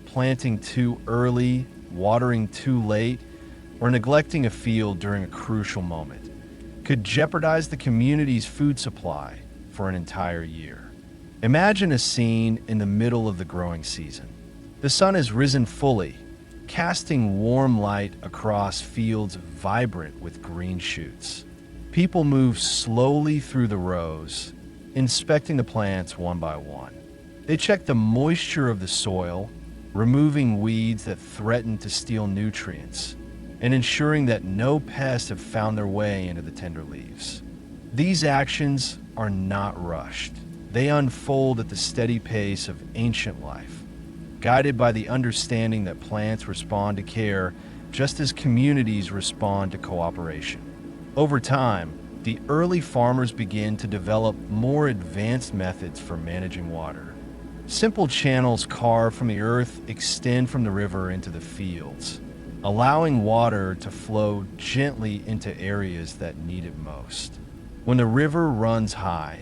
Speaker 1: planting too early, watering too late, or neglecting a field during a crucial moment, could jeopardize the community's food supply for an entire year. Imagine a scene in the middle of the growing season. The sun has risen fully, casting warm light across fields vibrant with green shoots. People move slowly through the rows, inspecting the plants one by one. They check the moisture of the soil, removing weeds that threaten to steal nutrients, and ensuring that no pests have found their way into the tender leaves. These actions are not rushed. They unfold at the steady pace of ancient life, guided by the understanding that plants respond to care just as communities respond to cooperation. Over time, the early farmers begin to develop more advanced methods for managing water. Simple channels carved from the earth extend from the river into the fields, allowing water to flow gently into areas that need it most. When the river runs high,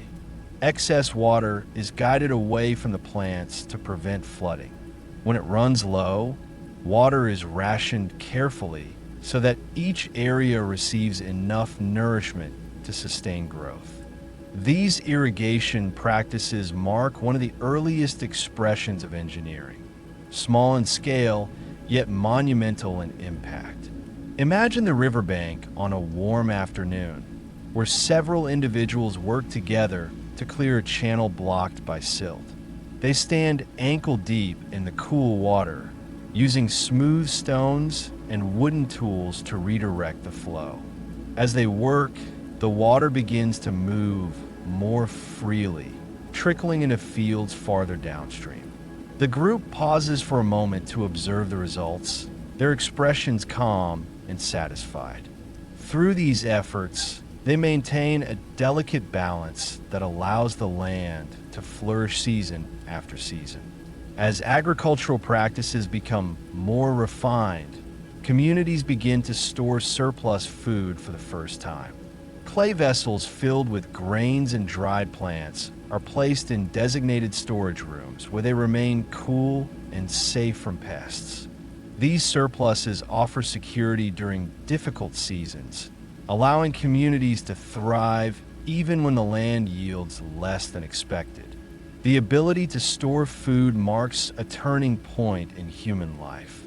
Speaker 1: excess water is guided away from the plants to prevent flooding. When it runs low, water is rationed carefully so that each area receives enough nourishment to sustain growth. These irrigation practices mark one of the earliest expressions of engineering, small in scale, yet monumental in impact. Imagine the riverbank on a warm afternoon, where several individuals work together to clear a channel blocked by silt. They stand ankle deep in the cool water, using smooth stones and wooden tools to redirect the flow. As they work, the water begins to move more freely, trickling into fields farther downstream. The group pauses for a moment to observe the results, their expressions calm and satisfied. Through these efforts, they maintain a delicate balance that allows the land to flourish season after season. As agricultural practices become more refined, communities begin to store surplus food for the first time. Clay vessels filled with grains and dried plants are placed in designated storage rooms where they remain cool and safe from pests. These surpluses offer security during difficult seasons, allowing communities to thrive even when the land yields less than expected. The ability to store food marks a turning point in human life,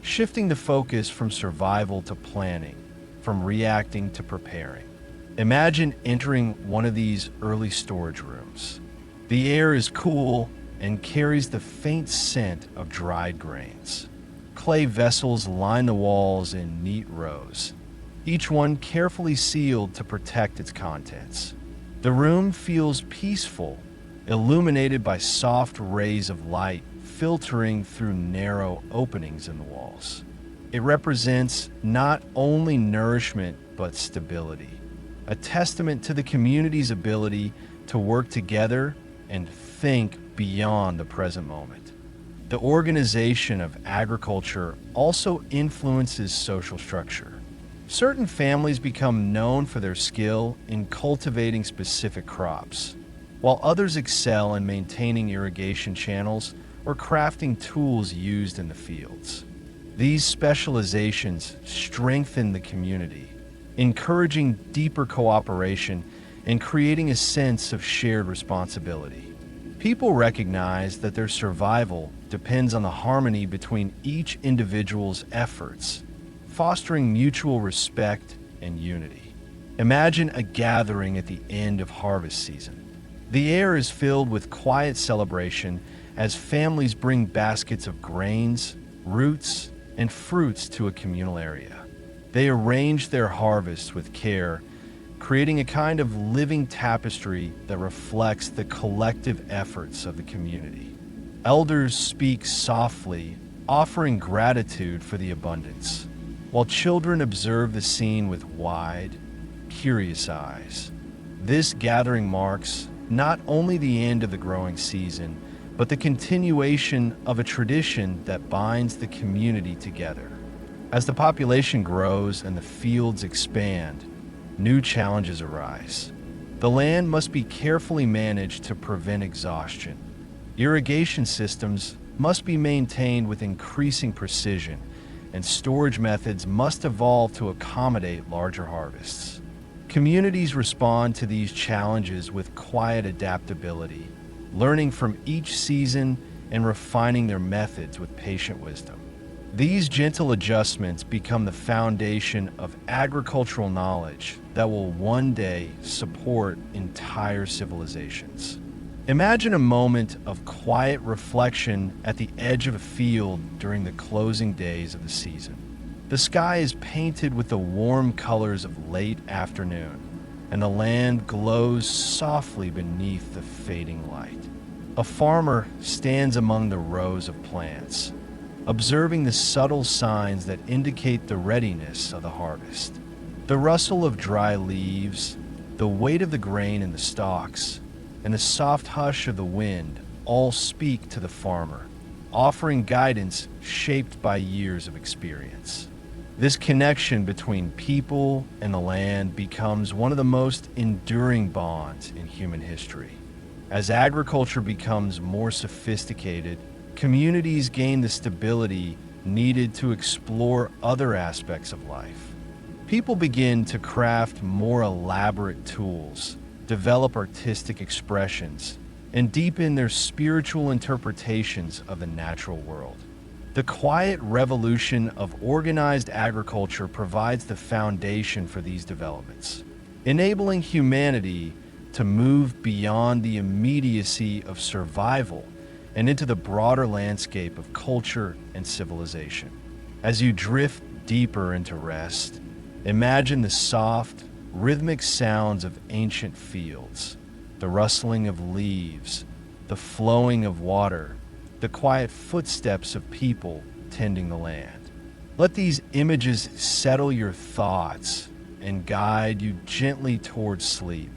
Speaker 1: shifting the focus from survival to planning, from reacting to preparing. Imagine entering one of these early storage rooms. The air is cool and carries the faint scent of dried grains. Clay vessels line the walls in neat rows, each one carefully sealed to protect its contents. The room feels peaceful, illuminated by soft rays of light filtering through narrow openings in the walls. It represents not only nourishment but stability, a testament to the community's ability to work together and think beyond the present moment. The organization of agriculture also influences social structure. Certain families become known for their skill in cultivating specific crops, while others excel in maintaining irrigation channels or crafting tools used in the fields. These specializations strengthen the community, encouraging deeper cooperation and creating a sense of shared responsibility. People recognize that their survival depends on the harmony between each individual's efforts, fostering mutual respect and unity. Imagine a gathering at the end of harvest season. The air is filled with quiet celebration as families bring baskets of grains, roots, and fruits to a communal area. They arrange their harvests with care, creating a kind of living tapestry that reflects the collective efforts of the community. Elders speak softly, offering gratitude for the abundance, while children observe the scene with wide, curious eyes. This gathering marks not only the end of the growing season, but the continuation of a tradition that binds the community together. As the population grows and the fields expand, new challenges arise. The land must be carefully managed to prevent exhaustion. Irrigation systems must be maintained with increasing precision, and storage methods must evolve to accommodate larger harvests. Communities respond to these challenges with quiet adaptability, learning from each season and refining their methods with patient wisdom. These gentle adjustments become the foundation of agricultural knowledge that will one day support entire civilizations. Imagine a moment of quiet reflection at the edge of a field during the closing days of the season. The sky is painted with the warm colors of late afternoon, and the land glows softly beneath the fading light. A farmer stands among the rows of plants, observing the subtle signs that indicate the readiness of the harvest. The rustle of dry leaves, the weight of the grain in the stalks, and the soft hush of the wind all speak to the farmer, offering guidance shaped by years of experience. This connection between people and the land becomes one of the most enduring bonds in human history. As agriculture becomes more sophisticated, communities gain the stability needed to explore other aspects of life. People begin to craft more elaborate tools, develop artistic expressions, and deepen their spiritual interpretations of the natural world. The quiet revolution of organized agriculture provides the foundation for these developments, enabling humanity to move beyond the immediacy of survival and into the broader landscape of culture and civilization. As you drift deeper into rest, imagine the soft, rhythmic sounds of ancient fields, the rustling of leaves, the flowing of water, the quiet footsteps of people tending the land. Let these images settle your thoughts and guide you gently towards sleep.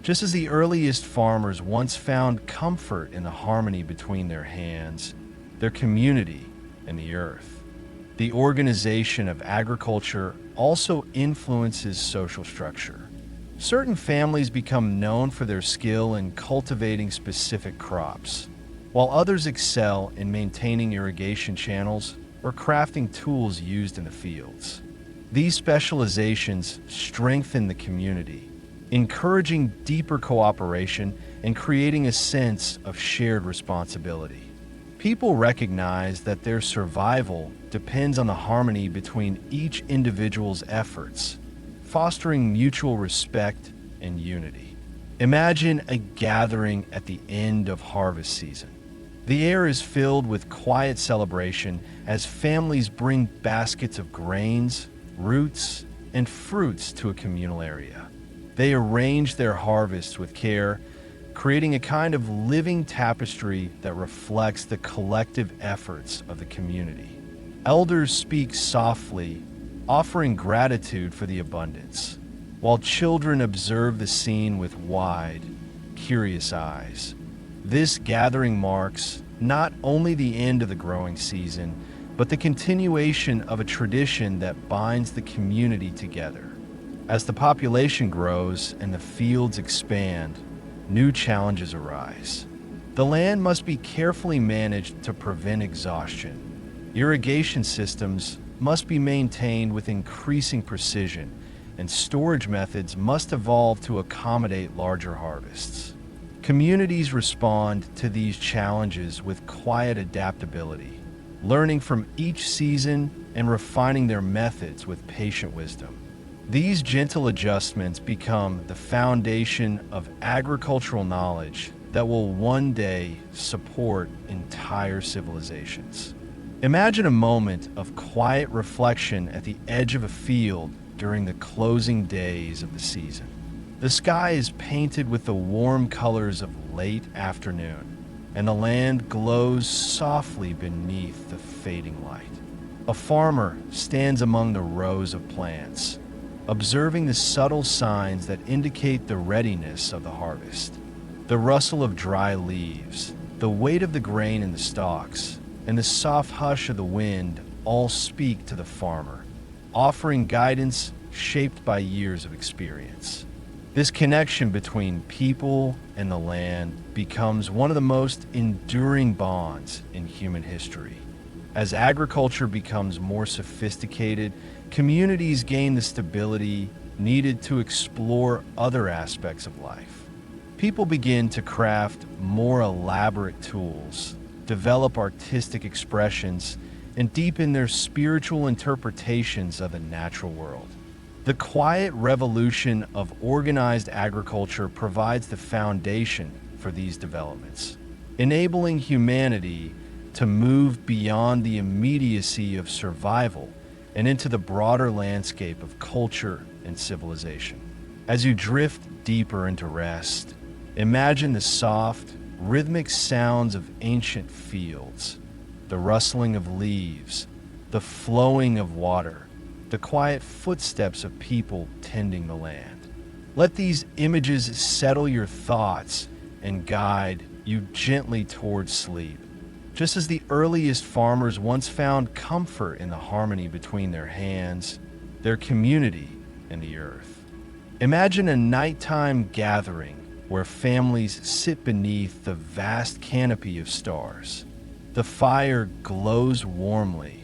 Speaker 1: Just as the earliest farmers once found comfort in the harmony between their hands, their community, and the earth. The organization of agriculture also influences social structure. Certain families become known for their skill in cultivating specific crops, while others excel in maintaining irrigation channels or crafting tools used in the fields. These specializations strengthen the community, encouraging deeper cooperation and creating a sense of shared responsibility. People recognize that their survival depends on the harmony between each individual's efforts, fostering mutual respect and unity. Imagine a gathering at the end of harvest season. The air is filled with quiet celebration as families bring baskets of grains, roots, and fruits to a communal area. They arrange their harvests with care, creating a kind of living tapestry that reflects the collective efforts of the community. Elders speak softly, offering gratitude for the abundance, while children observe the scene with wide, curious eyes. This gathering marks not only the end of the growing season, but the continuation of a tradition that binds the community together. As the population grows and the fields expand, new challenges arise. The land must be carefully managed to prevent exhaustion. Irrigation systems must be maintained with increasing precision, and storage methods must evolve to accommodate larger harvests. Communities respond to these challenges with quiet adaptability, learning from each season and refining their methods with patient wisdom. These gentle adjustments become the foundation of agricultural knowledge that will one day support entire civilizations. Imagine a moment of quiet reflection at the edge of a field during the closing days of the season. The sky is painted with the warm colors of late afternoon, and the land glows softly beneath the fading light. A farmer stands among the rows of plants, observing the subtle signs that indicate the readiness of the harvest. The rustle of dry leaves, the weight of the grain in the stalks, and the soft hush of the wind all speak to the farmer, offering guidance shaped by years of experience. This connection between people and the land becomes one of the most enduring bonds in human history. As agriculture becomes more sophisticated, communities gain the stability needed to explore other aspects of life. People begin to craft more elaborate tools, develop artistic expressions, and deepen their spiritual interpretations of the natural world. The quiet revolution of organized agriculture provides the foundation for these developments, enabling humanity to move beyond the immediacy of survival and into the broader landscape of culture and civilization. As you drift deeper into rest, imagine the soft, rhythmic sounds of ancient fields, the rustling of leaves, the flowing of water, the quiet footsteps of people tending the land. Let these images settle your thoughts and guide you gently towards sleep, just as the earliest farmers once found comfort in the harmony between their hands, their community, and the earth. Imagine a nighttime gathering where families sit beneath the vast canopy of stars. The fire glows warmly,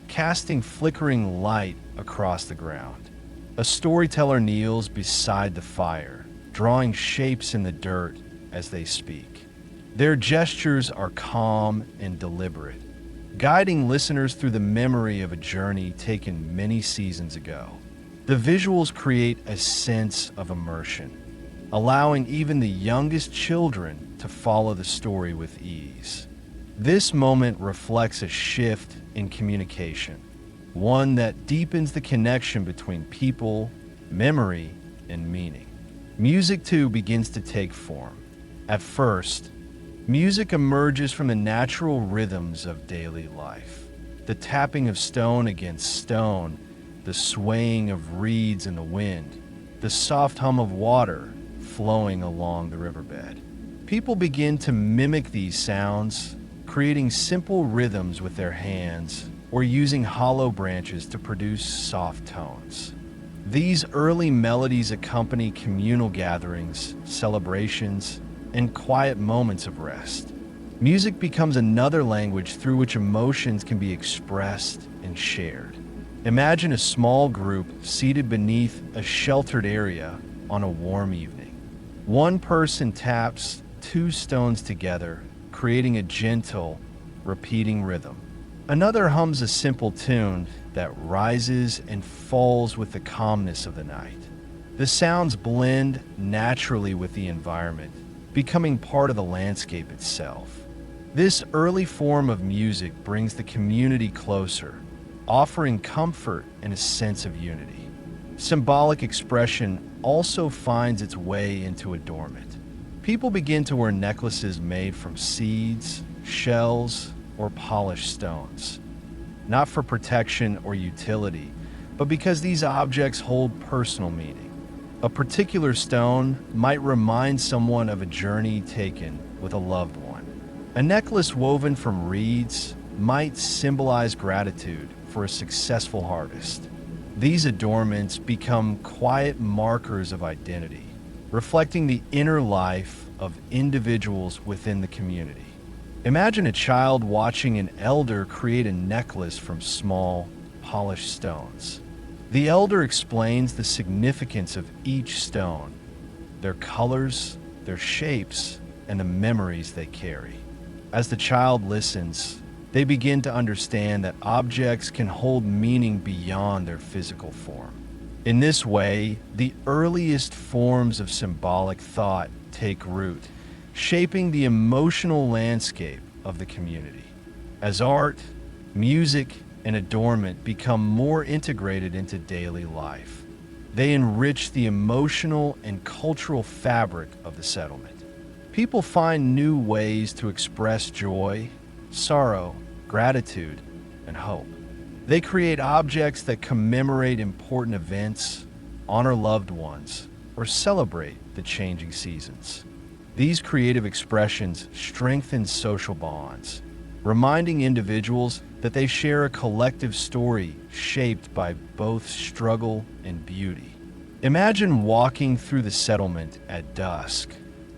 Speaker 1: casting flickering light across the ground. A storyteller kneels beside the fire, drawing shapes in the dirt as they speak. Their gestures are calm and deliberate, guiding listeners through the memory of a journey taken many seasons ago. The visuals create a sense of immersion, allowing even the youngest children to follow the story with ease. This moment reflects a shift in communication, one that deepens the connection between people, memory, and meaning. Music, too, begins to take form. At first, music emerges from the natural rhythms of daily life. The tapping of stone against stone, the swaying of reeds in the wind, the soft hum of water flowing along the riverbed. People begin to mimic these sounds, creating simple rhythms with their hands or using hollow branches to produce soft tones. These early melodies accompany communal gatherings, celebrations, and quiet moments of rest. Music becomes another language through which emotions can be expressed and shared. Imagine a small group seated beneath a sheltered area on a warm evening. One person taps two stones together, creating a gentle, repeating rhythm. Another hums a simple tune that rises and falls with the calmness of the night. The sounds blend naturally with the environment, becoming part of the landscape itself. This early form of music brings the community closer, offering comfort and a sense of unity. Symbolic expression also finds its way into adornment. People begin to wear necklaces made from seeds, shells, or polished stones, not for protection or utility, but because these objects hold personal meaning. A particular stone might remind someone of a journey taken with a loved one. A necklace woven from reeds might symbolize gratitude for a successful harvest. These adornments become quiet markers of identity, reflecting the inner life of individuals within the community. Imagine a child watching an elder create a necklace from small, polished stones. The elder explains the significance of each stone, their colors, their shapes, and the memories they carry. As the child listens, they begin to understand that objects can hold meaning beyond their physical form. In this way, the earliest forms of symbolic thought take root, shaping the emotional landscape of the community. As art, music, and adornment become more integrated into daily life, they enrich the emotional and cultural fabric of the settlement. People find new ways to express joy, sorrow, gratitude, and hope. They create objects that commemorate important events, honor loved ones, or celebrate the changing seasons. These creative expressions strengthen social bonds, reminding individuals that they share a collective story shaped by both struggle and beauty. Imagine walking through the settlement at dusk,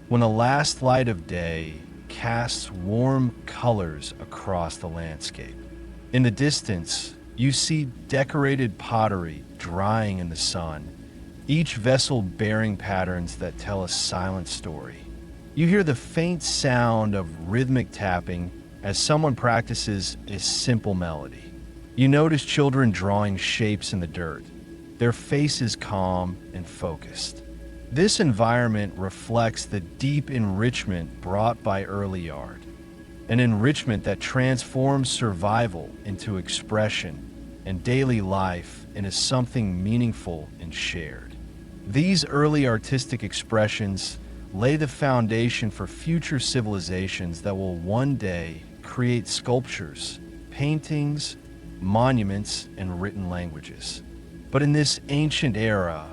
Speaker 1: when the last light of day casts warm colors across the landscape. In the distance, you see decorated pottery drying in the sun, each vessel bearing patterns that tell a silent story. You hear the faint sound of rhythmic tapping as someone practices a simple melody. You notice children drawing shapes in the dirt, their faces calm and focused. This environment reflects the deep enrichment brought by early art, an enrichment that transforms survival into expression and daily life into something meaningful and shared. These early artistic expressions lay the foundation for future civilizations that will one day create sculptures, paintings, monuments, and written languages. But in this ancient era,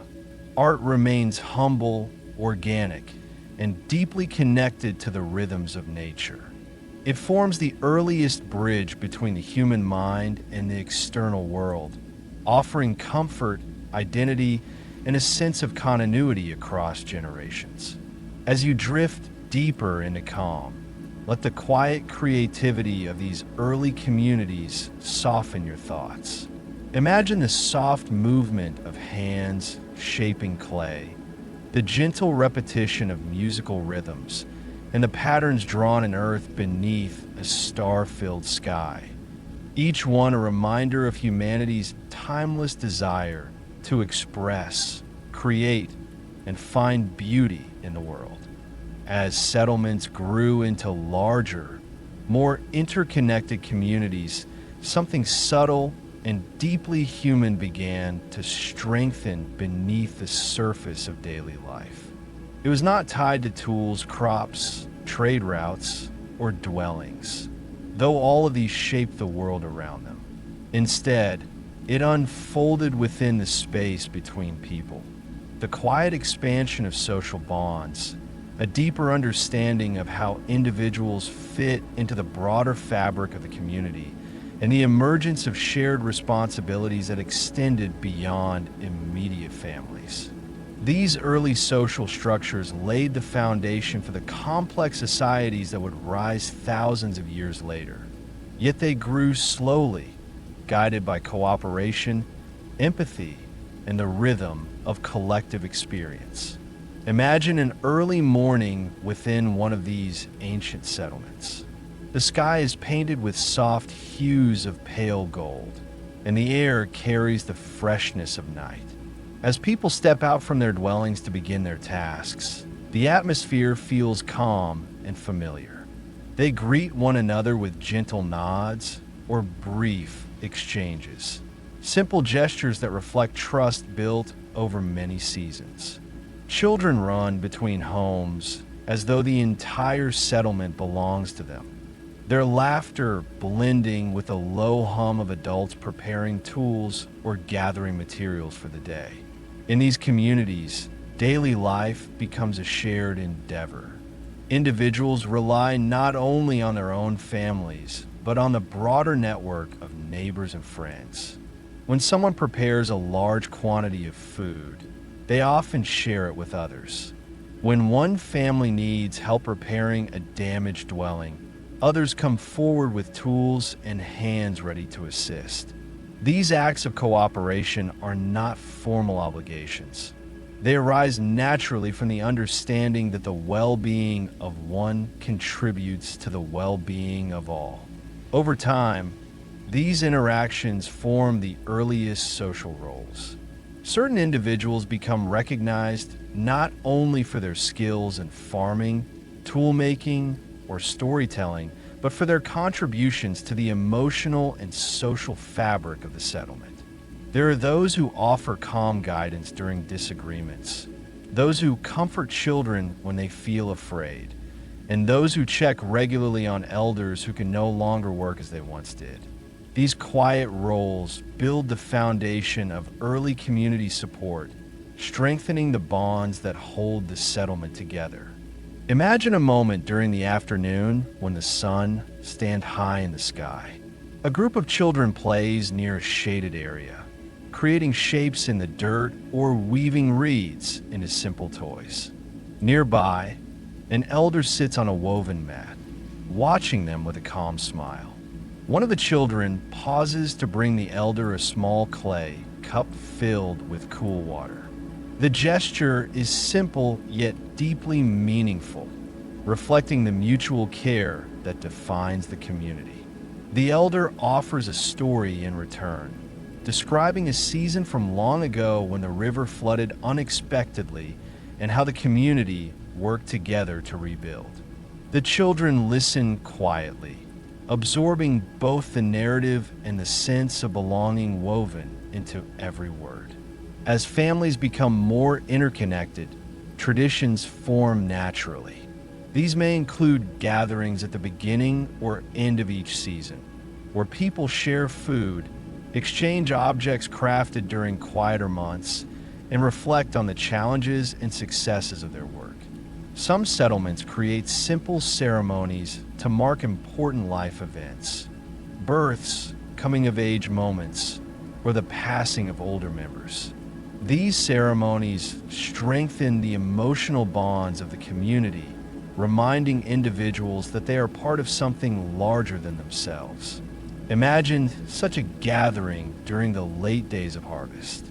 Speaker 1: art remains humble, organic, and deeply connected to the rhythms of nature. It forms the earliest bridge between the human mind and the external world, offering comfort, identity, and a sense of continuity across generations. As you drift deeper into calm, let the quiet creativity of these early communities soften your thoughts. Imagine the soft movement of hands shaping clay, the gentle repetition of musical rhythms, and the patterns drawn in earth beneath a star-filled sky. Each one a reminder of humanity's timeless desire to express, create, and find beauty in the world. As settlements grew into larger, more interconnected communities, something subtle and deeply human began to strengthen beneath the surface of daily life. It was not tied to tools, crops, trade routes, or dwellings, though all of these shaped the world around them. Instead, it unfolded within the space between people. The quiet expansion of social bonds, a deeper understanding of how individuals fit into the broader fabric of the community, and the emergence of shared responsibilities that extended beyond immediate families. These early social structures laid the foundation for the complex societies that would rise thousands of years later. Yet they grew slowly, guided by cooperation, empathy, and the rhythm of collective experience. Imagine an early morning within one of these ancient settlements. The sky is painted with soft hues of pale gold, and the air carries the freshness of night. As people step out from their dwellings to begin their tasks, the atmosphere feels calm and familiar. They greet one another with gentle nods or brief exchanges, simple gestures that reflect trust built over many seasons. Children run between homes as though the entire settlement belongs to them, their laughter blending with the low hum of adults preparing tools or gathering materials for the day. In these communities, daily life becomes a shared endeavor. Individuals rely not only on their own families, but on the broader network of neighbors and friends. When someone prepares a large quantity of food, they often share it with others. When one family needs help repairing a damaged dwelling, others come forward with tools and hands ready to assist. These acts of cooperation are not formal obligations. They arise naturally from the understanding that the well-being of one contributes to the well-being of all. Over time, these interactions form the earliest social roles. Certain individuals become recognized not only for their skills in farming, tool-making, or storytelling, but for their contributions to the emotional and social fabric of the settlement. There are those who offer calm guidance during disagreements, those who comfort children when they feel afraid, and those who check regularly on elders who can no longer work as they once did. These quiet roles build the foundation of early community support, strengthening the bonds that hold the settlement together. Imagine a moment during the afternoon when the sun stands high in the sky. A group of children plays near a shaded area, creating shapes in the dirt or weaving reeds into simple toys. Nearby, an elder sits on a woven mat, watching them with a calm smile. One of the children pauses to bring the elder a small clay cup filled with cool water. The gesture is simple yet deeply meaningful, reflecting the mutual care that defines the community. The elder offers a story in return, describing a season from long ago when the river flooded unexpectedly and how the community worked together to rebuild. The children listen quietly, absorbing both the narrative and the sense of belonging woven into every word. As families become more interconnected, traditions form naturally. These may include gatherings at the beginning or end of each season, where people share food, exchange objects crafted during quieter months, and reflect on the challenges and successes of their work. Some settlements create simple ceremonies to mark important life events, births, coming-of-age moments, or the passing of older members. These ceremonies strengthen the emotional bonds of the community, reminding individuals that they are part of something larger than themselves. Imagine such a gathering during the late days of harvest.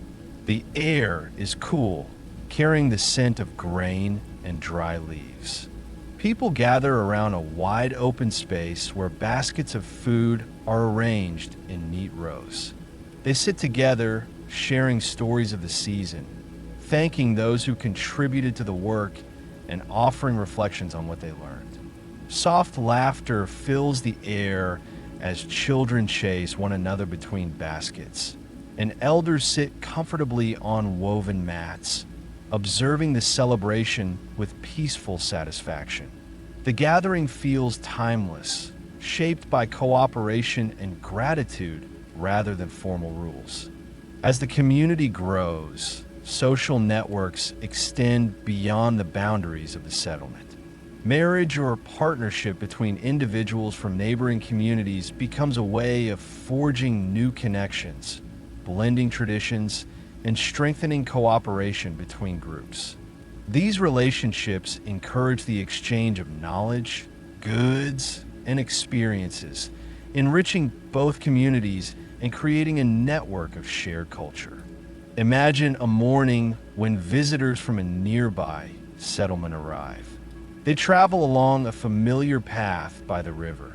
Speaker 1: The air is cool, carrying the scent of grain and dry leaves. People gather around a wide open space where baskets of food are arranged in neat rows. They sit together, sharing stories of the season, thanking those who contributed to the work and offering reflections on what they learned. Soft laughter fills the air as children chase one another between baskets, and elders sit comfortably on woven mats, observing the celebration with peaceful satisfaction. The gathering feels timeless, shaped by cooperation and gratitude rather than formal rules. As the community grows, social networks extend beyond the boundaries of the settlement. Marriage or partnership between individuals from neighboring communities becomes a way of forging new connections, blending traditions, and strengthening cooperation between groups. These relationships encourage the exchange of knowledge, goods, and experiences, enriching both communities and creating a network of shared culture. Imagine a morning when visitors from a nearby settlement arrive. They travel along a familiar path by the river,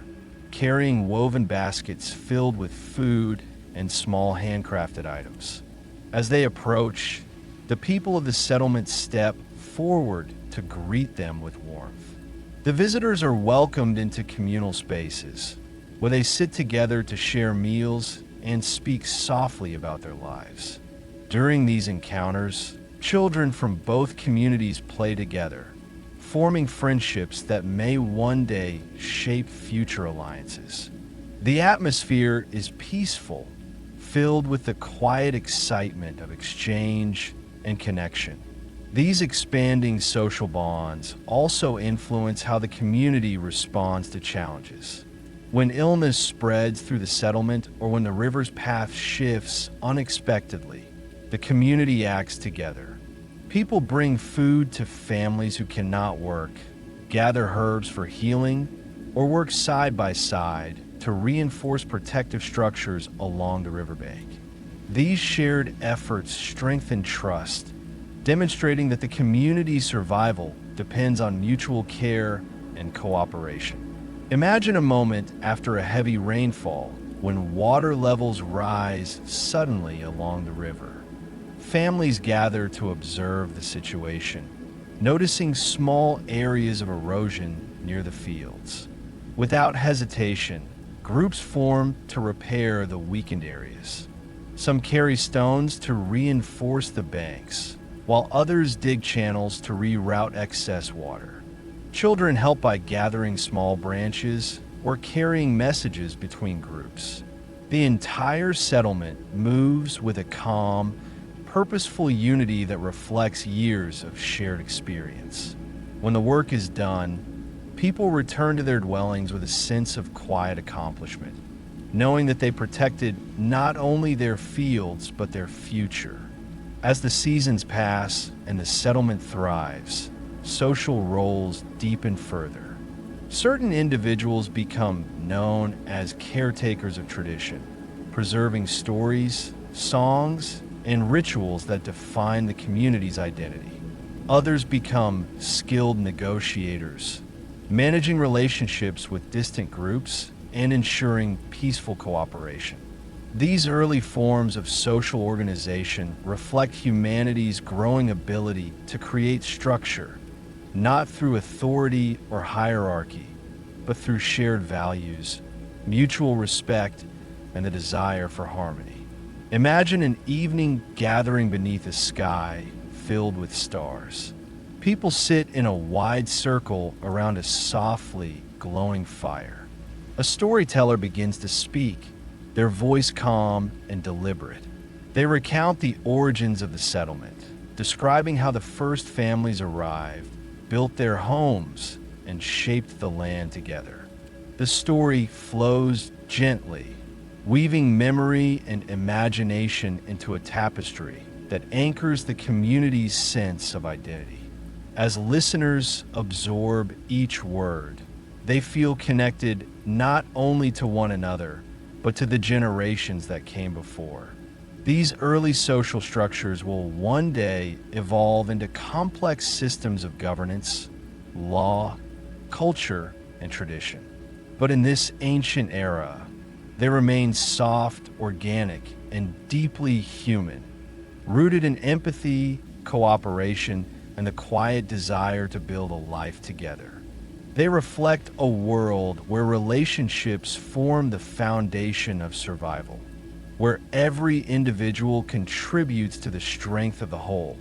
Speaker 1: carrying woven baskets filled with food and small handcrafted items. As they approach, the people of the settlement step forward to greet them with warmth. The visitors are welcomed into communal spaces, where they sit together to share meals and speak softly about their lives. During these encounters, children from both communities play together, forming friendships that may one day shape future alliances. The atmosphere is peaceful, filled with the quiet excitement of exchange and connection. These expanding social bonds also influence how the community responds to challenges. When illness spreads through the settlement or when the river's path shifts unexpectedly, the community acts together. People bring food to families who cannot work, gather herbs for healing, or work side by side to reinforce protective structures along the riverbank. These shared efforts strengthen trust, demonstrating that the community's survival depends on mutual care and cooperation. Imagine a moment after a heavy rainfall when water levels rise suddenly along the river. Families gather to observe the situation, noticing small areas of erosion near the fields. Without hesitation, groups form to repair the weakened areas. Some carry stones to reinforce the banks, while others dig channels to reroute excess water. Children help by gathering small branches or carrying messages between groups. The entire settlement moves with a calm, purposeful unity that reflects years of shared experience. When the work is done, people return to their dwellings with a sense of quiet accomplishment, knowing that they protected not only their fields but their future. As the seasons pass and the settlement thrives, social roles deepen further. Certain individuals become known as caretakers of tradition, preserving stories, songs, and rituals that define the community's identity. Others become skilled negotiators, managing relationships with distant groups and ensuring peaceful cooperation. These early forms of social organization reflect humanity's growing ability to create structure, not through authority or hierarchy, but through shared values, mutual respect, and the desire for harmony. Imagine an evening gathering beneath a sky filled with stars. People sit in a wide circle around a softly glowing fire. A storyteller begins to speak, their voice calm and deliberate. They recount the origins of the settlement, describing how the first families arrived, built their homes, and shaped the land together. The story flows gently, weaving memory and imagination into a tapestry that anchors the community's sense of identity. As listeners absorb each word, they feel connected not only to one another, but to the generations that came before. These early social structures will one day evolve into complex systems of governance, law, culture, and tradition. But in this ancient era, they remain soft, organic, and deeply human, rooted in empathy, cooperation, and the quiet desire to build a life together. They reflect a world where relationships form the foundation of survival, where every individual contributes to the strength of the whole,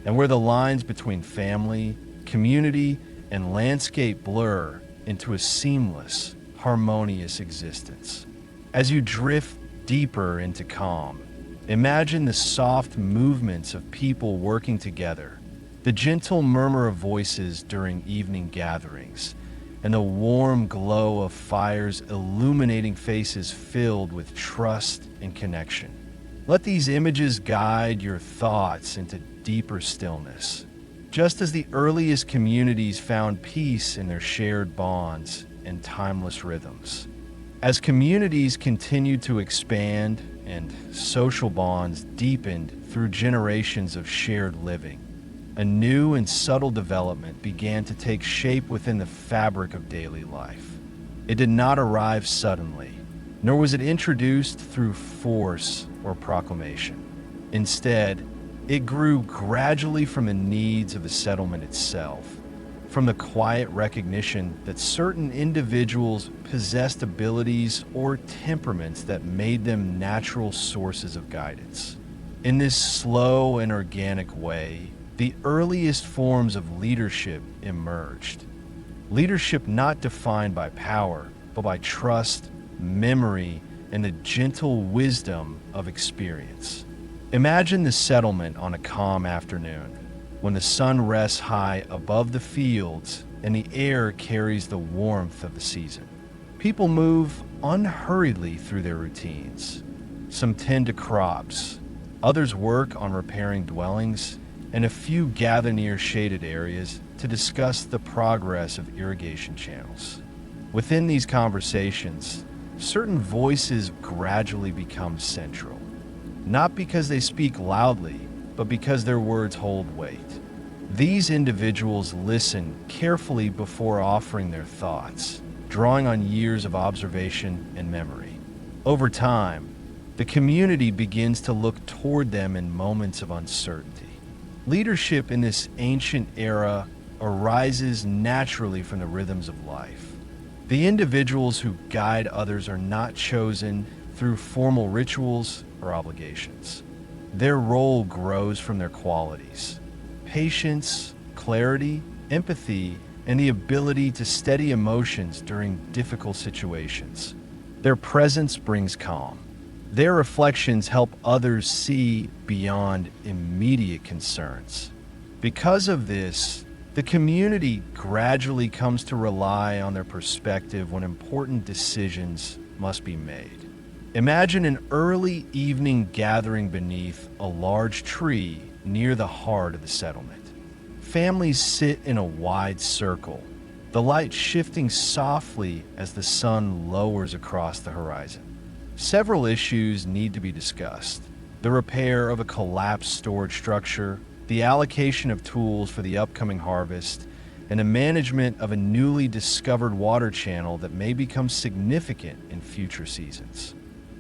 Speaker 1: and where the lines between family, community, and landscape blur into a seamless, harmonious existence. As you drift deeper into calm, imagine the soft movements of people working together, the gentle murmur of voices during evening gatherings, and the warm glow of fires illuminating faces filled with trust and connection. Let these images guide your thoughts into deeper stillness, just as the earliest communities found peace in their shared bonds and timeless rhythms. As communities continued to expand and social bonds deepened through generations of shared living, a new and subtle development began to take shape within the fabric of daily life. It did not arrive suddenly, nor was it introduced through force or proclamation. Instead, it grew gradually from the needs of the settlement itself, from the quiet recognition that certain individuals possessed abilities or temperaments that made them natural sources of guidance. In this slow and organic way, the earliest forms of leadership emerged. Leadership not defined by power, but by trust, memory, and the gentle wisdom of experience. Imagine the settlement on a calm afternoon, when the sun rests high above the fields and the air carries the warmth of the season. People move unhurriedly through their routines. Some tend to crops, others work on repairing dwellings, and a few gather near shaded areas to discuss the progress of irrigation channels. Within these conversations, certain voices gradually become central, not because they speak loudly, but because their words hold weight. These individuals listen carefully before offering their thoughts, drawing on years of observation and memory. Over time, the community begins to look toward them in moments of uncertainty. Leadership in this ancient era arises naturally from the rhythms of life. The individuals who guide others are not chosen through formal rituals or obligations. Their role grows from their qualities: patience, clarity, empathy, and the ability to steady emotions during difficult situations. Their presence brings calm. Their reflections help others see beyond immediate concerns. Because of this, the community gradually comes to rely on their perspective when important decisions must be made. Imagine an early evening gathering beneath a large tree near the heart of the settlement. Families sit in a wide circle, the light shifting softly as the sun lowers across the horizon. Several issues need to be discussed: the repair of a collapsed storage structure, the allocation of tools for the upcoming harvest, and the management of a newly discovered water channel that may become significant in future seasons.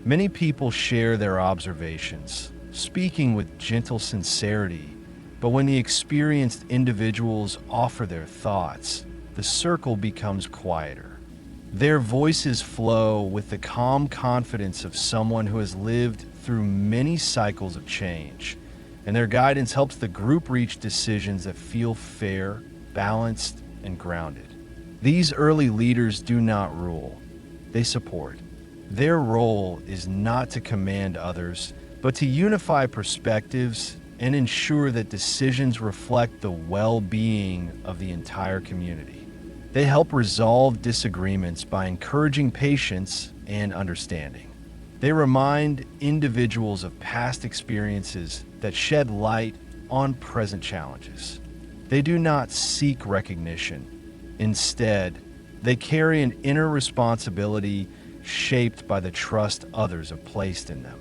Speaker 1: Many people share their observations, speaking with gentle sincerity, but when the experienced individuals offer their thoughts, the circle becomes quieter. Their voices flow with the calm confidence of someone who has lived through many cycles of change, and their guidance helps the group reach decisions that feel fair, balanced, and grounded. These early leaders do not rule, they support. Their role is not to command others, but to unify perspectives and ensure that decisions reflect the well-being of the entire community. They help resolve disagreements by encouraging patience and understanding. They remind individuals of past experiences that shed light on present challenges. They do not seek recognition. Instead, they carry an inner responsibility shaped by the trust others have placed in them.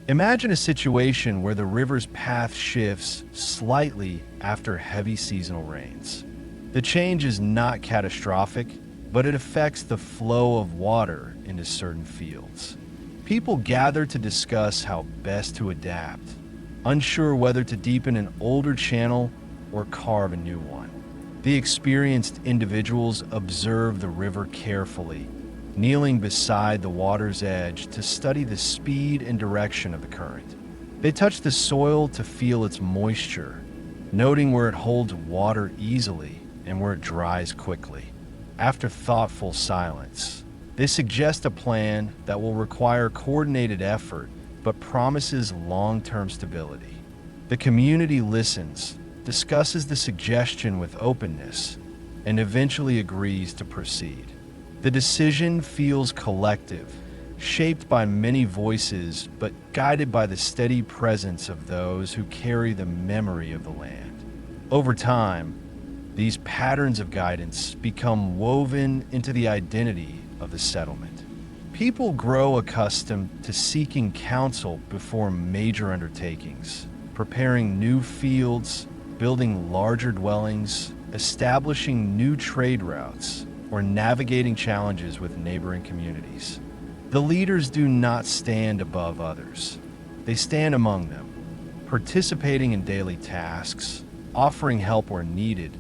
Speaker 1: Imagine a situation where the river's path shifts slightly after heavy seasonal rains. The change is not catastrophic, but it affects the flow of water into certain fields. People gather to discuss how best to adapt, unsure whether to deepen an older channel or carve a new one. The experienced individuals observe the river carefully, kneeling beside the water's edge to study the speed and direction of the current. They touch the soil to feel its moisture, noting where it holds water easily and where it dries quickly. After thoughtful silence, they suggest a plan that will require coordinated effort but promises long-term stability. The community listens, discusses the suggestion with openness, and eventually agrees to proceed. The decision feels collective, shaped by many voices, but guided by the steady presence of those who carry the memory of the land. Over time, these patterns of guidance become woven into the identity of the settlement. People grow accustomed to seeking counsel before major undertakings, preparing new fields, building larger dwellings, establishing new trade routes, or navigating challenges with neighboring communities. The leaders do not stand above others. They stand among them, participating in daily tasks, offering help where needed,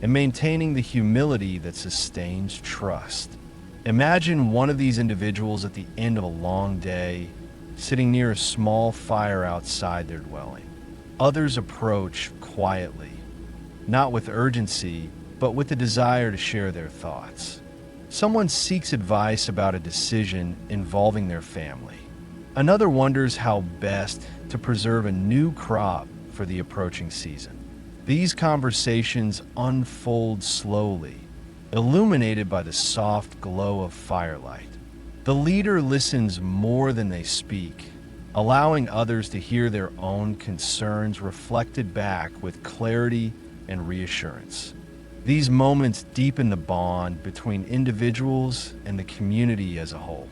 Speaker 1: and maintaining the humility that sustains trust. Imagine one of these individuals at the end of a long day, sitting near a small fire outside their dwelling. Others approach quietly, not with urgency, but with the desire to share their thoughts. Someone seeks advice about a decision involving their family. Another wonders how best to preserve a new crop for the approaching season. These conversations unfold slowly, illuminated by the soft glow of firelight. The leader listens more than they speak, allowing others to hear their own concerns reflected back with clarity and reassurance. These moments deepen the bond between individuals and the community as a whole.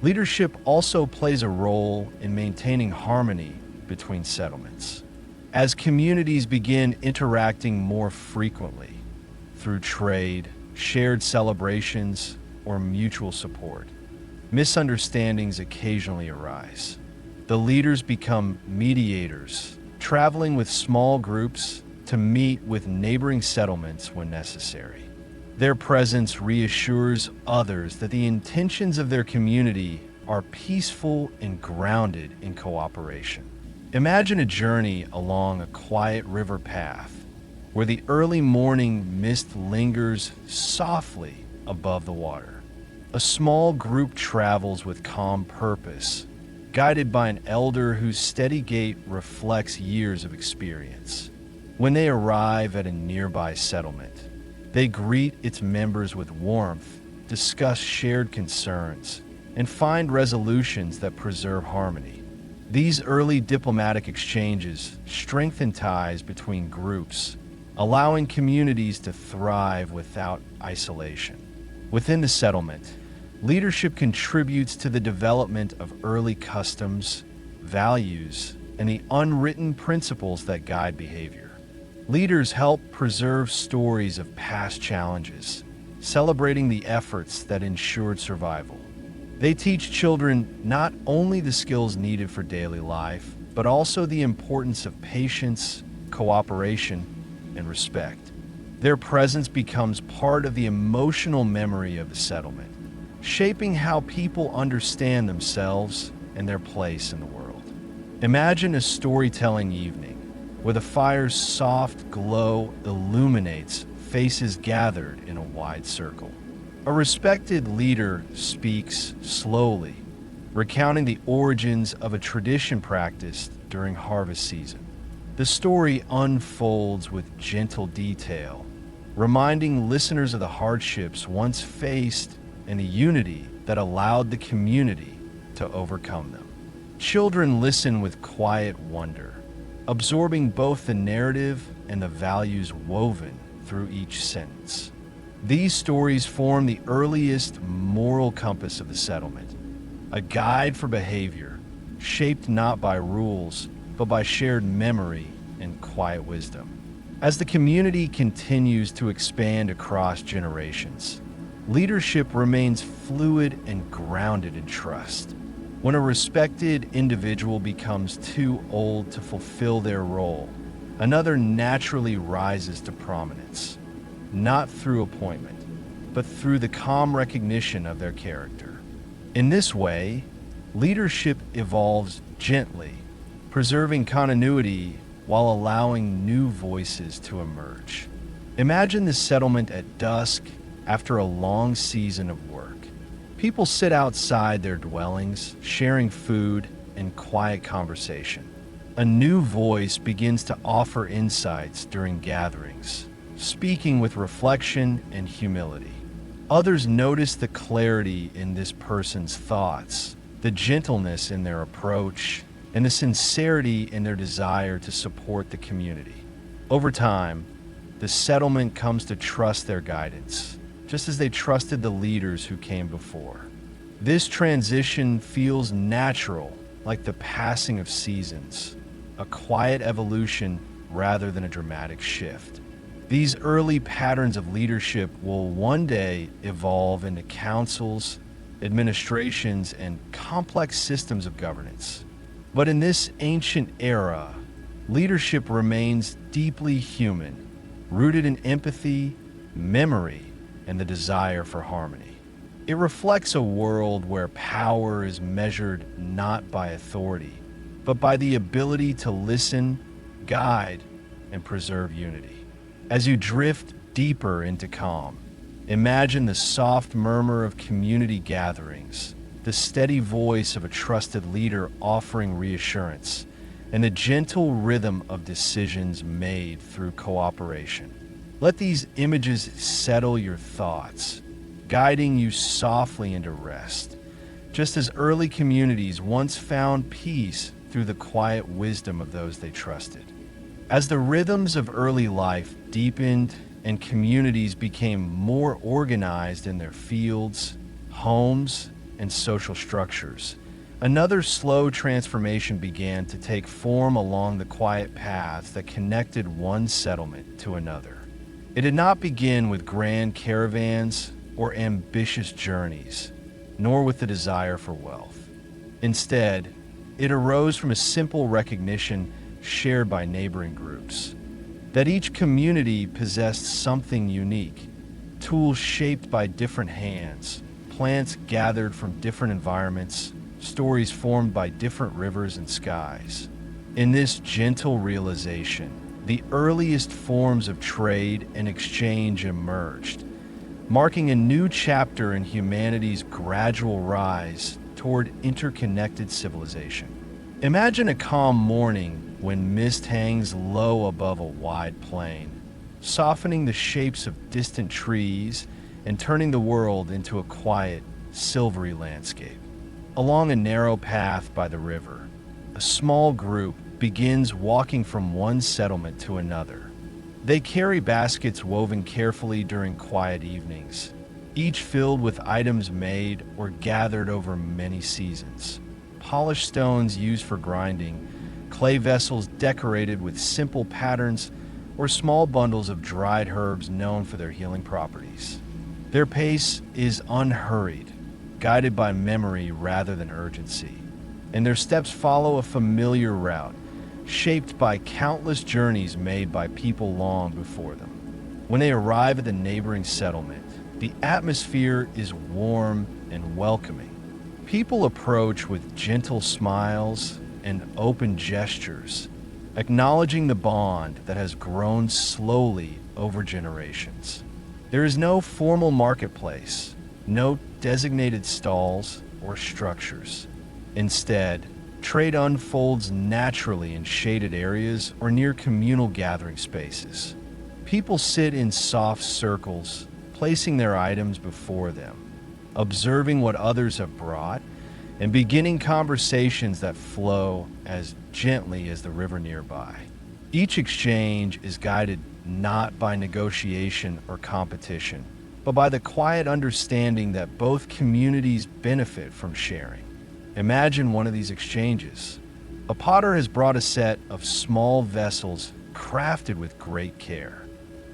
Speaker 1: Leadership also plays a role in maintaining harmony between settlements. As communities begin interacting more frequently through trade, shared celebrations, or mutual support, misunderstandings occasionally arise. The leaders become mediators, traveling with small groups to meet with neighboring settlements when necessary. Their presence reassures others that the intentions of their community are peaceful and grounded in cooperation. Imagine a journey along a quiet river path where the early morning mist lingers softly above the water. A small group travels with calm purpose, guided by an elder whose steady gait reflects years of experience. When they arrive at a nearby settlement, they greet its members with warmth, discuss shared concerns, and find resolutions that preserve harmony. These early diplomatic exchanges strengthen ties between groups, allowing communities to thrive without isolation. Within the settlement, leadership contributes to the development of early customs, values, and the unwritten principles that guide behavior. Leaders help preserve stories of past challenges, celebrating the efforts that ensured survival. They teach children not only the skills needed for daily life, but also the importance of patience, cooperation, and respect. Their presence becomes part of the emotional memory of the settlement, shaping how people understand themselves and their place in the world. Imagine a storytelling evening where the fire's soft glow illuminates faces gathered in a wide circle. A respected leader speaks slowly, recounting the origins of a tradition practiced during harvest season. The story unfolds with gentle detail, reminding listeners of the hardships once faced and the unity that allowed the community to overcome them. Children listen with quiet wonder, absorbing both the narrative and the values woven through each sentence. These stories form the earliest moral compass of the settlement, a guide for behavior shaped not by rules, but by shared memory and quiet wisdom. As the community continues to expand across generations, leadership remains fluid and grounded in trust. When a respected individual becomes too old to fulfill their role, another naturally rises to prominence, not through appointment, but through the calm recognition of their character. In this way, leadership evolves gently, preserving continuity while allowing new voices to emerge. Imagine the settlement at dusk after a long season of work. People sit outside their dwellings, sharing food and quiet conversation. A new voice begins to offer insights during gatherings, speaking with reflection and humility. Others notice the clarity in this person's thoughts, the gentleness in their approach, and the sincerity in their desire to support the community. Over time, the settlement comes to trust their guidance, just as they trusted the leaders who came before. This transition feels natural, like the passing of seasons, a quiet evolution rather than a dramatic shift. These early patterns of leadership will one day evolve into councils, administrations, and complex systems of governance. But in this ancient era, leadership remains deeply human, rooted in empathy, memory, and the desire for harmony. It reflects a world where power is measured not by authority, but by the ability to listen, guide, and preserve unity. As you drift deeper into calm, imagine the soft murmur of community gatherings, the steady voice of a trusted leader offering reassurance, and the gentle rhythm of decisions made through cooperation. Let these images settle your thoughts, guiding you softly into rest, just as early communities once found peace through the quiet wisdom of those they trusted. As the rhythms of early life deepened and communities became more organized in their fields, homes, and social structures, another slow transformation began to take form along the quiet paths that connected one settlement to another. It did not begin with grand caravans or ambitious journeys, nor with the desire for wealth. Instead, it arose from a simple recognition shared by neighboring groups, that each community possessed something unique, tools shaped by different hands, plants gathered from different environments, stories formed by different rivers and skies. In this gentle realization, the earliest forms of trade and exchange emerged, marking a new chapter in humanity's gradual rise toward interconnected civilization. Imagine a calm morning when mist hangs low above a wide plain, softening the shapes of distant trees and turning the world into a quiet, silvery landscape. Along a narrow path by the river, a small group begins walking from one settlement to another. They carry baskets woven carefully during quiet evenings, each filled with items made or gathered over many seasons. Polished stones used for grinding, clay vessels decorated with simple patterns, or small bundles of dried herbs known for their healing properties. Their pace is unhurried, guided by memory rather than urgency, and their steps follow a familiar route, shaped by countless journeys made by people long before them. When they arrive at the neighboring settlement, the atmosphere is warm and welcoming. People approach with gentle smiles and open gestures, acknowledging the bond that has grown slowly over generations. There is no formal marketplace, no designated stalls or structures. Instead, trade unfolds naturally in shaded areas or near communal gathering spaces. People sit in soft circles, placing their items before them, observing what others have brought, and beginning conversations that flow as gently as the river nearby. Each exchange is guided not by negotiation or competition, but by the quiet understanding that both communities benefit from sharing. Imagine one of these exchanges. A potter has brought a set of small vessels crafted with great care.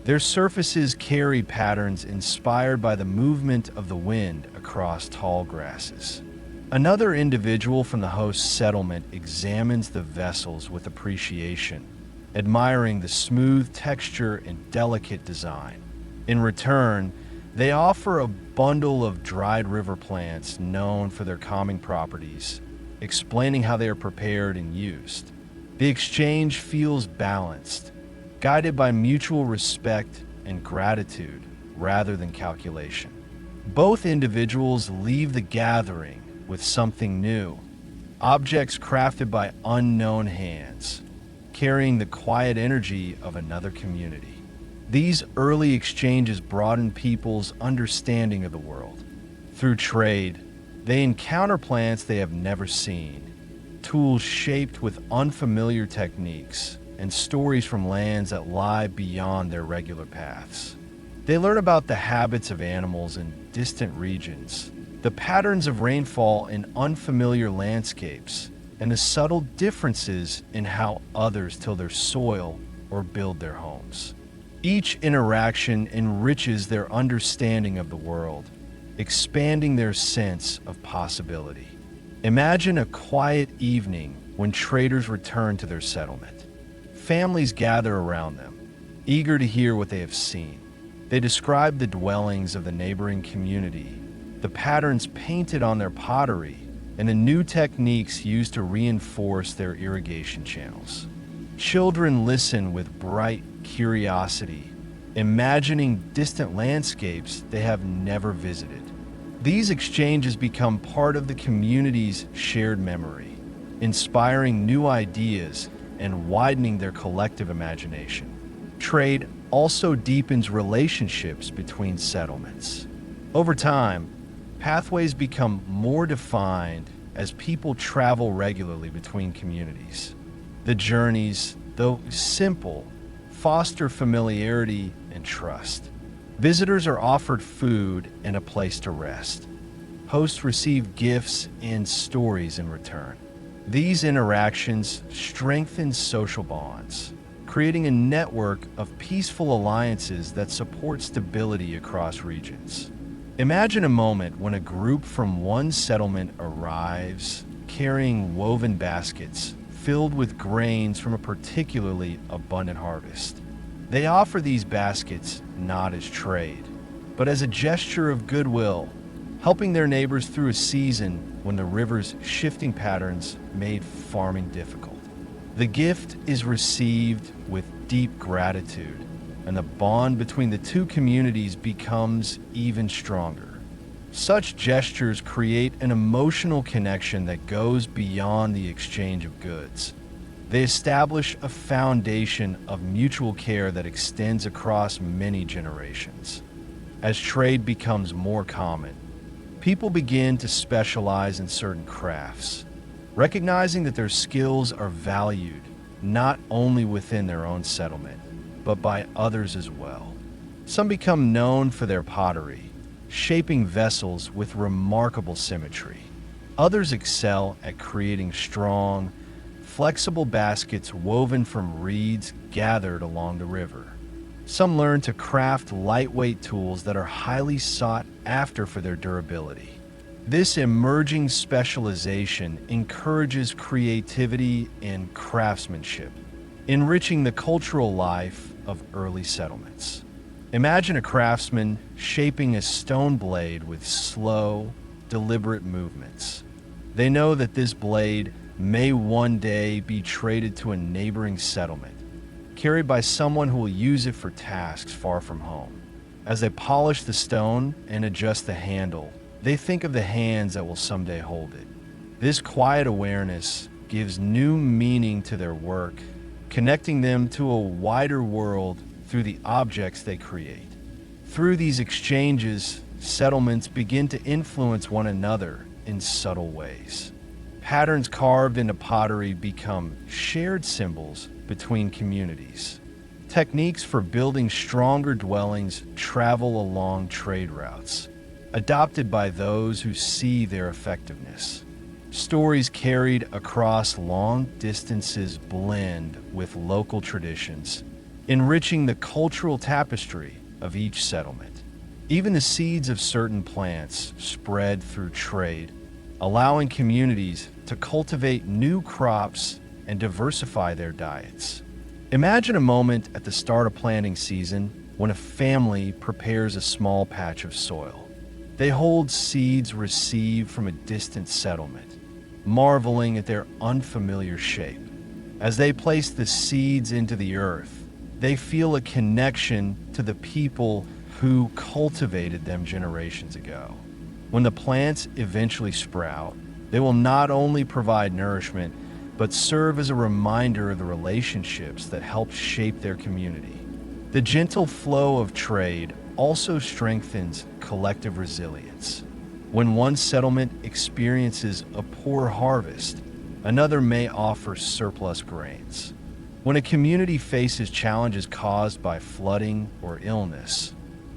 Speaker 1: Their surfaces carry patterns inspired by the movement of the wind across tall grasses. Another individual from the host settlement examines the vessels with appreciation, admiring the smooth texture and delicate design. In return, they offer a bundle of dried river plants known for their calming properties, explaining how they are prepared and used. The exchange feels balanced, guided by mutual respect and gratitude rather than calculation. Both individuals leave the gathering with something new, objects crafted by unknown hands, carrying the quiet energy of another community. These early exchanges broaden people's understanding of the world. Through trade, they encounter plants they have never seen, tools shaped with unfamiliar techniques, and stories from lands that lie beyond their regular paths. They learn about the habits of animals in distant regions, the patterns of rainfall in unfamiliar landscapes, and the subtle differences in how others till their soil or build their homes. Each interaction enriches their understanding of the world, expanding their sense of possibility. Imagine a quiet evening when traders return to their settlement. Families gather around them, eager to hear what they have seen. They describe the dwellings of the neighboring community, the patterns painted on their pottery, and the new techniques used to reinforce their irrigation channels. Children listen with bright curiosity, imagining distant landscapes they have never visited. These exchanges become part of the community's shared memory, inspiring new ideas and widening their collective imagination. Trade also deepens relationships between settlements. Over time, pathways become more defined as people travel regularly between communities. The journeys, though simple, foster familiarity and trust. Visitors are offered food and a place to rest. Hosts receive gifts and stories in return. These interactions strengthen social bonds, creating a network of peaceful alliances that support stability across regions. Imagine a moment when a group from one settlement arrives carrying woven baskets filled with grains from a particularly abundant harvest. They offer these baskets not as trade, but as a gesture of goodwill, helping their neighbors through a season when the river's shifting patterns made farming difficult. The gift is received with deep gratitude, and the bond between the two communities becomes even stronger. Such gestures create an emotional connection that goes beyond the exchange of goods. They establish a foundation of mutual care that extends across many generations. As trade becomes more common, people begin to specialize in certain crafts, recognizing that their skills are valued not only within their own settlement, but by others as well. Some become known for their pottery, shaping vessels with remarkable symmetry. Others excel at creating strong, flexible baskets woven from reeds gathered along the river. Some learn to craft lightweight tools that are highly sought after for their durability. This emerging specialization encourages creativity and craftsmanship, enriching the cultural life of early settlements. Imagine a craftsman shaping a stone blade with slow, deliberate movements. They know that this blade may one day be traded to a neighboring settlement, carried by someone who will use it for tasks far from home. As they polish the stone and adjust the handle, they think of the hands that will someday hold it. This quiet awareness gives new meaning to their work, connecting them to a wider world through the objects they create. Through these exchanges, settlements begin to influence one another in subtle ways. Patterns carved into pottery become shared symbols between communities. Techniques for building stronger dwellings travel along trade routes, adopted by those who see their effectiveness. Stories carried across long distances blend with local traditions, enriching the cultural tapestry of each settlement. Even the seeds of certain plants spread through trade, allowing communities to cultivate new crops and diversify their diets. Imagine a moment at the start of planting season when a family prepares a small patch of soil. They hold seeds received from a distant settlement, marveling at their unfamiliar shape. As they place the seeds into the earth, they feel a connection to the people who cultivated them generations ago. When the plants eventually sprout, they will not only provide nourishment, but serve as a reminder of the relationships that helped shape their community. The gentle flow of trade also strengthens collective resilience. When one settlement experiences a poor harvest, another may offer surplus grains. When a community faces challenges caused by flooding or illness,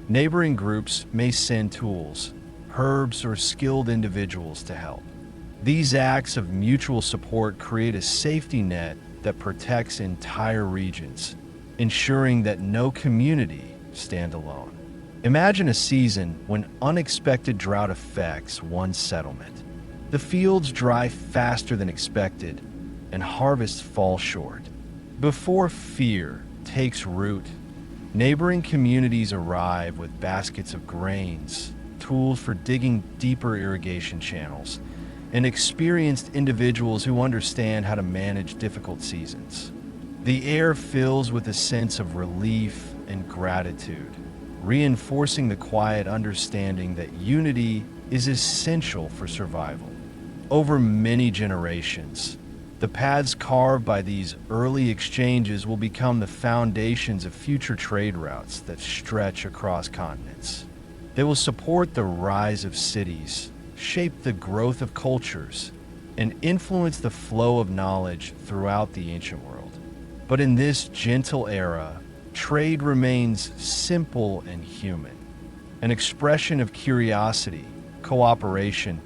Speaker 1: neighboring groups may send tools, herbs, or skilled individuals to help. These acts of mutual support create a safety net that protects entire regions, ensuring that no community stand alone. Imagine a season when unexpected drought affects one settlement. The fields dry faster than expected, and harvests fall short. Before fear takes root, neighboring communities arrive with baskets of grains, tools for digging deeper irrigation channels, and experienced individuals who understand how to manage difficult seasons. The air fills with a sense of relief and gratitude, reinforcing the quiet understanding that unity is essential for survival. Over many generations, the paths carved by these early exchanges will become the foundations of future trade routes that stretch across continents. They will support the rise of cities, shape the growth of cultures, and influence the flow of knowledge throughout the ancient world. But in this gentle era, trade remains simple and human, an expression of curiosity, cooperation,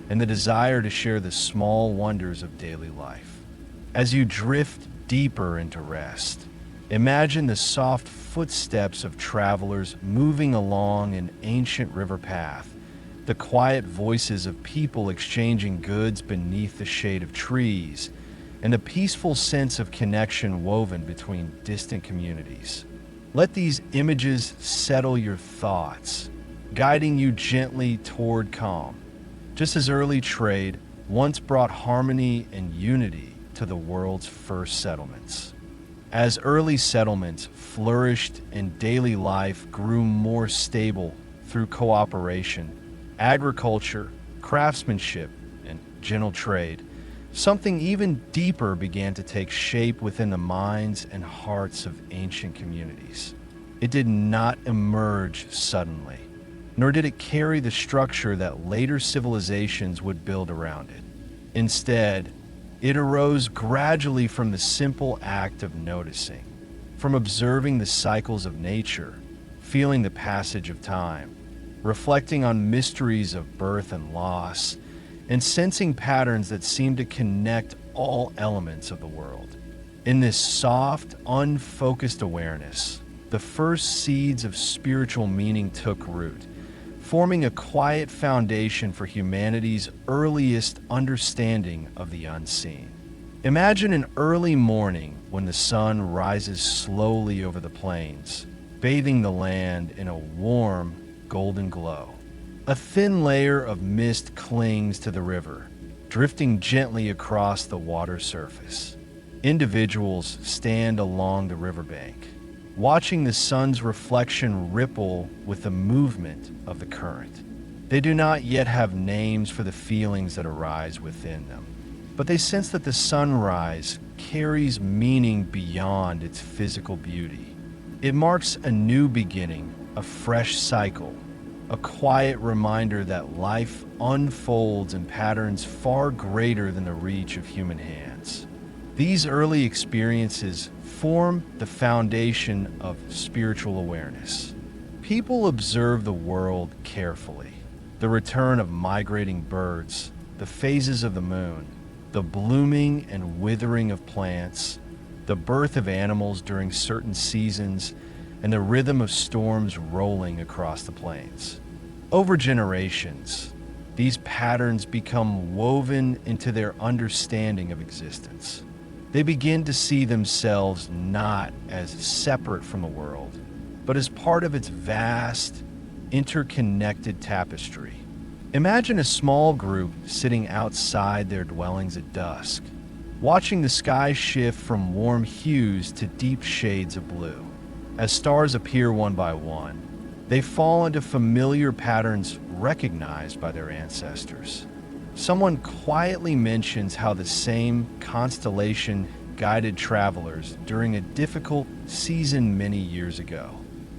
Speaker 1: and the desire to share the small wonders of daily life. As you drift deeper into rest, imagine the soft footsteps of travelers moving along an ancient river path, the quiet voices of people exchanging goods beneath the shade of trees, and the peaceful sense of connection woven between distant communities. Let these images settle your thoughts, guiding you gently toward calm, just as early trade once brought harmony and unity to the world's first settlements. As early settlements flourished and daily life grew more stable through cooperation, agriculture, craftsmanship, and gentle trade, something even deeper began to take shape within the minds and hearts of ancient communities. It did not emerge suddenly, nor did it carry the structure that later civilizations would build around it. Instead, it arose gradually from the simple act of noticing, from observing the cycles of nature, feeling the passage of time, reflecting on mysteries of birth and loss, and sensing patterns that seem to connect all elements of the world. In this soft, unfocused awareness, the first seeds of spiritual meaning took root, forming a quiet foundation for humanity's earliest understanding of the unseen. Imagine an early morning when the sun rises slowly over the plains, bathing the land in a warm, golden glow. A thin layer of mist clings to the river, drifting gently across the water surface. Individuals stand along the riverbank, watching the sun's reflection ripple with the movement of the current. They do not yet have names for the feelings that arise within them, but they sense that the sunrise carries meaning beyond its physical beauty. It marks a new beginning, a fresh cycle, a quiet reminder that life unfolds in patterns far greater than the reach of human hands. These early experiences form the foundation of spiritual awareness. People observe the world carefully. The return of migrating birds, the phases of the moon, the blooming and withering of plants, the birth of animals during certain seasons, and the rhythm of storms rolling across the plains. Over generations, these patterns become woven into their understanding of existence. They begin to see themselves not as separate from the world, but as part of its vast, interconnected tapestry. Imagine a small group sitting outside their dwellings at dusk, watching the sky shift from warm hues to deep shades of blue. As stars appear one by one, they fall into familiar patterns recognized by their ancestors. Someone quietly mentions how the same constellation guided travelers during a difficult season many years ago.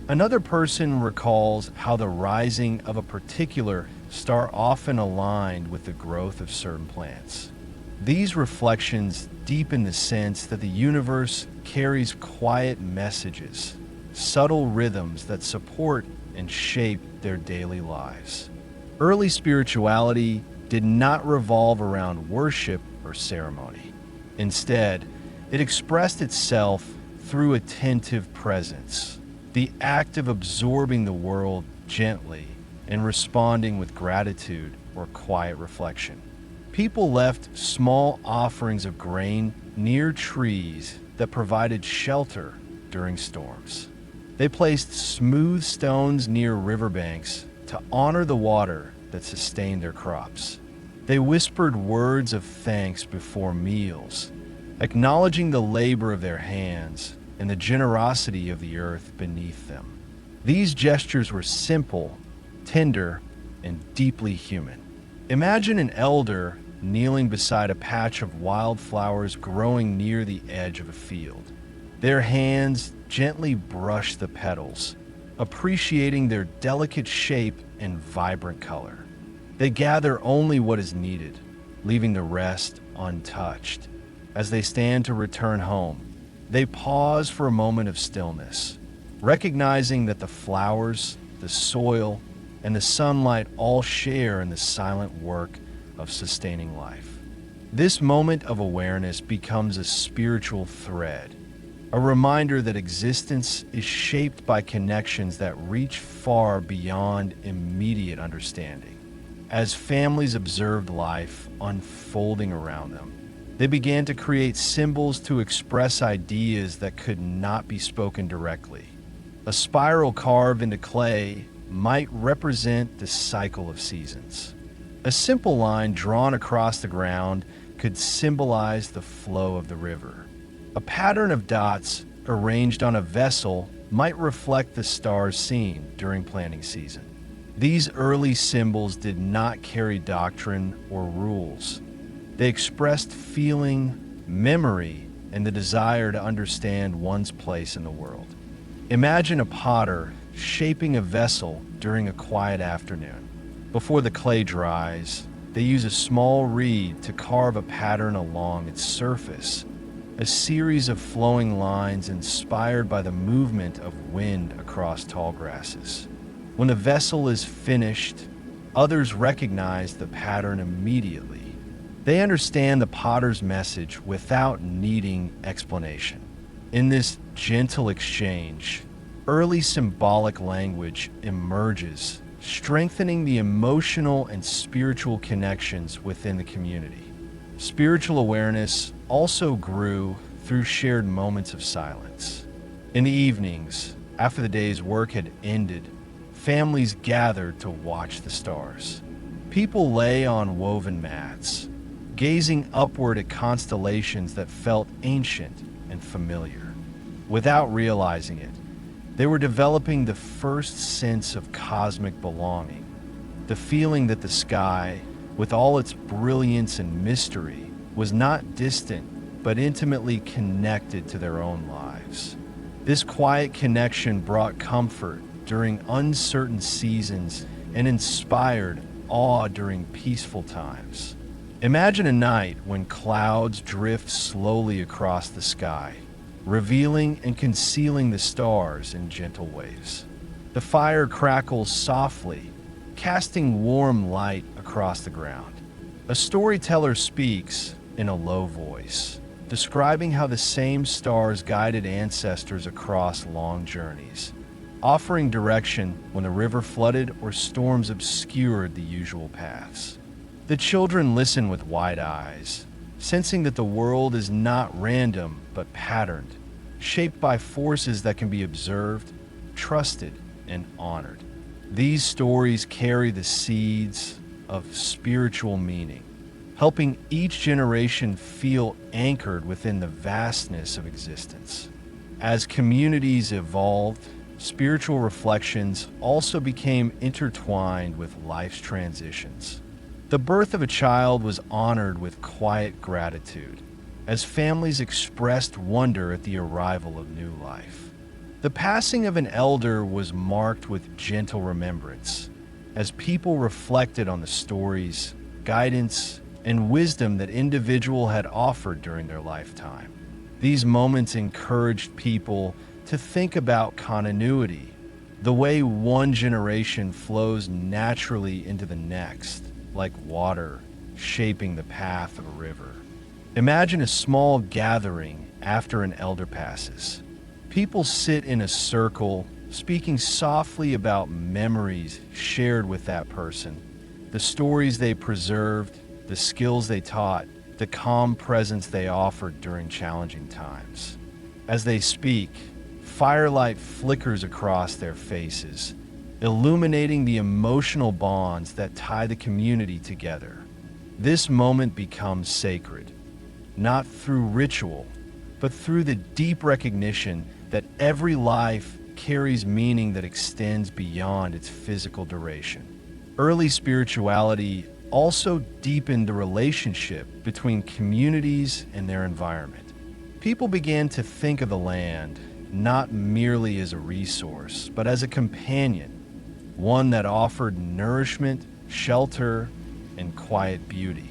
Speaker 1: Another person recalls how the rising of a particular star often aligned with the growth of certain plants. These reflections deepen the sense that the universe carries quiet messages, subtle rhythms that support and shape their daily lives. Early spirituality did not revolve around worship or ceremony. Instead, it expressed itself through attentive presence, the act of absorbing the world gently and responding with gratitude or quiet reflection. People left small offerings of grain near trees that provided shelter during storms. They placed smooth stones near riverbanks to honor the water that sustained their crops. They whispered words of thanks before meals, acknowledging the labor of their hands and the generosity of the earth beneath them. These gestures were simple, tender, and deeply human. Imagine an elder kneeling beside a patch of wildflowers growing near the edge of a field. Their hands gently brush the petals, appreciating their delicate shape and vibrant color. They gather only what is needed, leaving the rest untouched. As they stand to return home, they pause for a moment of stillness, recognizing that the flowers, the soil, and the sunlight all share in the silent work of sustaining life. This moment of awareness becomes a spiritual thread, a reminder that existence is shaped by connections that reach far beyond immediate understanding. As families observed life unfolding around them, they began to create symbols to express ideas that could not be spoken directly. A spiral carved into clay might represent the cycle of seasons. A simple line drawn across the ground could symbolize the flow of the river. A pattern of dots arranged on a vessel might reflect the stars seen during planting season. These early symbols did not carry doctrine or rules. They expressed feeling, memory, and the desire to understand one's place in the world. Imagine a potter shaping a vessel during a quiet afternoon. Before the clay dries, they use a small reed to carve a pattern along its surface, a series of flowing lines inspired by the movement of wind across tall grasses. When the vessel is finished, others recognize the pattern immediately. They understand the potter's message without needing explanation. In this gentle exchange, early symbolic language emerges, strengthening the emotional and spiritual connections within the community. Spiritual awareness also grew through shared moments of silence. In the evenings, after the day's work had ended, families gathered to watch the stars. People lay on woven mats, gazing upward at constellations that felt ancient and familiar. Without realizing it, they were developing the first sense of cosmic belonging, the feeling that the sky, with all its brilliance and mystery, was not distant but intimately connected to their own lives. This quiet connection brought comfort during uncertain seasons and inspired awe during peaceful times. Imagine a night when clouds drift slowly across the sky, revealing and concealing the stars in gentle waves. The fire crackles softly, casting warm light across the ground. A storyteller speaks in a low voice, describing how the same stars guided ancestors across long journeys, offering direction when the river flooded or storms obscured the usual paths. The children listen with wide eyes, sensing that the world is not random but patterned, shaped by forces that can be observed, trusted, and honored. These stories carry the seeds of spiritual meaning, helping each generation feel anchored within the vastness of existence. As communities evolved, spiritual reflections also became intertwined with life's transitions. The birth of a child was honored with quiet gratitude, as families expressed wonder at the arrival of new life. The passing of an elder was marked with gentle remembrance, as people reflected on the stories, guidance, and wisdom that individual had offered during their lifetime. These moments encouraged people to think about continuity, the way one generation flows naturally into the next, like water shaping the path of a river. Imagine a small gathering after an elder passes. People sit in a circle, speaking softly about memories shared with that person, the stories they preserved, the skills they taught, the calm presence they offered during challenging times. As they speak, firelight flickers across their faces, illuminating the emotional bonds that tie the community together. This moment becomes sacred, not through ritual, but through the deep recognition that every life carries meaning that extends beyond its physical duration. Early spirituality also deepened the relationship between communities and their environment. People began to think of the land not merely as a resource, but as a companion, one that offered nourishment, shelter, and quiet beauty.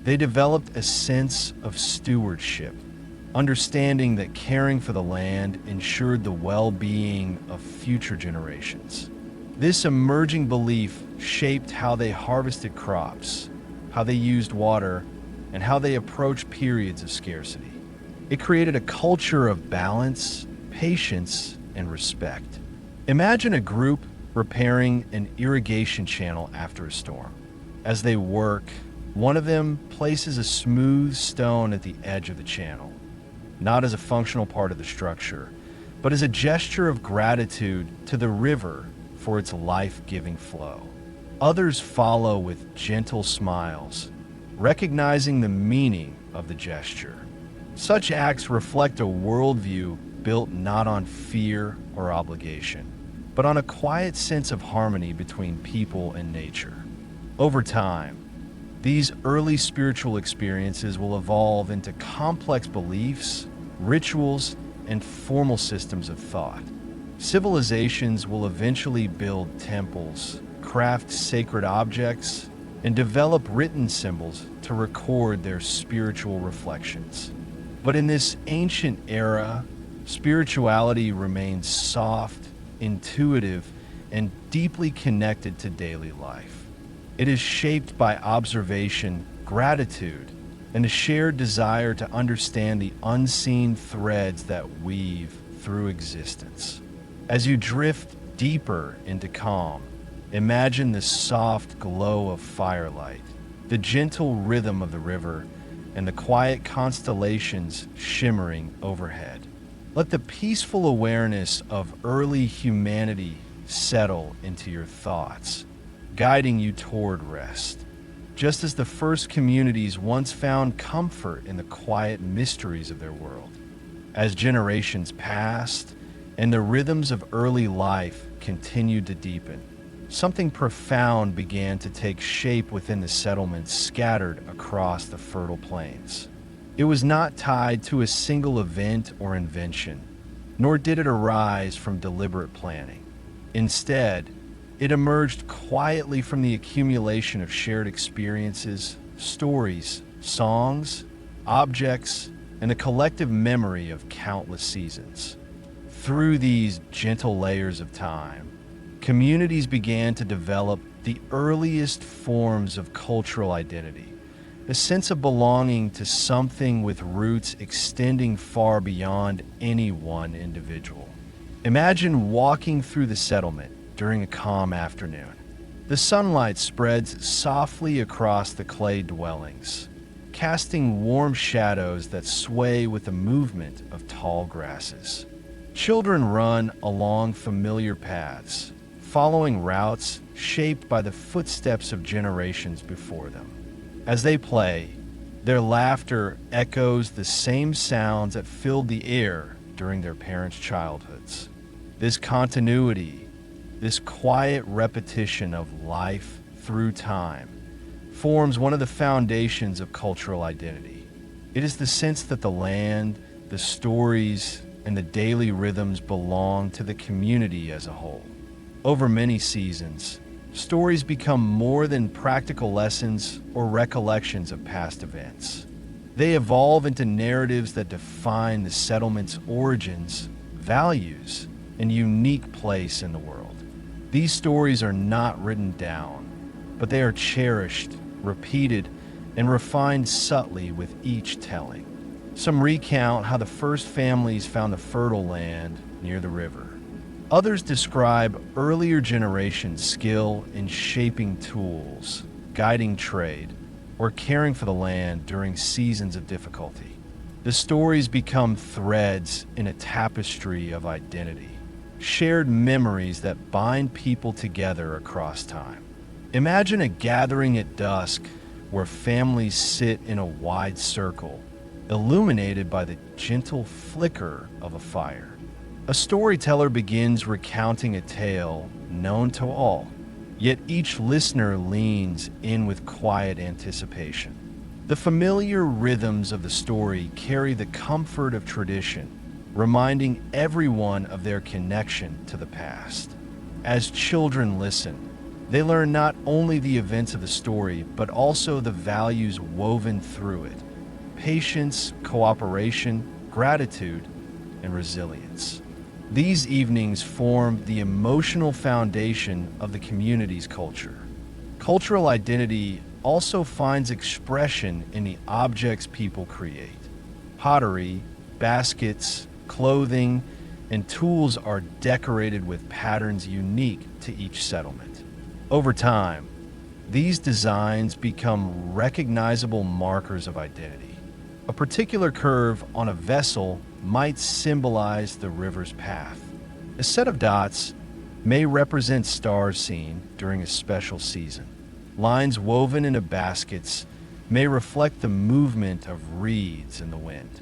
Speaker 1: They developed a sense of stewardship, understanding that caring for the land ensured the well-being of future generations. This emerging belief shaped how they harvested crops, how they used water, and how they approached periods of scarcity. It created a culture of balance, patience, and respect. Imagine a group repairing an irrigation channel after a storm. As they work, one of them places a smooth stone at the edge of the channel, not as a functional part of the structure, but as a gesture of gratitude to the river for its life-giving flow. Others follow with gentle smiles, recognizing the meaning of the gesture. Such acts reflect a worldview built not on fear or obligation, but on a quiet sense of harmony between people and nature. Over time, these early spiritual experiences will evolve into complex beliefs, rituals, and formal systems of thought. Civilizations will eventually build temples, craft sacred objects, and develop written symbols to record their spiritual reflections. But in this ancient era, spirituality remains soft, intuitive, and deeply connected to daily life. It is shaped by observation, gratitude, and a shared desire to understand the unseen threads that weave through existence. As you drift deeper into calm, imagine the soft glow of firelight, the gentle rhythm of the river, and the quiet constellations shimmering overhead. Let the peaceful awareness of early humanity settle into your thoughts, guiding you toward rest. Just as the first communities once found comfort in the quiet mysteries of their world. As generations passed and the rhythms of early life continued to deepen, something profound began to take shape within the settlements scattered across the fertile plains. It was not tied to a single event or invention, nor did it arise from deliberate planning. Instead, it emerged quietly from the accumulation of shared experiences, stories, songs, objects, and the collective memory of countless seasons. Through these gentle layers of time, communities began to develop the earliest forms of cultural identity, a sense of belonging to something with roots extending far beyond any one individual. Imagine walking through the settlement during a calm afternoon. The sunlight spreads softly across the clay dwellings, casting warm shadows that sway with the movement of tall grasses. Children run along familiar paths, following routes shaped by the footsteps of generations before them. As they play, their laughter echoes the same sounds that filled the air during their parents' childhoods. This continuity, this quiet repetition of life through time, forms one of the foundations of cultural identity. It is the sense that the land, the stories, and the daily rhythms belong to the community as a whole. Over many seasons, stories become more than practical lessons or recollections of past events. They evolve into narratives that define the settlement's origins, values, and unique place in the world. These stories are not written down, but they are cherished, repeated, and refined subtly with each telling. Some recount how the first families found the fertile land near the river. Others describe earlier generations' skill in shaping tools, guiding trade, or caring for the land during seasons of difficulty. The stories become threads in a tapestry of identity, shared memories that bind people together across time. Imagine a gathering at dusk where families sit in a wide circle, illuminated by the gentle flicker of a fire. A storyteller begins recounting a tale known to all, yet each listener leans in with quiet anticipation. The familiar rhythms of the story carry the comfort of tradition, reminding everyone of their connection to the past. As children listen, they learn not only the events of the story, but also the values woven through it: patience, cooperation, gratitude, and resilience. These evenings form the emotional foundation of the community's culture. Cultural identity also finds expression in the objects people create. Pottery, baskets, clothing, and tools are decorated with patterns unique to each settlement. Over time, these designs become recognizable markers of identity. A particular curve on a vessel might symbolize the river's path. A set of dots may represent stars seen during a special season. Lines woven into baskets may reflect the movement of reeds in the wind.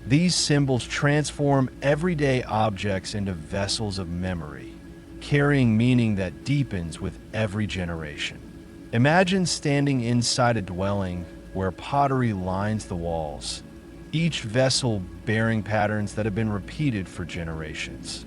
Speaker 1: These symbols transform everyday objects into vessels of memory, carrying meaning that deepens with every generation. Imagine standing inside a dwelling where pottery lines the walls, each vessel bearing patterns that have been repeated for generations.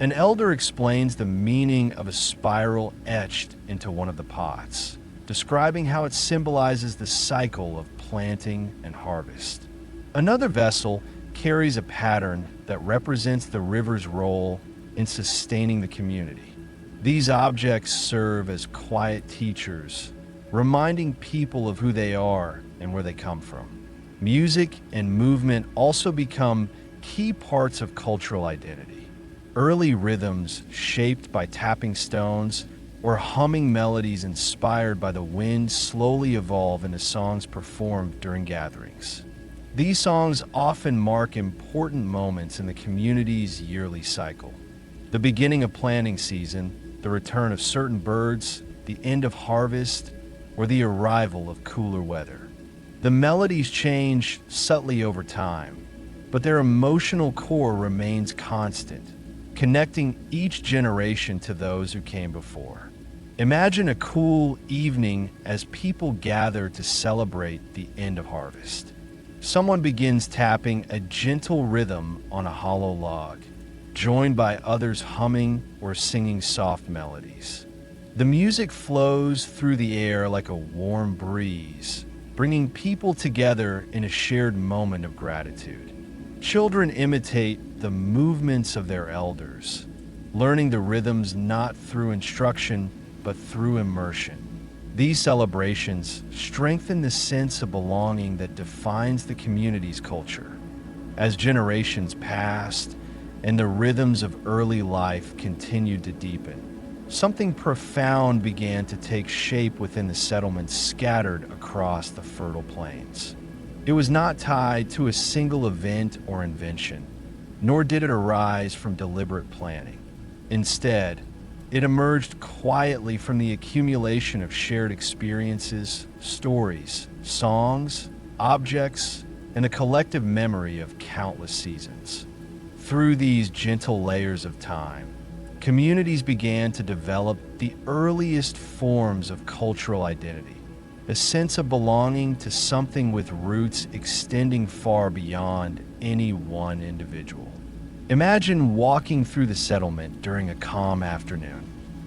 Speaker 1: An elder explains the meaning of a spiral etched into one of the pots, describing how it symbolizes the cycle of planting and harvest. Another vessel carries a pattern that represents the river's role in sustaining the community. These objects serve as quiet teachers, reminding people of who they are and where they come from. Music and movement also become key parts of cultural identity. Early rhythms shaped by tapping stones or humming melodies inspired by the wind slowly evolve into songs performed during gatherings. These songs often mark important moments in the community's yearly cycle. The beginning of planting season, the return of certain birds, the end of harvest, or the arrival of cooler weather. The melodies change subtly over time, but their emotional core remains constant, connecting each generation to those who came before. Imagine a cool evening as people gather to celebrate the end of harvest. Someone begins tapping a gentle rhythm on a hollow log, joined by others humming or singing soft melodies. The music flows through the air like a warm breeze, bringing people together in a shared moment of gratitude. Children imitate the movements of their elders, learning the rhythms not through instruction, but through immersion. These celebrations strengthen the sense of belonging that defines the community's culture. As generations passed and the rhythms of early life continued to deepen, something profound began to take shape within the settlements scattered across the fertile plains. It was not tied to a single event or invention, nor did it arise from deliberate planning. Instead, it emerged quietly from the accumulation of shared experiences, stories, songs, objects, and the collective memory of countless seasons. Through these gentle layers of time, communities began to develop the earliest forms of cultural identity, a sense of belonging to something with roots extending far beyond any one individual. Imagine walking through the settlement during a calm afternoon.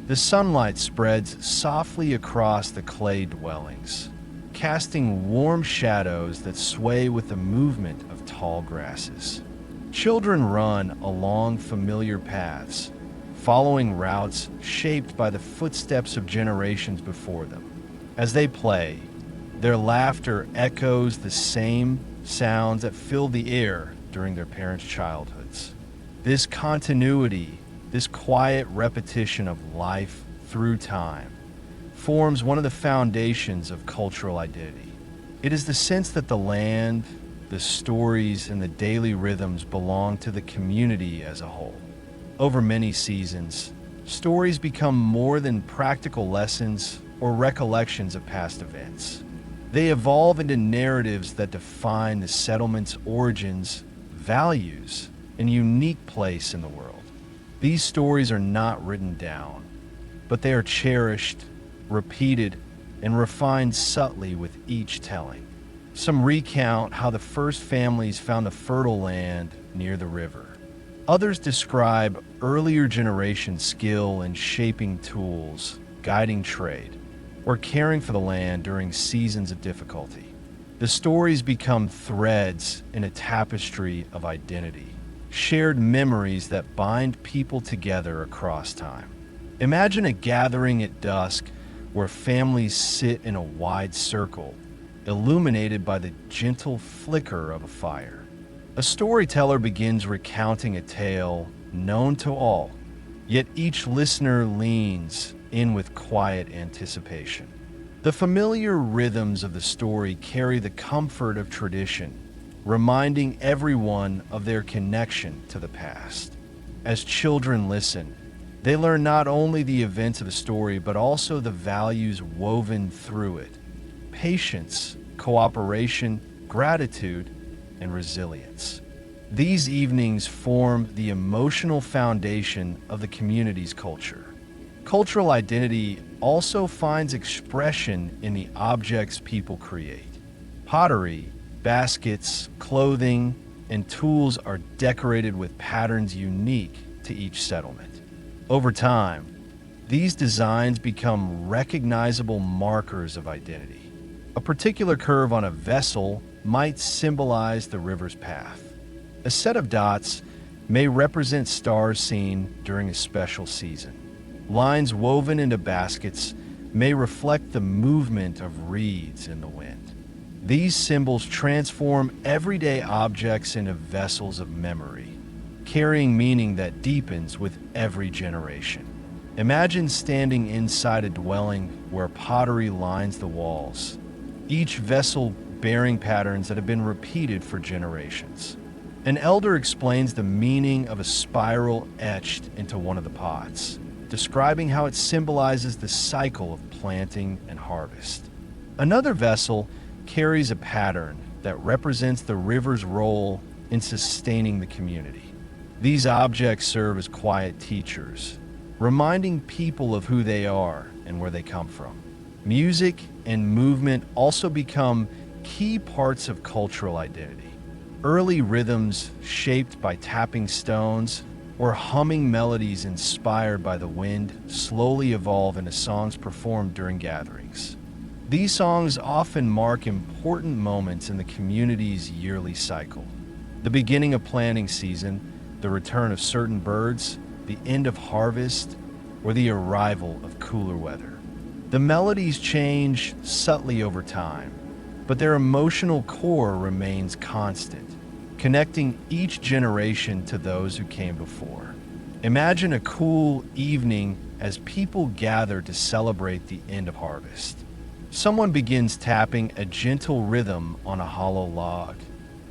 Speaker 1: The sunlight spreads softly across the clay dwellings, casting warm shadows that sway with the movement of tall grasses. Children run along familiar paths, following routes shaped by the footsteps of generations before them. As they play, their laughter echoes the same sounds that filled the air during their parents' childhoods. This continuity, this quiet repetition of life through time, forms one of the foundations of cultural identity. It is the sense that the land, the stories, and the daily rhythms belong to the community as a whole. Over many seasons, stories become more than practical lessons or recollections of past events. They evolve into narratives that define the settlement's origins, values, and unique place in the world. These stories are not written down, but they are cherished, repeated, and refined subtly with each telling. Some recount how the first families found a fertile land near the river. Others describe earlier generation skill in shaping tools, guiding trade, or caring for the land during seasons of difficulty. The stories become threads in a tapestry of identity, shared memories that bind people together across time. Imagine a gathering at dusk where families sit in a wide circle, illuminated by the gentle flicker of a fire. A storyteller begins recounting a tale known to all, yet each listener leans in with quiet anticipation. The familiar rhythms of the story carry the comfort of tradition, reminding everyone of their connection to the past. As children listen, they learn not only the events of the story, but also the values woven through it: patience, cooperation, gratitude, and resilience. These evenings form the emotional foundation of the community's culture. Cultural identity also finds expression in the objects people create. Pottery, baskets, clothing, and tools are decorated with patterns unique to each settlement. Over time, these designs become recognizable markers of identity. A particular curve on a vessel might symbolize the river's path. A set of dots may represent stars seen during a special season. Lines woven into baskets may reflect the movement of reeds in the wind. These symbols transform everyday objects into vessels of memory, carrying meaning that deepens with every generation. Imagine standing inside a dwelling where pottery lines the walls, each vessel bearing patterns that have been repeated for generations. An elder explains the meaning of a spiral etched into one of the pots, describing how it symbolizes the cycle of planting and harvest. Another vessel carries a pattern that represents the river's role in sustaining the community. These objects serve as quiet teachers, reminding people of who they are and where they come from. Music and movement also become key parts of cultural identity. Early rhythms shaped by tapping stones or humming melodies inspired by the wind slowly evolve into songs performed during gatherings. These songs often mark important moments in the community's yearly cycle. The beginning of planting season, the return of certain birds, the end of harvest, or the arrival of cooler weather. The melodies change subtly over time, but their emotional core remains constant, connecting each generation to those who came before. Imagine a cool evening as people gather to celebrate the end of harvest. Someone begins tapping a gentle rhythm on a hollow log,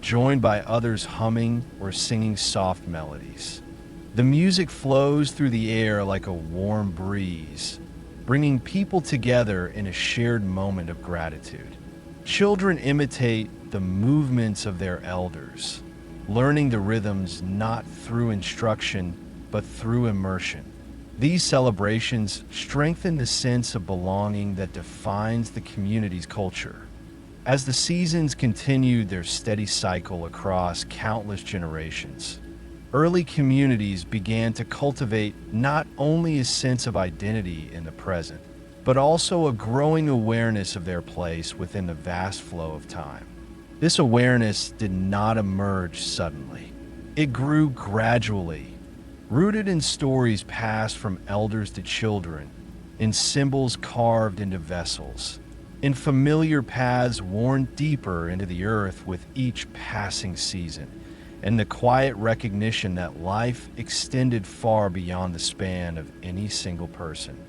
Speaker 1: joined by others humming or singing soft melodies. The music flows through the air like a warm breeze, bringing people together in a shared moment of gratitude. Children imitate the movements of their elders, learning the rhythms not through instruction, but through immersion. These celebrations strengthen the sense of belonging that defines the community's culture. As the seasons continued their steady cycle across countless generations, early communities began to cultivate not only a sense of identity in the present, but also a growing awareness of their place within the vast flow of time. This awareness did not emerge suddenly. It grew gradually, rooted in stories passed from elders to children, in symbols carved into vessels, in familiar paths worn deeper into the earth with each passing season, and the quiet recognition that life extended far beyond the span of any single person.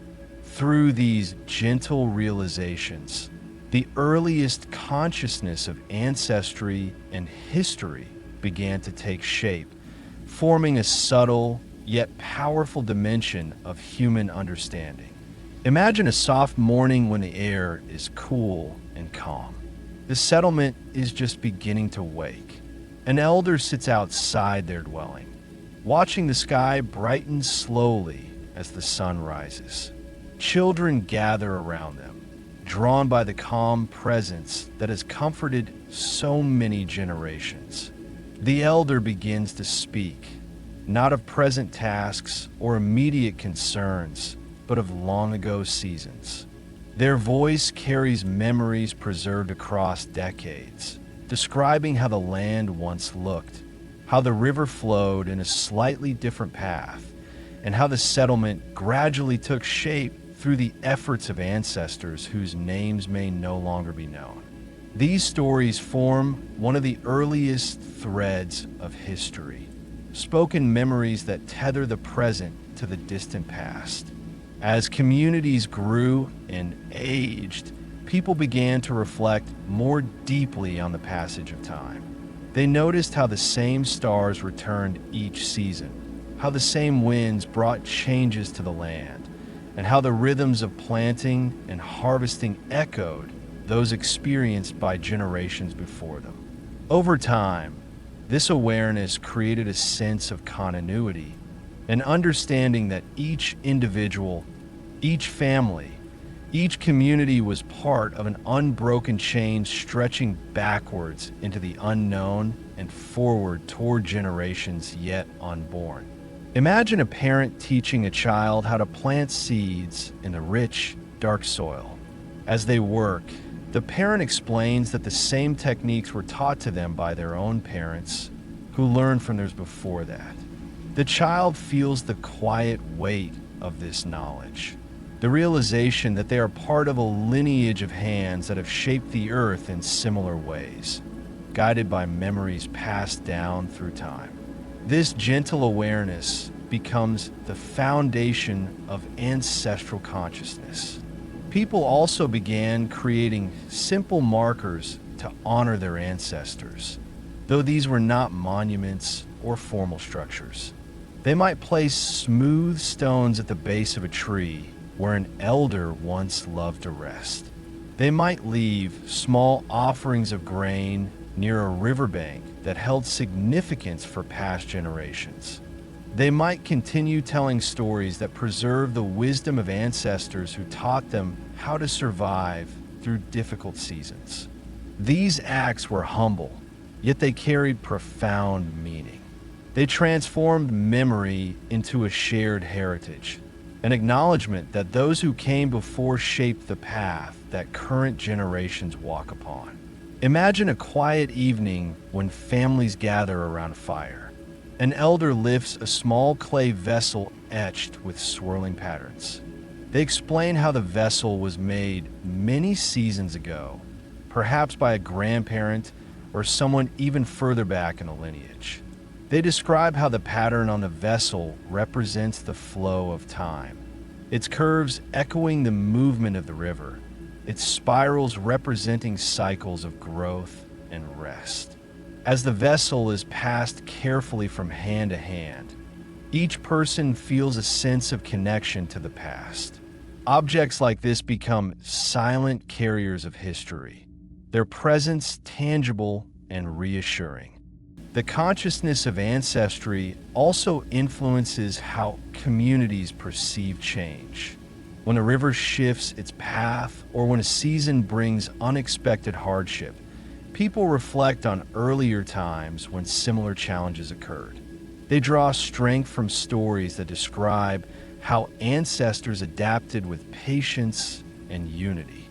Speaker 1: Through these gentle realizations, the earliest consciousness of ancestry and history began to take shape, forming a subtle yet powerful dimension of human understanding. Imagine a soft morning when the air is cool and calm. The settlement is just beginning to wake. An elder sits outside their dwelling, watching the sky brighten slowly as the sun rises. Children gather around them, drawn by the calm presence that has comforted so many generations. The elder begins to speak, not of present tasks or immediate concerns, but of long ago seasons. Their voice carries memories preserved across decades, describing how the land once looked, how the river flowed in a slightly different path, and how the settlement gradually took shape through the efforts of ancestors whose names may no longer be known. These stories form one of the earliest threads of history, spoken memories that tether the present to the distant past. As communities grew and aged, people began to reflect more deeply on the passage of time. They noticed how the same stars returned each season, how the same winds brought changes to the land, and how the rhythms of planting and harvesting echoed those experienced by generations before them. Over time, this awareness created a sense of continuity, an understanding that each individual, each family, each community was part of an unbroken chain stretching backwards into the unknown and forward toward generations yet unborn. Imagine a parent teaching a child how to plant seeds in the rich, dark soil. As they work, the parent explains that the same techniques were taught to them by their own parents, who learned from theirs before that. The child feels the quiet weight of this knowledge, the realization that they are part of a lineage of hands that have shaped the earth in similar ways, guided by memories passed down through time. This gentle awareness becomes the foundation of ancestral consciousness. People also began creating simple markers to honor their ancestors, though these were not monuments or formal structures. They might place smooth stones at the base of a tree where an elder once loved to rest. They might leave small offerings of grain near a riverbank that held significance for past generations. They might continue telling stories that preserve the wisdom of ancestors who taught them how to survive through difficult seasons. These acts were humble, yet they carried profound meaning. They transformed memory into a shared heritage, an acknowledgement that those who came before shaped the path that current generations walk upon. Imagine a quiet evening when families gather around a fire. An elder lifts a small clay vessel etched with swirling patterns. They explain how the vessel was made many seasons ago, perhaps by a grandparent or someone even further back in the lineage. They describe how the pattern on the vessel represents the flow of time, its curves echoing the movement of the river, its spirals representing cycles of growth and rest. As the vessel is passed carefully from hand to hand, each person feels a sense of connection to the past. Objects like this become silent carriers of history, their presence tangible and reassuring. The consciousness of ancestry also influences how communities perceive change. When a river shifts its path or when a season brings unexpected hardship, people reflect on earlier times when similar challenges occurred. They draw strength from stories that describe how ancestors adapted with patience and unity.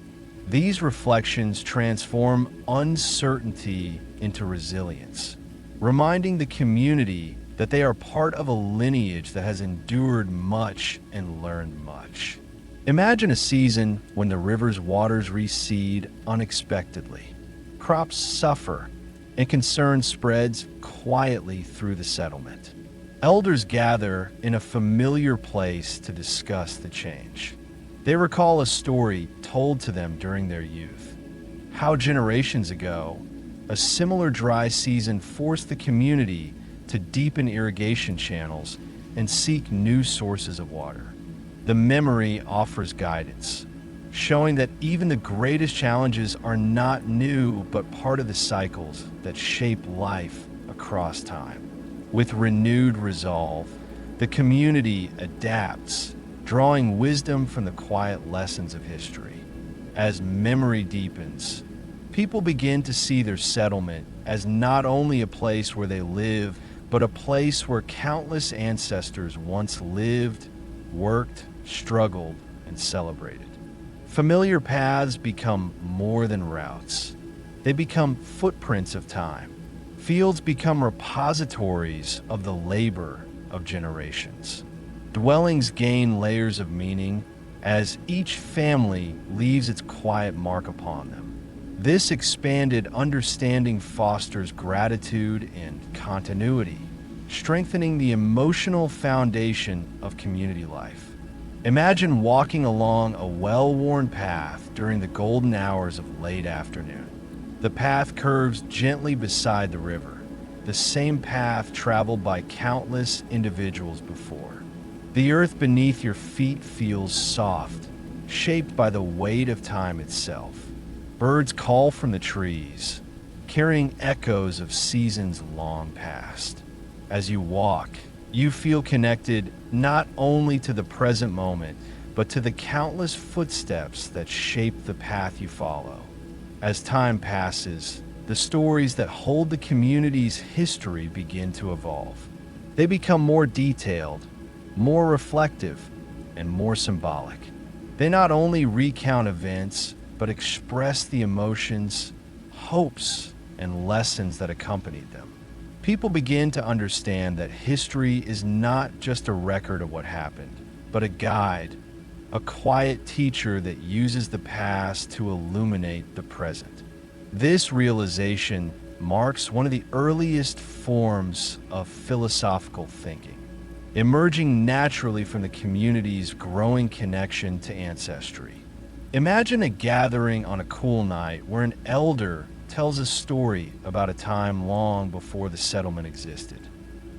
Speaker 1: These reflections transform uncertainty into resilience, reminding the community that they are part of a lineage that has endured much and learned much. Imagine a season when the river's waters recede unexpectedly. Crops suffer, and concern spreads quietly through the settlement. Elders gather in a familiar place to discuss the change. They recall a story told to them during their youth. How generations ago, a similar dry season forced the community to deepen irrigation channels and seek new sources of water. The memory offers guidance, showing that even the greatest challenges are not new but part of the cycles that shape life across time. With renewed resolve, the community adapts, drawing wisdom from the quiet lessons of history. As memory deepens, people begin to see their settlement as not only a place where they live, but a place where countless ancestors once lived, worked, struggled, and celebrated. Familiar paths become more than routes. They become footprints of time. Fields become repositories of the labor of generations. Dwellings gain layers of meaning as each family leaves its quiet mark upon them. This expanded understanding fosters gratitude and continuity, strengthening the emotional foundation of community life. Imagine walking along a well-worn path during the golden hours of late afternoon. The path curves gently beside the river, the same path traveled by countless individuals before. The earth beneath your feet feels soft, shaped by the weight of time itself. Birds call from the trees, carrying echoes of seasons long past. As you walk, you feel connected not only to the present moment, but to the countless footsteps that shape the path you follow. As time passes, the stories that hold the community's history begin to evolve. They become more detailed, more reflective, and more symbolic. They not only recount events, but express the emotions, hopes, and lessons that accompanied them. People begin to understand that history is not just a record of what happened, but a guide, a quiet teacher that uses the past to illuminate the present. This realization marks one of the earliest forms of philosophical thinking, emerging naturally from the community's growing connection to ancestry. Imagine a gathering on a cool night where an elder tells a story about a time long before the settlement existed.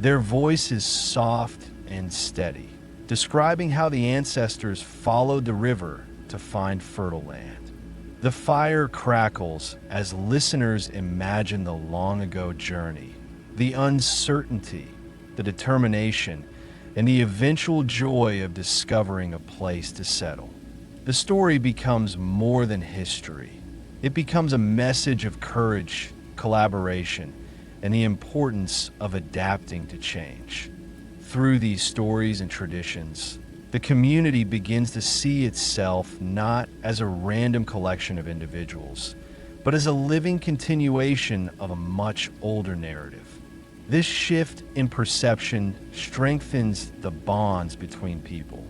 Speaker 1: Their voice is soft and steady, describing how the ancestors followed the river to find fertile land. The fire crackles as listeners imagine the long ago journey, the uncertainty, the determination, and the eventual joy of discovering a place to settle. The story becomes more than history. It becomes a message of courage, collaboration, and the importance of adapting to change. Through these stories and traditions, the community begins to see itself not as a random collection of individuals, but as a living continuation of a much older narrative. This shift in perception strengthens the bonds between people.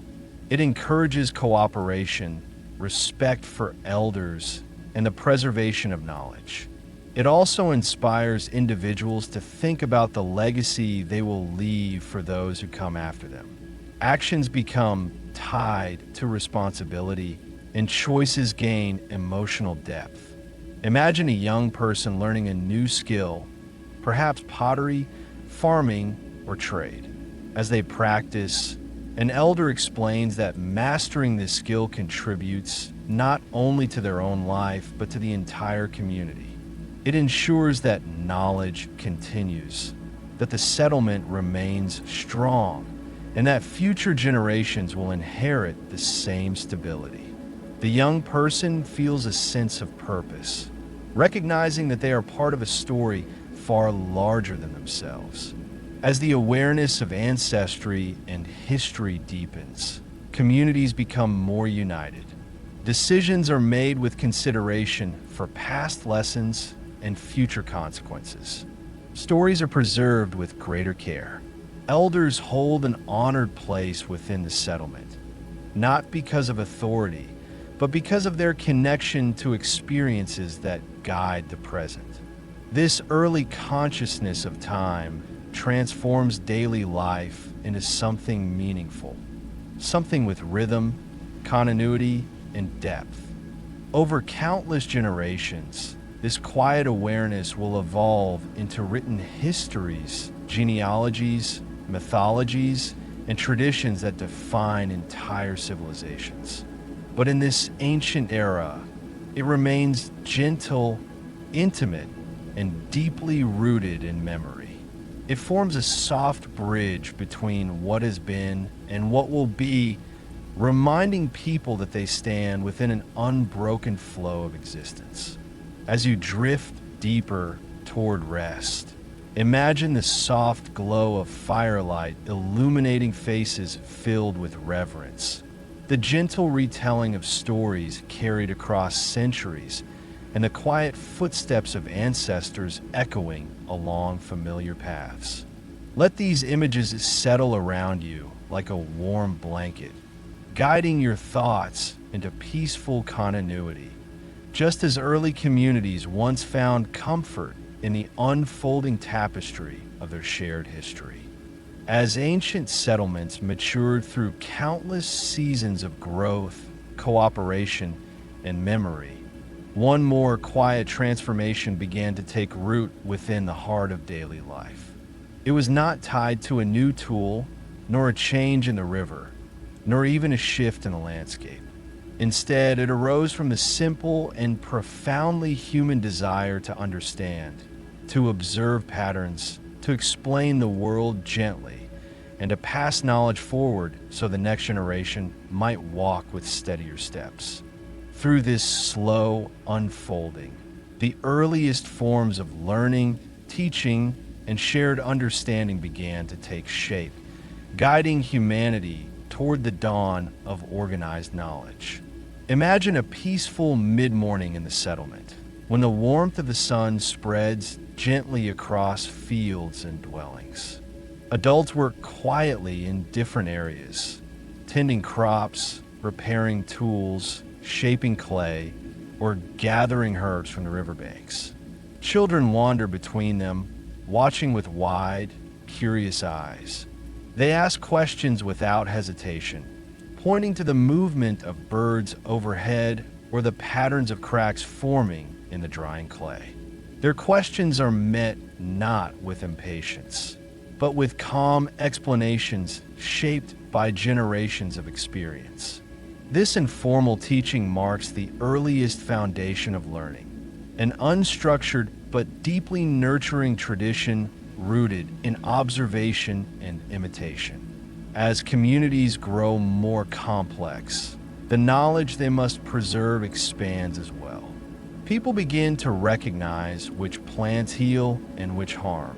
Speaker 1: It encourages cooperation, respect for elders, and the preservation of knowledge. It also inspires individuals to think about the legacy they will leave for those who come after them. Actions become tied to responsibility, and choices gain emotional depth. Imagine a young person learning a new skill, perhaps pottery, farming, or trade. As they practice, an elder explains that mastering this skill contributes not only to their own life, but to the entire community. It ensures that knowledge continues, that the settlement remains strong, and that future generations will inherit the same stability. The young person feels a sense of purpose, recognizing that they are part of a story far larger than themselves. As the awareness of ancestry and history deepens, communities become more united. Decisions are made with consideration for past lessons and future consequences. Stories are preserved with greater care. Elders hold an honored place within the settlement, not because of authority, but because of their connection to experiences that guide the present. This early consciousness of time transforms daily life into something meaningful, something with rhythm, continuity, and depth. Over countless generations, this quiet awareness will evolve into written histories, genealogies, mythologies, and traditions that define entire civilizations. But in this ancient era, it remains gentle, intimate, and deeply rooted in memory. It forms a soft bridge between what has been and what will be, reminding people that they stand within an unbroken flow of existence. As you drift deeper toward rest, imagine the soft glow of firelight illuminating faces filled with reverence, the gentle retelling of stories carried across centuries, and the quiet footsteps of ancestors echoing along familiar paths. Let these images settle around you like a warm blanket, guiding your thoughts into peaceful continuity, just as early communities once found comfort in the unfolding tapestry of their shared history. As ancient settlements matured through countless seasons of growth, cooperation, and memory, one more quiet transformation began to take root within the heart of daily life. It was not tied to a new tool, nor a change in the river, nor even a shift in the landscape. Instead, it arose from the simple and profoundly human desire to understand, to observe patterns, to explain the world gently, and to pass knowledge forward so the next generation might walk with steadier steps. Through this slow unfolding, the earliest forms of learning, teaching, and shared understanding began to take shape, guiding humanity toward the dawn of organized knowledge. Imagine a peaceful mid-morning in the settlement, when the warmth of the sun spreads gently across fields and dwellings. Adults work quietly in different areas, tending crops, repairing tools, shaping clay, or gathering herbs from the riverbanks. Children wander between them, watching with wide, curious eyes. They ask questions without hesitation, pointing to the movement of birds overhead or the patterns of cracks forming in the drying clay. Their questions are met not with impatience, but with calm explanations shaped by generations of experience. This informal teaching marks the earliest foundation of learning, an unstructured but deeply nurturing tradition rooted in observation and imitation. As communities grow more complex, the knowledge they must preserve expands as well. People begin to recognize which plants heal and which harm,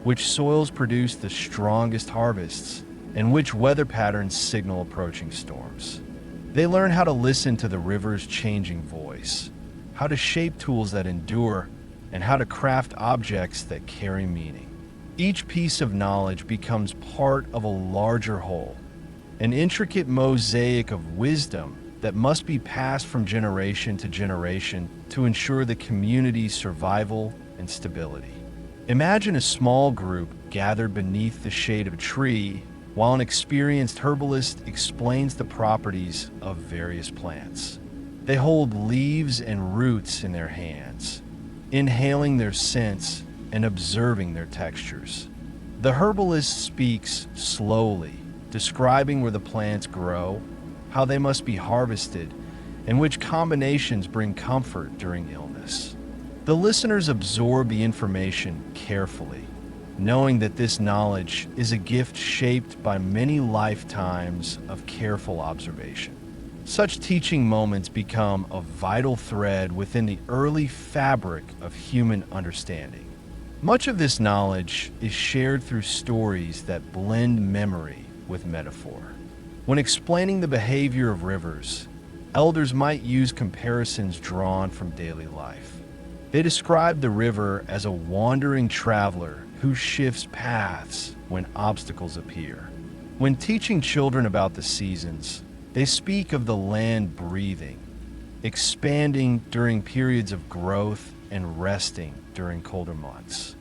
Speaker 1: which soils produce the strongest harvests, and which weather patterns signal approaching storms. They learn how to listen to the river's changing voice, how to shape tools that endure, and how to craft objects that carry meaning. Each piece of knowledge becomes part of a larger whole, an intricate mosaic of wisdom that must be passed from generation to generation to ensure the community's survival and stability. Imagine a small group gathered beneath the shade of a tree while an experienced herbalist explains the properties of various plants. They hold leaves and roots in their hands, inhaling their scents and observing their textures. The herbalist speaks slowly, describing where the plants grow, how they must be harvested, and which combinations bring comfort during illness. The listeners absorb the information carefully, knowing that this knowledge is a gift shaped by many lifetimes of careful observation. Such teaching moments become a vital thread within the early fabric of human understanding. Much of this knowledge is shared through stories that blend memory with metaphor. When explaining the behavior of rivers, elders might use comparisons drawn from daily life. They describe the river as a wandering traveler who shifts paths when obstacles appear. When teaching children about the seasons, they speak of the land breathing, expanding during periods of growth and resting during colder months.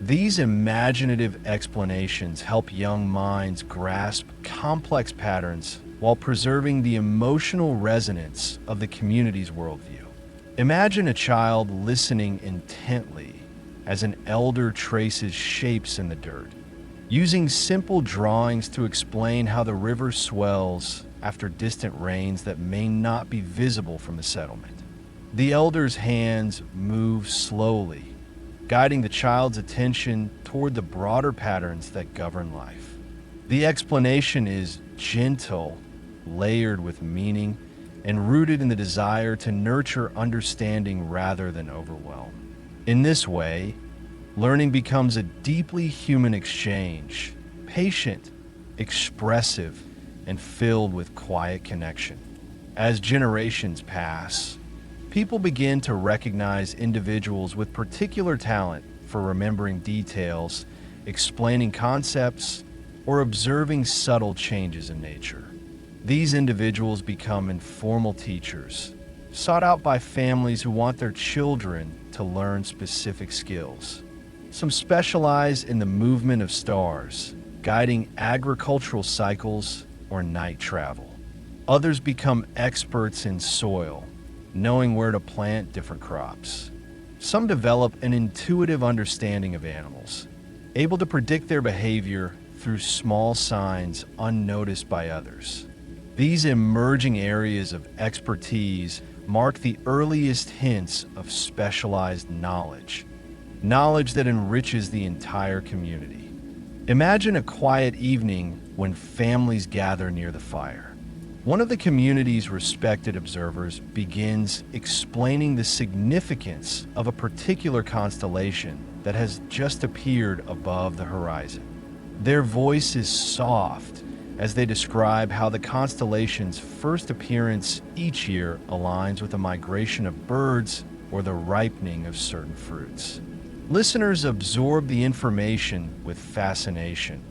Speaker 1: These imaginative explanations help young minds grasp complex patterns while preserving the emotional resonance of the community's worldview. Imagine a child listening intently as an elder traces shapes in the dirt, using simple drawings to explain how the river swells after distant rains that may not be visible from the settlement. The elder's hands move slowly, guiding the child's attention toward the broader patterns that govern life. The explanation is gentle, layered with meaning, and rooted in the desire to nurture understanding rather than overwhelm. In this way, learning becomes a deeply human exchange, patient, expressive, and filled with quiet connection. As generations pass, people begin to recognize individuals with particular talent for remembering details, explaining concepts, or observing subtle changes in nature. These individuals become informal teachers, sought out by families who want their children to learn specific skills. Some specialize in the movement of stars, guiding agricultural cycles or night travel. Others become experts in soil, knowing where to plant different crops. Some develop an intuitive understanding of animals, able to predict their behavior through small signs unnoticed by others. These emerging areas of expertise mark the earliest hints of specialized knowledge that enriches the entire community. Imagine a quiet evening when families gather near the fire. One of the community's respected observers begins explaining the significance of a particular constellation that has just appeared above the horizon. Their voice is soft as they describe how the constellation's first appearance each year aligns with the migration of birds or the ripening of certain fruits. Listeners absorb the information with fascination,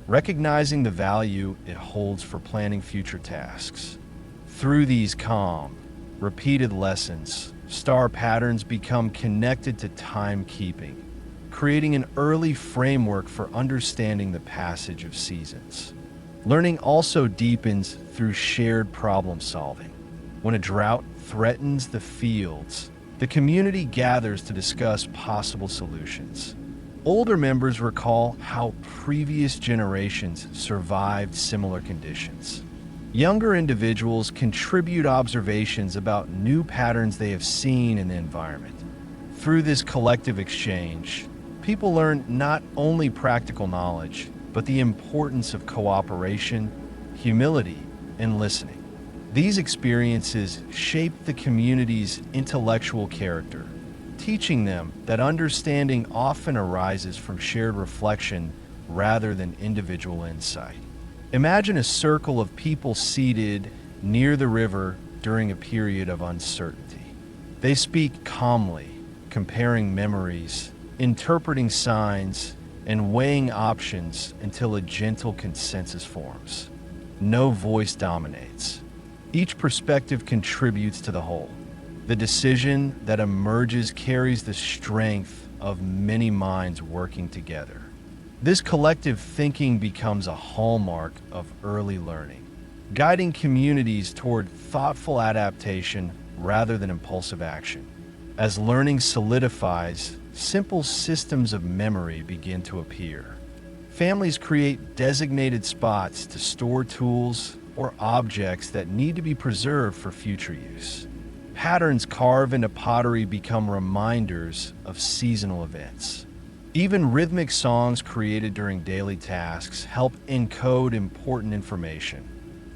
Speaker 1: recognizing the value it holds for planning future tasks. Through these calm, repeated lessons, star patterns become connected to timekeeping, creating an early framework for understanding the passage of seasons. Learning also deepens through shared problem solving. When a drought threatens the fields, the community gathers to discuss possible solutions. Older members recall how previous generations survived similar conditions. Younger individuals contribute observations about new patterns they have seen in the environment. Through this collective exchange, people learn not only practical knowledge, but the importance of cooperation, humility, and listening. These experiences shape the community's intellectual character, teaching them that understanding often arises from shared reflection rather than individual insight. Imagine a circle of people seated near the river during a period of uncertainty. They speak calmly, comparing memories, interpreting signs, and weighing options until a gentle consensus forms. No voice dominates. Each perspective contributes to the whole. The decision that emerges carries the strength of many minds working together. This collective thinking becomes a hallmark of early learning, guiding communities toward thoughtful adaptation rather than impulsive action. As learning solidifies, simple systems of memory begin to appear. Families create designated spots to store tools or objects that need to be preserved for future use. Patterns carved into pottery become reminders of seasonal events. Even rhythmic songs created during daily tasks help encode important information.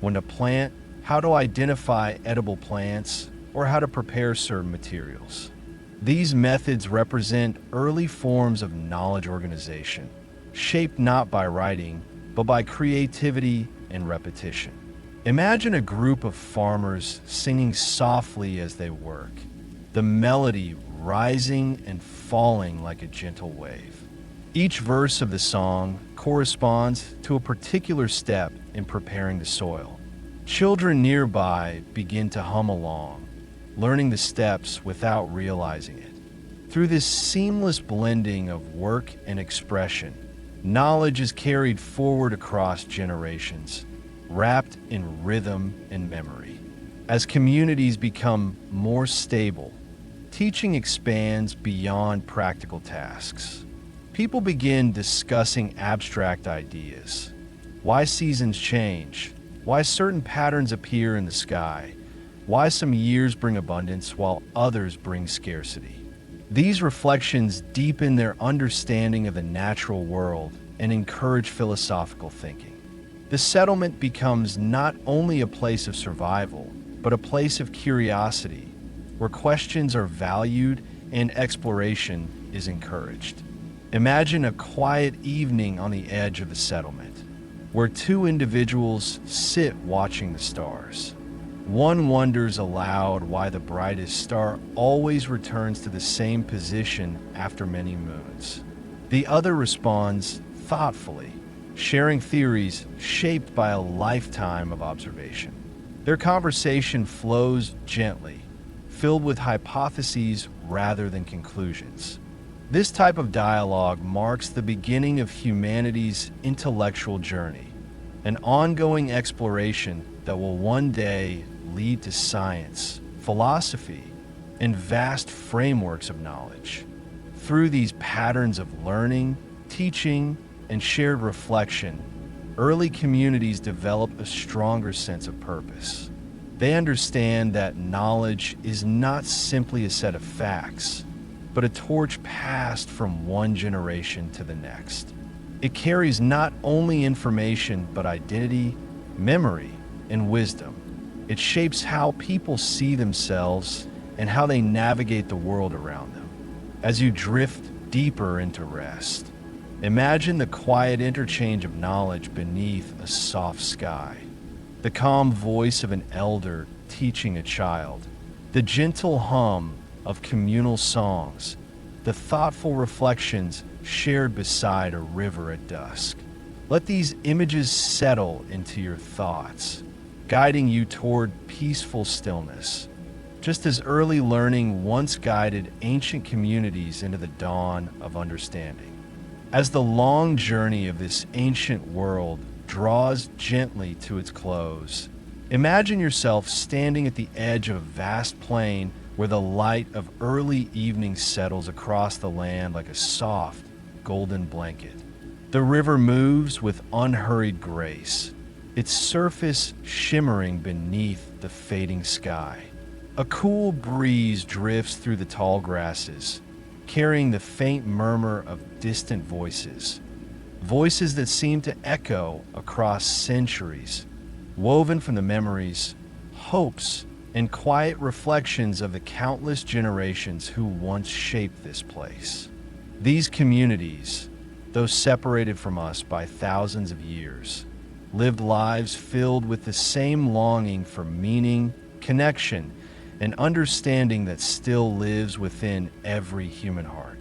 Speaker 1: When to plant, how to identify edible plants, or how to prepare certain materials. These methods represent early forms of knowledge organization, shaped not by writing, but by creativity and repetition. Imagine a group of farmers singing softly as they work, the melody rising and falling like a gentle wave. Each verse of the song corresponds to a particular step in preparing the soil. Children nearby begin to hum along, learning the steps without realizing it. Through this seamless blending of work and expression, knowledge is carried forward across generations, wrapped in rhythm and memory. As communities become more stable, teaching expands beyond practical tasks. People begin discussing abstract ideas. Why seasons change, why certain patterns appear in the sky, why some years bring abundance while others bring scarcity. These reflections deepen their understanding of the natural world and encourage philosophical thinking. The settlement becomes not only a place of survival, but a place of curiosity, where questions are valued and exploration is encouraged. Imagine a quiet evening on the edge of the settlement, where two individuals sit watching the stars. One wonders aloud why the brightest star always returns to the same position after many moons. The other responds thoughtfully, sharing theories shaped by a lifetime of observation. Their conversation flows gently, filled with hypotheses rather than conclusions. This type of dialogue marks the beginning of humanity's intellectual journey, an ongoing exploration that will one day lead to science, philosophy, and vast frameworks of knowledge. Through these patterns of learning, teaching, and shared reflection, early communities develop a stronger sense of purpose. They understand that knowledge is not simply a set of facts, but a torch passed from one generation to the next. It carries not only information, but identity, memory, and wisdom. It shapes how people see themselves and how they navigate the world around them. As you drift deeper into rest, imagine the quiet interchange of knowledge beneath a soft sky. The calm voice of an elder teaching a child, the gentle hum of communal songs, the thoughtful reflections shared beside a river at dusk. Let these images settle into your thoughts, guiding you toward peaceful stillness, just as early learning once guided ancient communities into the dawn of understanding. As the long journey of this ancient world draws gently to its close, imagine yourself standing at the edge of a vast plain where the light of early evening settles across the land like a soft, golden blanket. The river moves with unhurried grace, its surface shimmering beneath the fading sky. A cool breeze drifts through the tall grasses, carrying the faint murmur of distant voices. Voices that seem to echo across centuries, woven from the memories, hopes, and quiet reflections of the countless generations who once shaped this place. These communities, though separated from us by thousands of years, lived lives filled with the same longing for meaning, connection, and understanding that still lives within every human heart.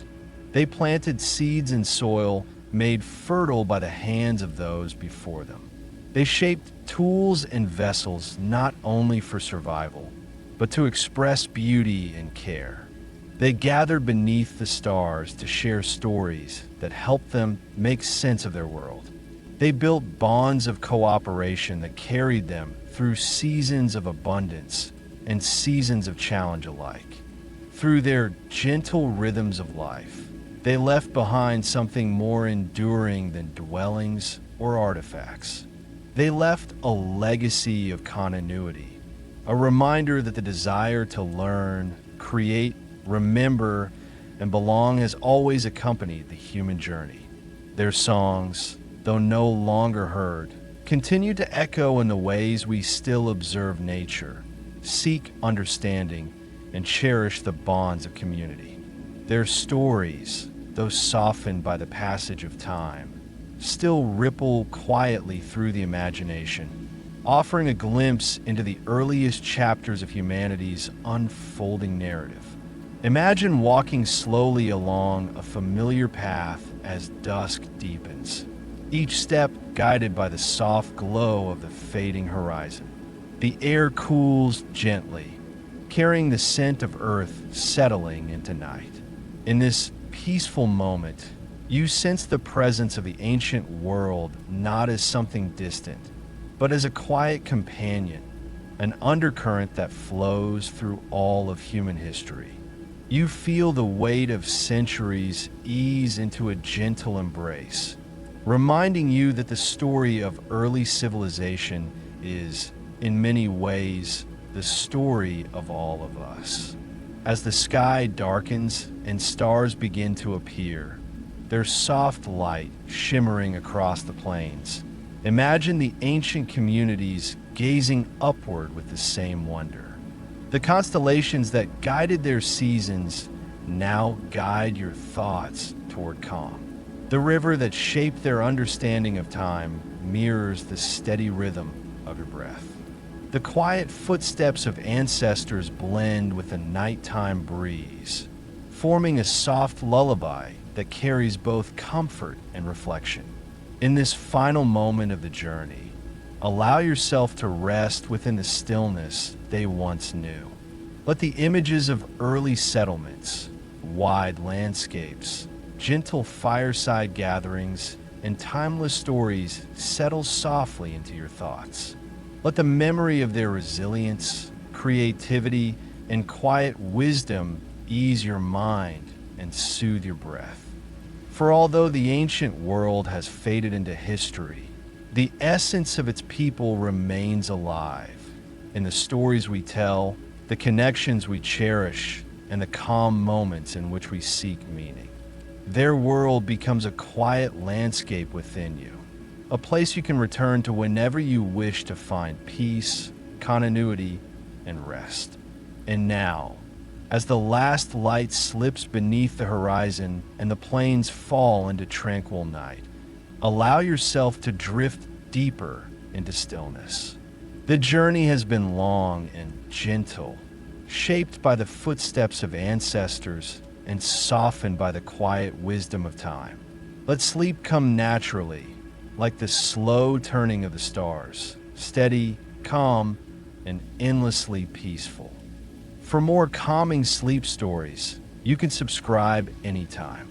Speaker 1: They planted seeds in soil made fertile by the hands of those before them. They shaped tools and vessels not only for survival, but to express beauty and care. They gathered beneath the stars to share stories that helped them make sense of their world. They built bonds of cooperation that carried them through seasons of abundance and seasons of challenge alike. Through their gentle rhythms of life, they left behind something more enduring than dwellings or artifacts. They left a legacy of continuity, a reminder that the desire to learn, create, remember, and belong has always accompanied the human journey. Their songs, though no longer heard, continue to echo in the ways we still observe nature, seek understanding, and cherish the bonds of community. Their stories, though softened by the passage of time, still ripple quietly through the imagination, offering a glimpse into the earliest chapters of humanity's unfolding narrative. Imagine walking slowly along a familiar path as dusk deepens, each step guided by the soft glow of the fading horizon. The air cools gently, carrying the scent of earth settling into night. In this peaceful moment, you sense the presence of the ancient world not as something distant, but as a quiet companion, an undercurrent that flows through all of human history. You feel the weight of centuries ease into a gentle embrace, reminding you that the story of early civilization is, in many ways, the story of all of us. As the sky darkens and stars begin to appear, their soft light shimmering across the plains, imagine the ancient communities gazing upward with the same wonder. The constellations that guided their seasons now guide your thoughts toward calm. The river that shaped their understanding of time mirrors the steady rhythm of your breath. The quiet footsteps of ancestors blend with the nighttime breeze, forming a soft lullaby that carries both comfort and reflection. In this final moment of the journey, allow yourself to rest within the stillness they once knew. Let the images of early settlements, wide landscapes, gentle fireside gatherings, and timeless stories settle softly into your thoughts. Let the memory of their resilience, creativity, and quiet wisdom ease your mind and soothe your breath. For although the ancient world has faded into history, the essence of its people remains alive in the stories we tell, the connections we cherish, and the calm moments in which we seek meaning. Their world becomes a quiet landscape within you, a place you can return to whenever you wish to find peace, continuity, and rest. And now, as the last light slips beneath the horizon and the plains fall into tranquil night, allow yourself to drift deeper into stillness. The journey has been long and gentle, shaped by the footsteps of ancestors and softened by the quiet wisdom of time. Let sleep come naturally, like the slow turning of the stars, steady, calm, and endlessly peaceful. For more calming sleep stories, you can subscribe anytime.